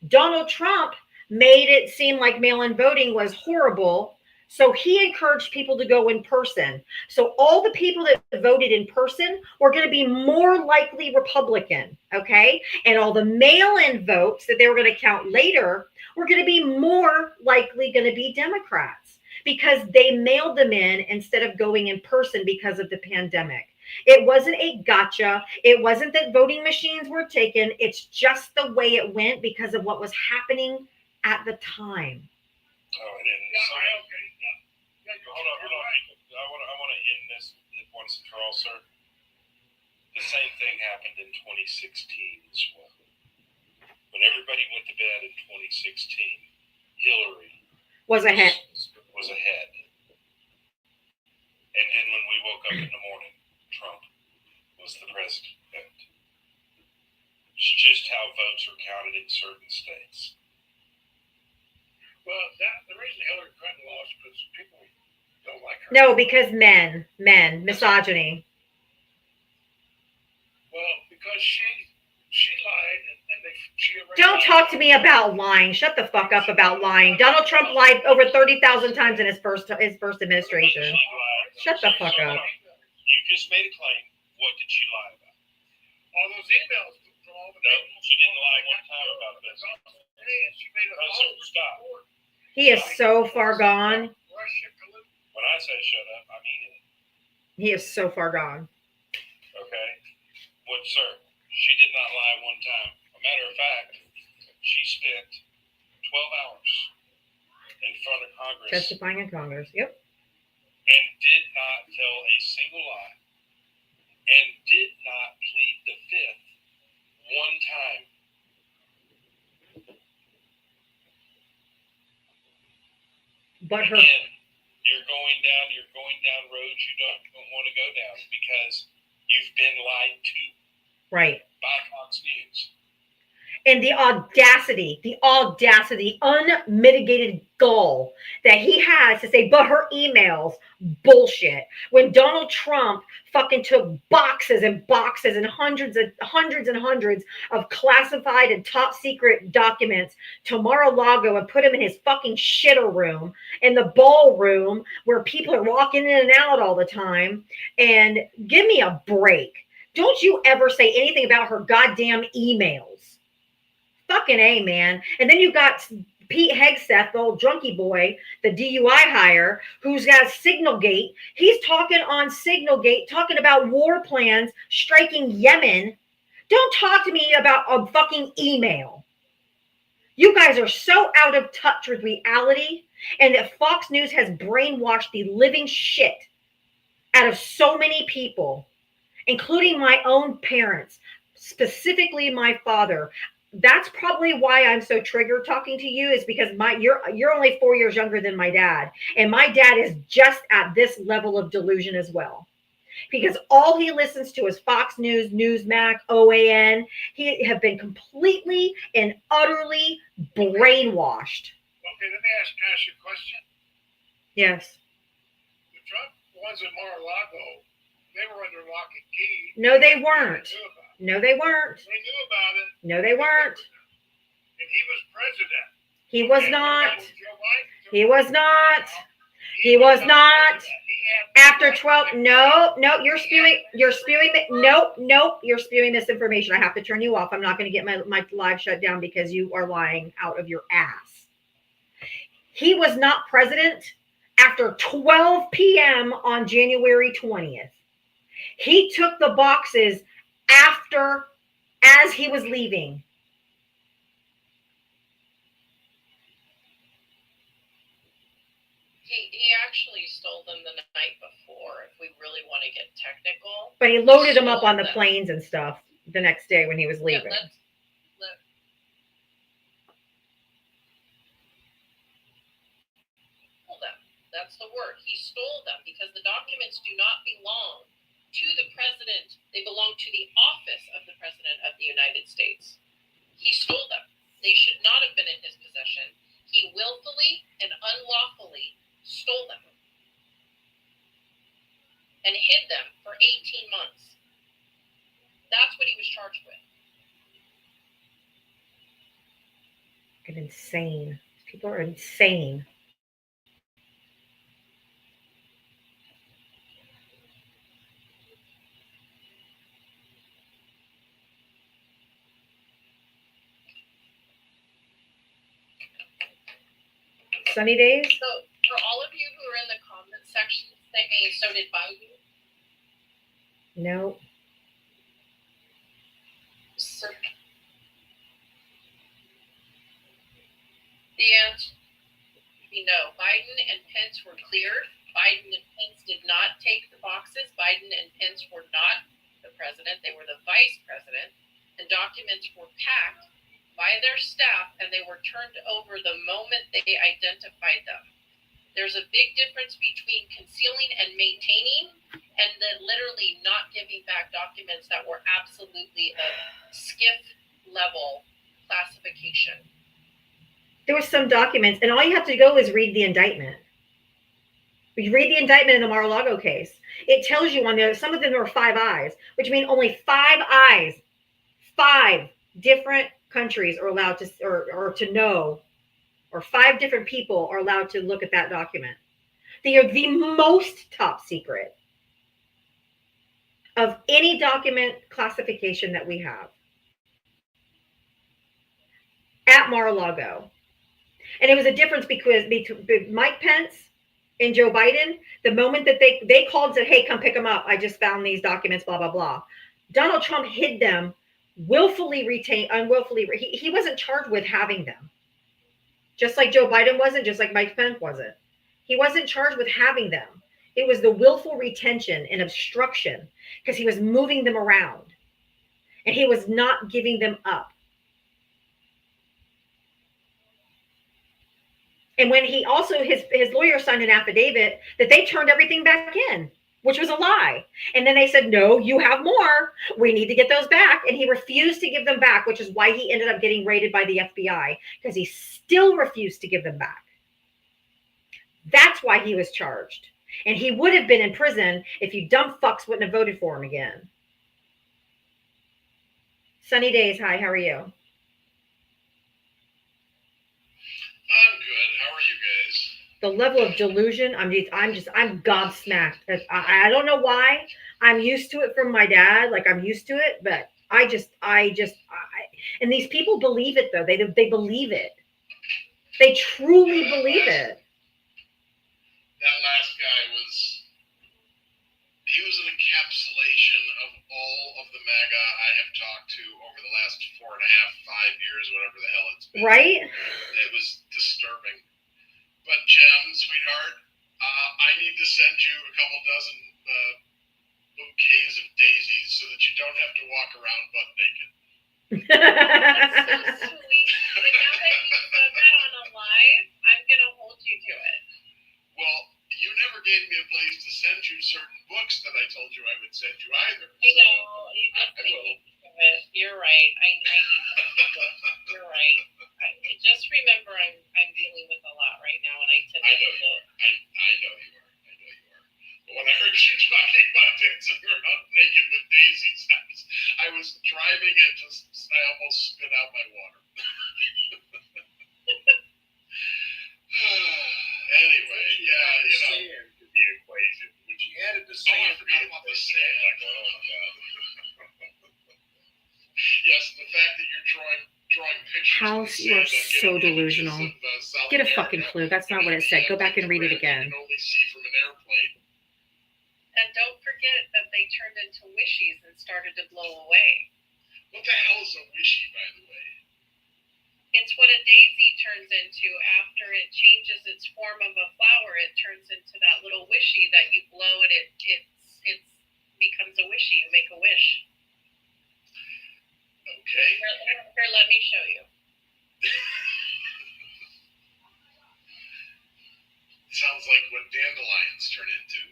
Donald Trump made it seem like mail-in voting was horrible. So he encouraged people to go in person. So all the people that voted in person were going to be more likely Republican, okay? And all the mail-in votes that they were going to count later were going to be more likely going to be Democrats because they mailed them in instead of going in person because of the pandemic. It wasn't a gotcha. It wasn't that voting machines were taken. It's just the way it went because of what was happening at the time. Oh, and okay. Hold on. I want to end this once and for all, sir. The same thing happened in 2016 as well. When everybody went to bed in 2016, Hillary was ahead. And then when we woke up in the morning, Trump was the president. It's just how votes are counted in certain states. Well, the reason Hillary Clinton lost because people don't like her. No, because men, misogyny. Well, because she lied and she Don't talk to me about lying. Shut the fuck up about lying. Donald Trump lied over 30,000 times in his first administration. Shut the fuck up. You just made a claim. What did she lie about? All those emails from all the. No, she didn't lie one time about this. She made a stop. He is so far gone. When I say shut up, I mean it. He is so far gone. Okay. Well, sir, she did not lie one time. A matter of fact, she spent 12 hours in front of Congress. Testifying in Congress, yep. And did not tell a single lie. And did not plead the fifth one time. But her. Again, you're going down roads you don't want to go down because you've been lied to. Right. By Fox News. And the audacity, unmitigated gall that he has to say, but her emails, bullshit. When Donald Trump fucking took boxes and boxes and hundreds of classified and top secret documents to Mar-a-Lago and put them in his fucking shitter room, in the ballroom where people are walking in and out all the time. And give me a break. Don't you ever say anything about her goddamn emails. Fucking A, man. And then you got Pete Hegseth, the old drunkie boy, the DUI hire, who's got Signalgate. He's talking on Signalgate, talking about war plans, striking Yemen. Don't talk to me about a fucking email. You guys are so out of touch with reality And that Fox News has brainwashed the living shit out of so many people, including my own parents, specifically my father. That's probably why I'm so triggered talking to you, is because you're only 4 years younger than my dad, and my dad is just at this level of delusion as well. Because all he listens to is Fox News, Newsmax, OAN. He have been completely and utterly brainwashed. Okay, let me ask you a question. Yes. The Trump ones at Mar-a-Lago, they were under lock and key. No, they weren't. They knew about it. No, they weren't. They knew about it. No, they weren't. And he was president. He was Okay, not. what about Joe Biden? He was not. No, He was not. president. He had After 12, no, you're spewing, you're spewing misinformation. I have to turn you off. I'm not going to get my live shut down because you are lying out of your ass. He was not president after 12 p.m. on January 20th. He took the boxes as he was leaving. He actually stole them the night before, if we really want to get technical. But he loaded them up on the planes and stuff the next day when he was leaving. Yeah, that's the word. He stole them because the documents do not belong to the president. They belong to the office of the president of the United States. He stole them. They should not have been in his possession. He willfully and unlawfully stole them and hid them for 18 months. That's what he was charged with. Fucking insane. People are insane. Sunny days? So for all of you who are in the comment section saying, so did Biden? No. So the answer would be no. Biden and Pence were cleared. Biden and Pence did not take the boxes. Biden and Pence were not the president. They were the vice president. And documents were packed by their staff, and they were turned over the moment they identified them. There's a big difference between concealing and maintaining, and then literally not giving back documents that were absolutely a skiff level classification. There were some documents, and all you have to go is read the indictment. You read the indictment in the Mar-a-Lago case. It tells you on there, some of them were 5 eyes, which means only 5 eyes, 5 different countries are allowed to, or to know, or 5 different people are allowed to look at that document. They are the most top secret of any document classification that we have at Mar-a-Lago. And it was a difference because between Mike Pence and Joe Biden, the moment that they called and said, hey, come pick them up. I just found these documents, blah, blah, blah. Donald Trump hid them, unwillfully. He wasn't charged with having them. Just like Joe Biden wasn't, just like Mike Pence wasn't. He wasn't charged with having them. It was the willful retention and obstruction because he was moving them around and he was not giving them up. And when he also, his lawyer signed an affidavit that they turned everything back in, which was a lie. And then they said, no, you have more. We need to get those back. And he refused to give them back, which is why he ended up getting raided by the FBI, because he still refused to give them back. That's why he was charged. And he would have been in prison if you dumb fucks wouldn't have voted for him again. Sunny days. Hi, how are you? I'm good. How are you guys? The level of delusion, I'm gobsmacked. I don't know why. I'm used to it from my dad. Like, I'm used to it, but and these people believe it though. They believe it. They truly believe it. That last guy he was an encapsulation of all of the MAGA I have talked to over the last 4.5, 5 years, whatever the hell it's been. Right? It was disturbing. But Jem, sweetheart, I need to send you a couple dozen bouquets of daisies so that you don't have to walk around butt naked. That's so sweet. But now that you said that on a live, I'm gonna hold you to it. Well, you never gave me a place to send you certain books that I told you I would send you either. I know. You just I made will. me think of it. You're right. I need something. You're right. Just remember, I'm dealing with a lot right now, and I tend to I know you are. I know you are. I know you are. But when I heard you talking about dancing around naked with daisies, I was driving and I almost spit out my water. Anyway, yeah, you know. Sand to the equation. When she added the Oh, I sand, forgot about the sand. like, oh my God. Yes, and the fact that you're drawing pictures. House, of the you are sand, so getting delusional. images of, South Get a America. fucking clue. That's not what it said. Go back and read it again. You can only see from an airplane. And don't forget that they turned into wishies and started to blow away. What the hell is a wishy, by the way? It's what a daisy turns into after it changes its form of a flower. It turns into that little wishy that you blow and it becomes a wishy. You make a wish. Okay. Here, let me show you. Sounds like what dandelions turn into.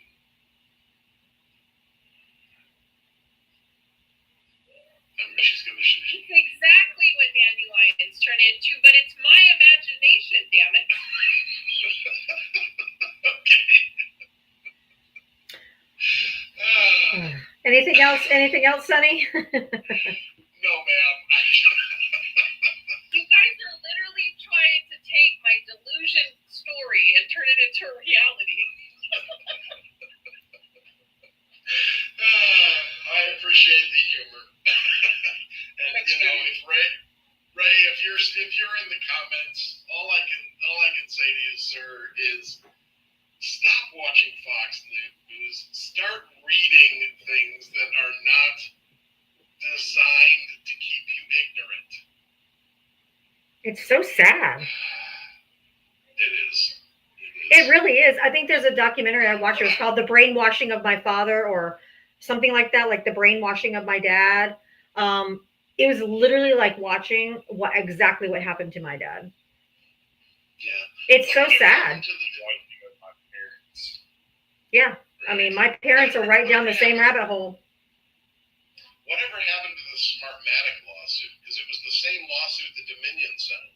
She's gonna. It's exactly what dandelions turn into, but it's my imagination, damn it. Okay. Anything else? Anything else, Sonny? No, ma'am. You guys are literally trying to take my delusion story and turn it into reality. I appreciate the humor. And you know, if Ray, if you're in the comments, all I can say to you, sir, is stop watching Fox News. Start reading things that are not designed to keep you ignorant. It's so sad. It is. It really is. I think there's a documentary I watched. It was called "The Brainwashing of My Father" or something like that, like the brainwashing of my dad. It was literally like watching exactly what happened to my dad. Yeah. It's so sad. Yeah. I mean, my parents are right down the same rabbit hole. Whatever happened to the Smartmatic lawsuit? Because it was the same lawsuit the Dominion settled.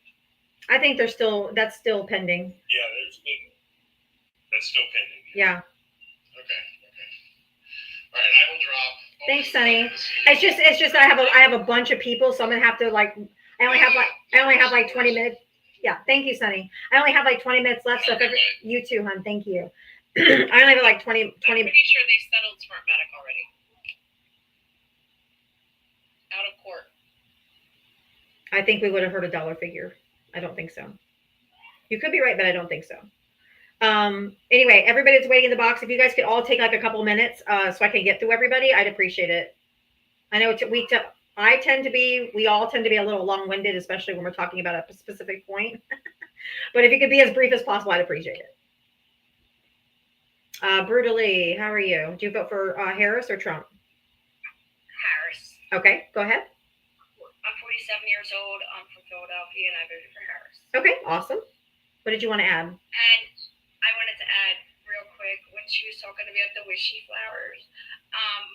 I think that's still pending. Yeah, that's still pending. Yeah. Okay. All right, I will drop. Thanks, Sonny. It's just I have a bunch of people, so I'm gonna have to I only have like 20 minutes. Yeah, thank you, Sonny. I only have like 20 minutes left, so you too, hon. Thank you. I only have like 20. I'm pretty sure they settled Smartmatic already. Out of court. I think we would have heard a dollar figure. I don't think so. You could be right, but I don't think so. Anyway, everybody that's waiting in the box, if you guys could all take like a couple minutes so I can get through everybody, I'd appreciate it. I know we all tend to be a little long-winded, especially when we're talking about a specific point. But if you could be as brief as possible, I'd appreciate it. Brutally, how are you? Do you vote for Harris or Trump? Harris. Okay, go ahead. I'm 47 years old. I'm from Philadelphia, and I voted for Harris. Okay, awesome. What did you want to add? And I wanted to add real quick when she was talking about the wishy flowers.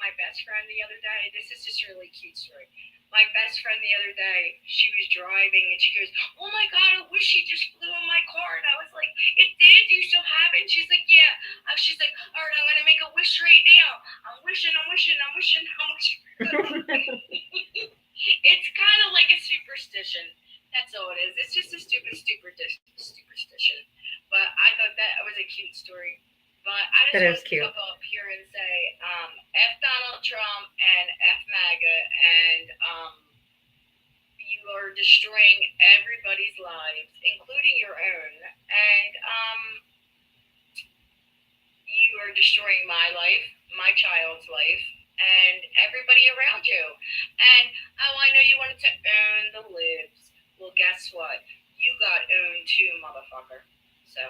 My best friend the other day. This is just a really cute story. My best friend the other day, she was driving and she goes, "Oh my God, a wishy just flew in my car." And I was like, "It did? Do you still have it?" And she's like, "Yeah." She's like, "All right, I'm gonna make a wish right now. I'm wishing. It's kind of like a superstition. That's all it is. It's just a stupid superstition. But I thought that was a cute story. But I just want to come up here and say, F Donald Trump and F MAGA, and you are destroying everybody's lives, including your own. And you are destroying my life, my child's life, and everybody around you. And I know you wanted to own the libs. Well, guess what? You got owned too, motherfucker. So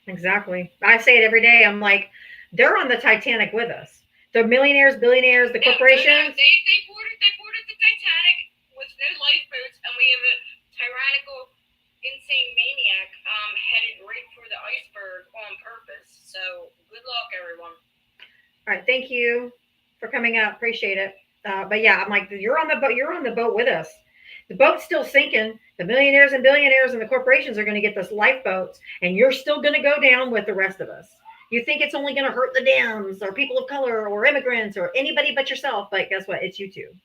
Exactly. I say it every day. I'm like, they're on the Titanic with us. The millionaires, billionaires, the corporations. They boarded the Titanic with no lifeboats, and we have a tyrannical, insane maniac headed right for the iceberg on purpose. So good luck, everyone. All right, thank you for coming up. Appreciate it. But yeah, I'm like, you're on the boat. You're on the boat with us. The boat's still sinking. The millionaires and billionaires and the corporations are going to get those lifeboats, and you're still going to go down with the rest of us. You think it's only going to hurt the Dems or people of color or immigrants or anybody but yourself, but guess what? It's you too.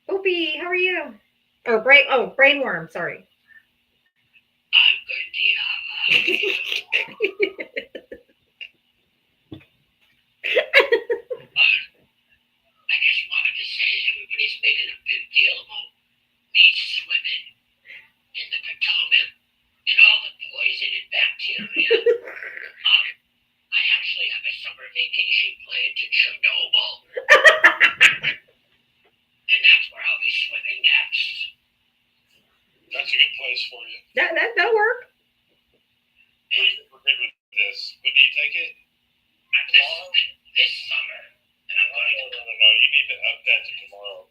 Opie, how are you? Or brainworm. Sorry. I'm good, Diava. I just wanted to say everybody's making a big deal about me swimming in the Potomac and all the poison and bacteria. I actually have a summer vacation planned to Chernobyl. And that's where I'll be swimming next. That's a good place for you. That'll work. And We're good with this. When do you take it? this summer. And I'm going to No. You need to up that to tomorrow.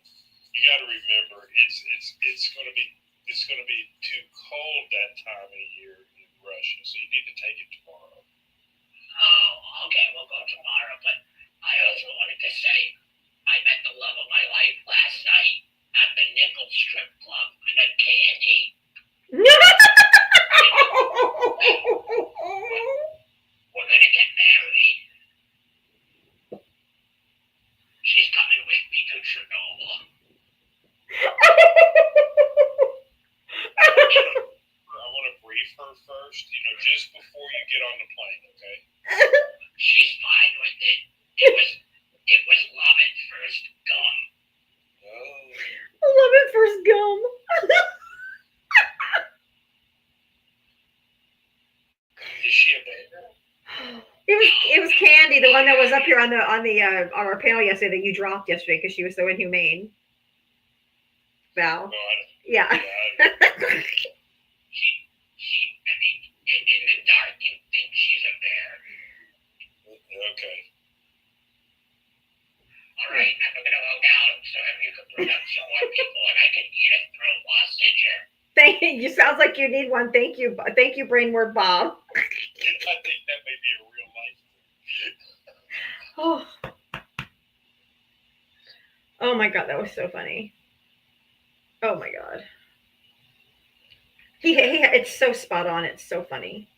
You got to remember, it's going to be too cold that time of year in Russia, so you need to take it tomorrow. Oh, okay, we'll go tomorrow. But I also wanted to say I met the love of my life last night at the Nickel Strip Club in a candy. We're gonna get married. She's coming with me to Chernobyl. I want to brief her first, just before you get on the plane, okay? She's fine with it. It was love at first gum. Oh. Love it first gum. Is she a baker? It was Candy, the one that was up here on our panel yesterday that you dropped yesterday because she was so inhumane. Val. No, Yeah. I mean, in the dark, you think she's a bear. Okay. All right, I'm gonna go down so you can bring up some more people and I can eat a throat lozenge here. Thank you. You sounds like you need one. Thank you, Brainword Bob. I think that may be a real life thing. Oh. Oh my God, that was so funny. Oh my God. It's so spot on. It's so funny.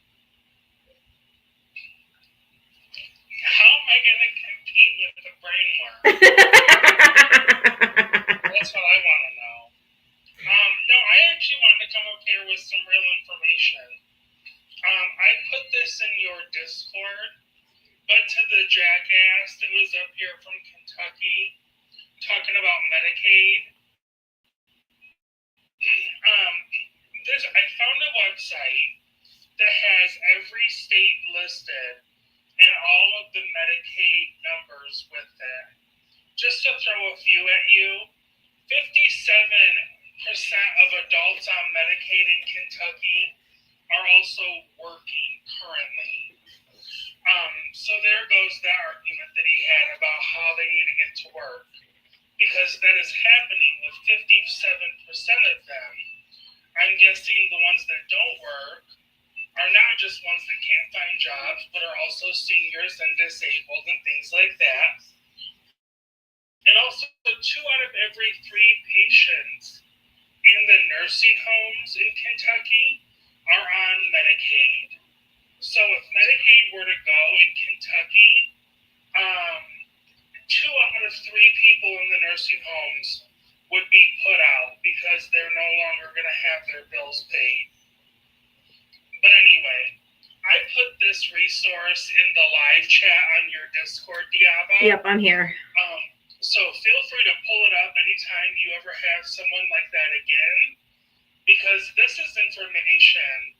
How am I going to compete with the brainworm? That's what I want to know. No, I actually wanted to come up here with some real information. I put this in your Discord, but to the jackass that was up here from Kentucky talking about Medicaid. I found a website that has every state listed and all of the Medicaid numbers with it. Just to throw a few at you, 57% of adults on Medicaid in Kentucky are also working currently. So there goes that argument that he had about how they need to get to work. Because that is happening with 57% of them. I'm guessing the ones that don't work are not just ones that can't find jobs, but are also seniors and disabled and things like that. And also, 2 out of every 3 patients in the nursing homes in Kentucky are on Medicaid. So if Medicaid were to go in Kentucky, 2 out of 3 people in the nursing homes would be put out because they're no longer going to have their bills paid. But anyway, I put this resource in the live chat on your Discord, Diava. Yep, I'm here. So feel free to pull it up anytime you ever have someone like that again, because this is information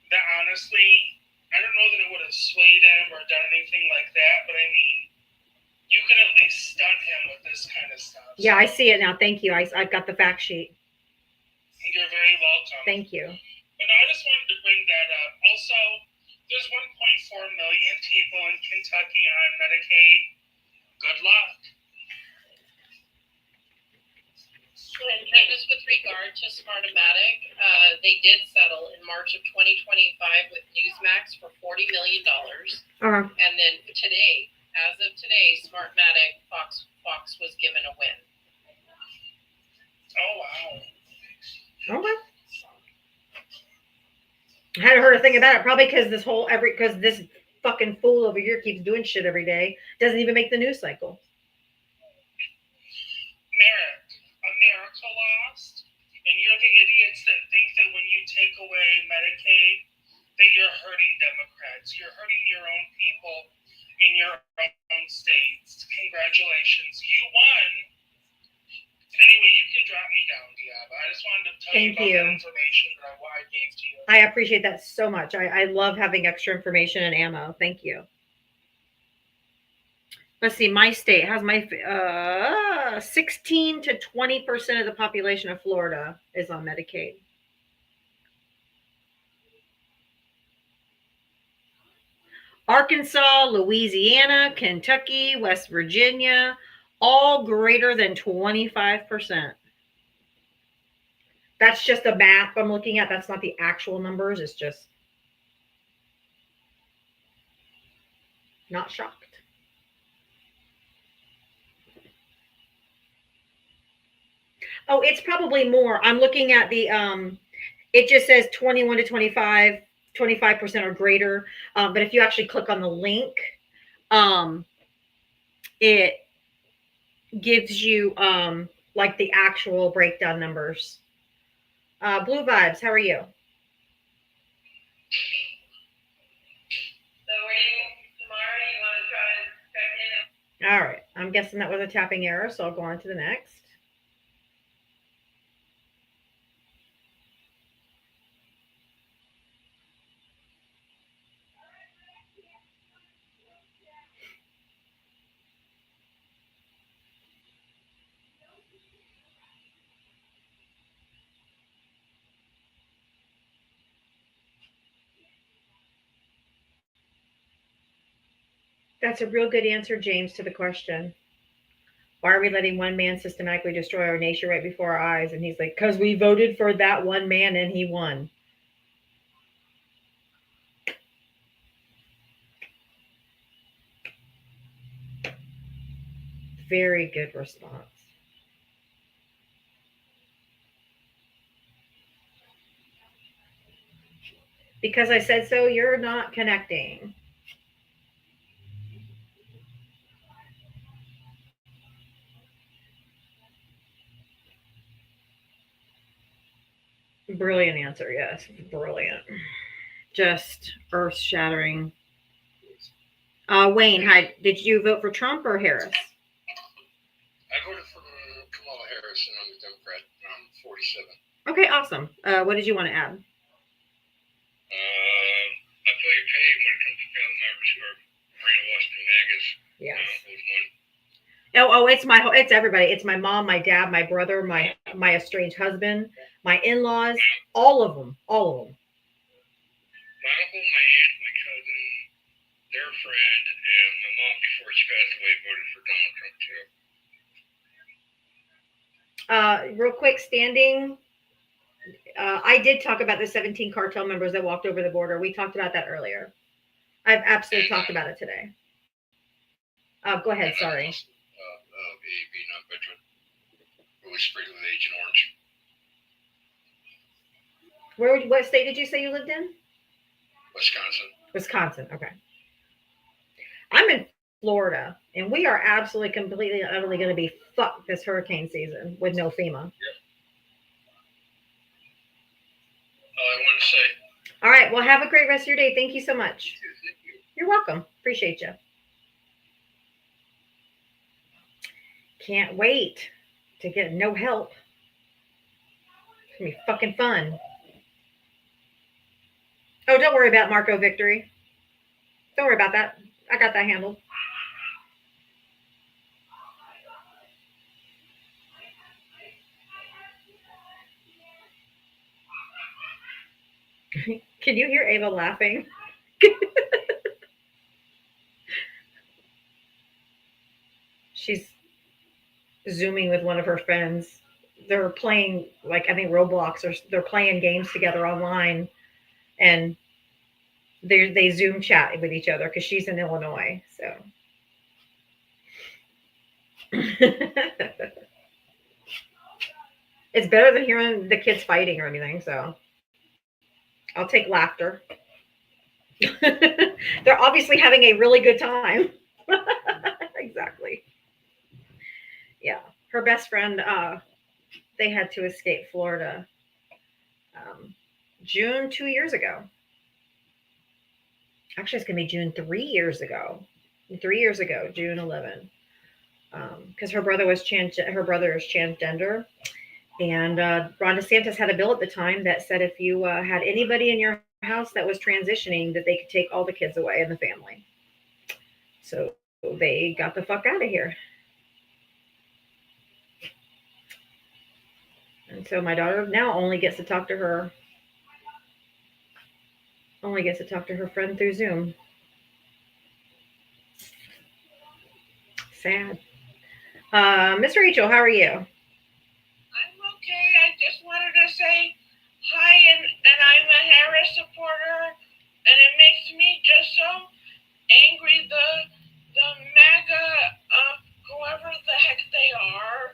that honestly, I don't know that it would have swayed him or done anything like that, but I mean, you can at least stun him with this kind of stuff. Yeah, I see it now. Thank you. I've got the fact sheet. You're very welcome. Thank you. But no, I just wanted to bring that up. Also, there's 1.4 million people in Kentucky on Medicaid. Good luck. And just with regard to Smartmatic, they did settle in March of 2025 with Newsmax for $40 million. Uh-huh. And then today, as of today, Smartmatic Fox was given a win. Oh, wow. Okay. I hadn't heard a thing about it. Probably because because this fucking fool over here keeps doing shit every day. Doesn't even make the news cycle. Merrick, America lost, and you're the idiots that think that when you take away Medicaid, that you're hurting Democrats. You're hurting your own people in your own states. Congratulations. You won. Anyway, you can drop me down, Diava. I just wanted to tell Thank you you. about that information that I gave to you. I appreciate that so much. I love having extra information and ammo. Thank you. Let's see. My state has my 16 to 20% of the population of Florida is on Medicaid. Arkansas, Louisiana, Kentucky, West Virginia, all greater than 25%. That's just a map I'm looking at. That's not the actual numbers. It's just not shocked. Oh, it's probably more. I'm looking at the it just says 21 to 25, 25% or greater. But if you actually click on the link, it gives you like the actual breakdown numbers. Blue Vibes, how are you? So are you tomorrow? You want to try and check in? All right. I'm guessing that was a tapping error, so I'll go on to the next. That's a real good answer, James, to the question. Why are we letting one man systematically destroy our nation right before our eyes? And he's like, because we voted for that one man and he won. Very good response. Because I said so, you're not connecting. Brilliant answer, yes. Brilliant. Just earth-shattering. Wayne, hi. Did you vote for Trump or Harris? I voted for Kamala Harris, and I'm a Democrat. I'm 47. Okay, awesome. What did you want to add? I feel your pain when it comes to family members who are brainwashed through MAGAs. Yes. One. It's everybody. It's my mom, my dad, my brother, my estranged husband, my in-laws, all of them. My uncle, my aunt, my cousin, their friend, and my mom before she passed away voted for Donald Trump too. Real quick, standing. I did talk about the 17 cartel members that walked over the border. We talked about that earlier. I've absolutely talked about it today. Go ahead. Sorry. A Vietnam veteran who was sprayed with Agent Orange. What state did you say you lived in? Wisconsin. Wisconsin. Okay. I'm in Florida, and we are absolutely, completely, utterly going to be fucked this hurricane season with no FEMA. Yep. All I want to say. All right. Well, have a great rest of your day. Thank you so much. Thank you. You're welcome. Appreciate you. Can't wait to get no help. It's going to be fucking fun. Oh, don't worry about Marco Victory. Don't worry about that. I got that handled. Can you hear Ava laughing? She's Zooming with one of her friends. They're playing, like, I think Roblox, or they're playing games together online, and they Zoom chat with each other because she's in Illinois. So it's better than hearing the kids fighting or anything. So I'll take laughter. They're obviously having a really good time. Exactly. Yeah. Her best friend, they had to escape Florida June 2 years ago. Actually, it's going to be June 3 years ago. 3 years ago, June 11. Because her brother is transgender, and Ron DeSantis had a bill at the time that said if you had anybody in your house that was transitioning, that they could take all the kids away in the family. So they got the fuck out of here. And so my daughter now only gets to talk to her friend through Zoom. Sad. Miss Rachel, how are you? I'm okay. I just wanted to say hi, and I'm a Harris supporter, and it makes me just so angry the MAGA, whoever the heck they are,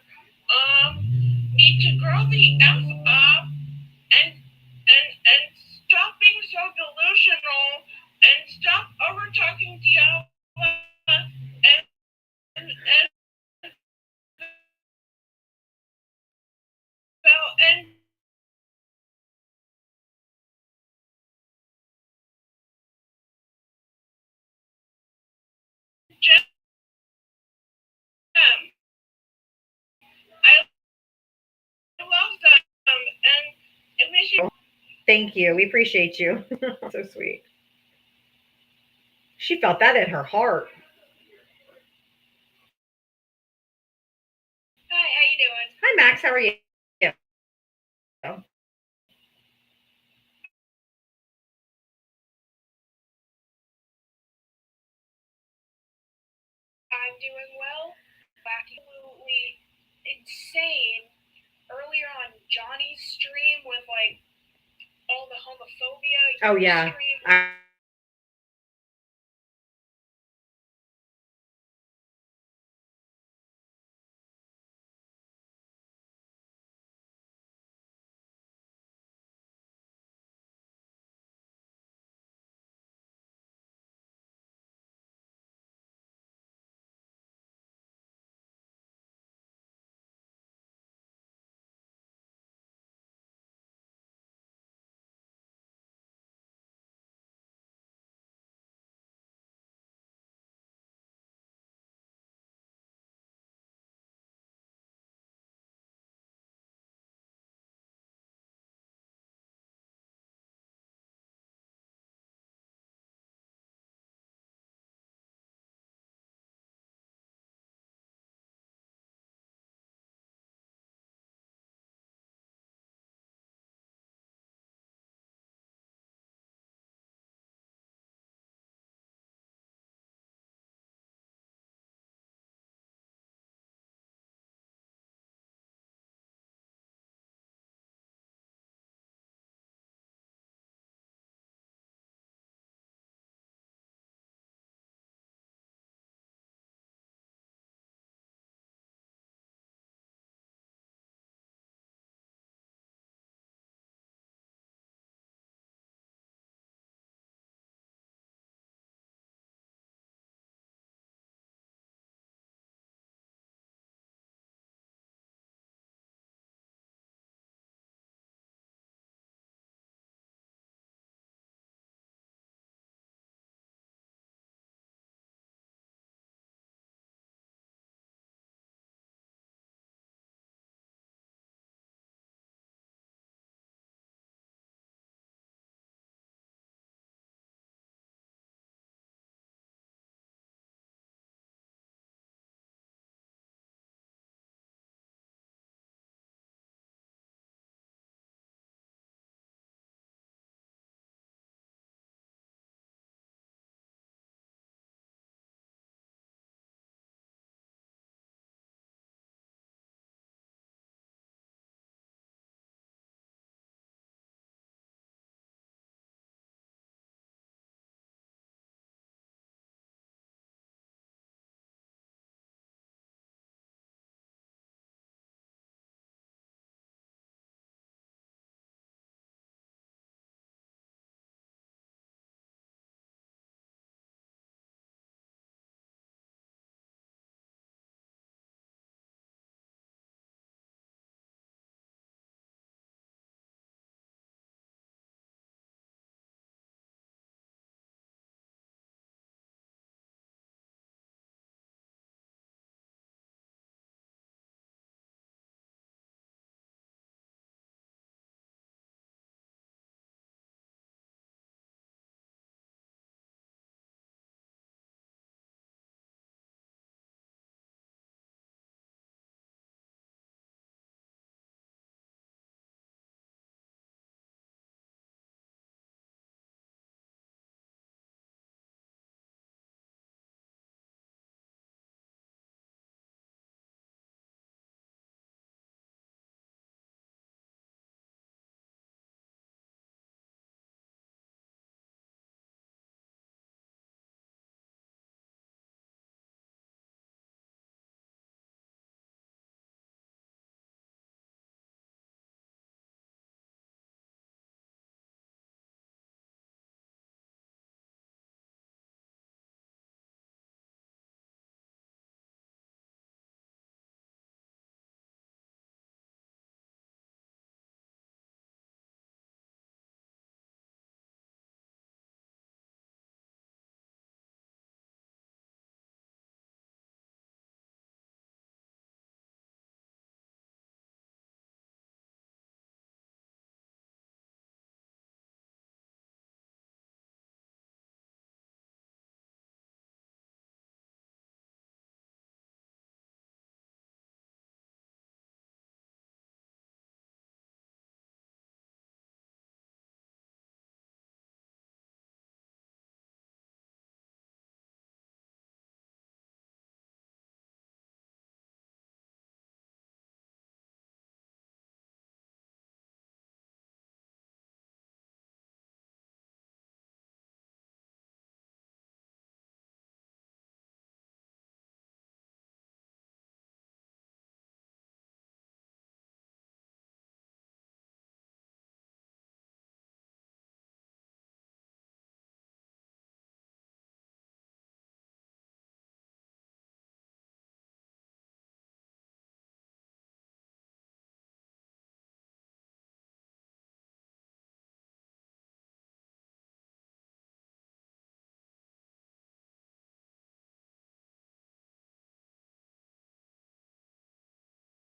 need to grow the F up and stop being so delusional and stop over talking Diava and Jim. I love them, and it makes you. Thank you. We appreciate you. So sweet. She felt that in her heart. Hi, how you doing? Hi, Max. How are you? I'm doing well. Absolutely insane. Earlier on Johnny's stream with like all the homophobia. Oh yeah,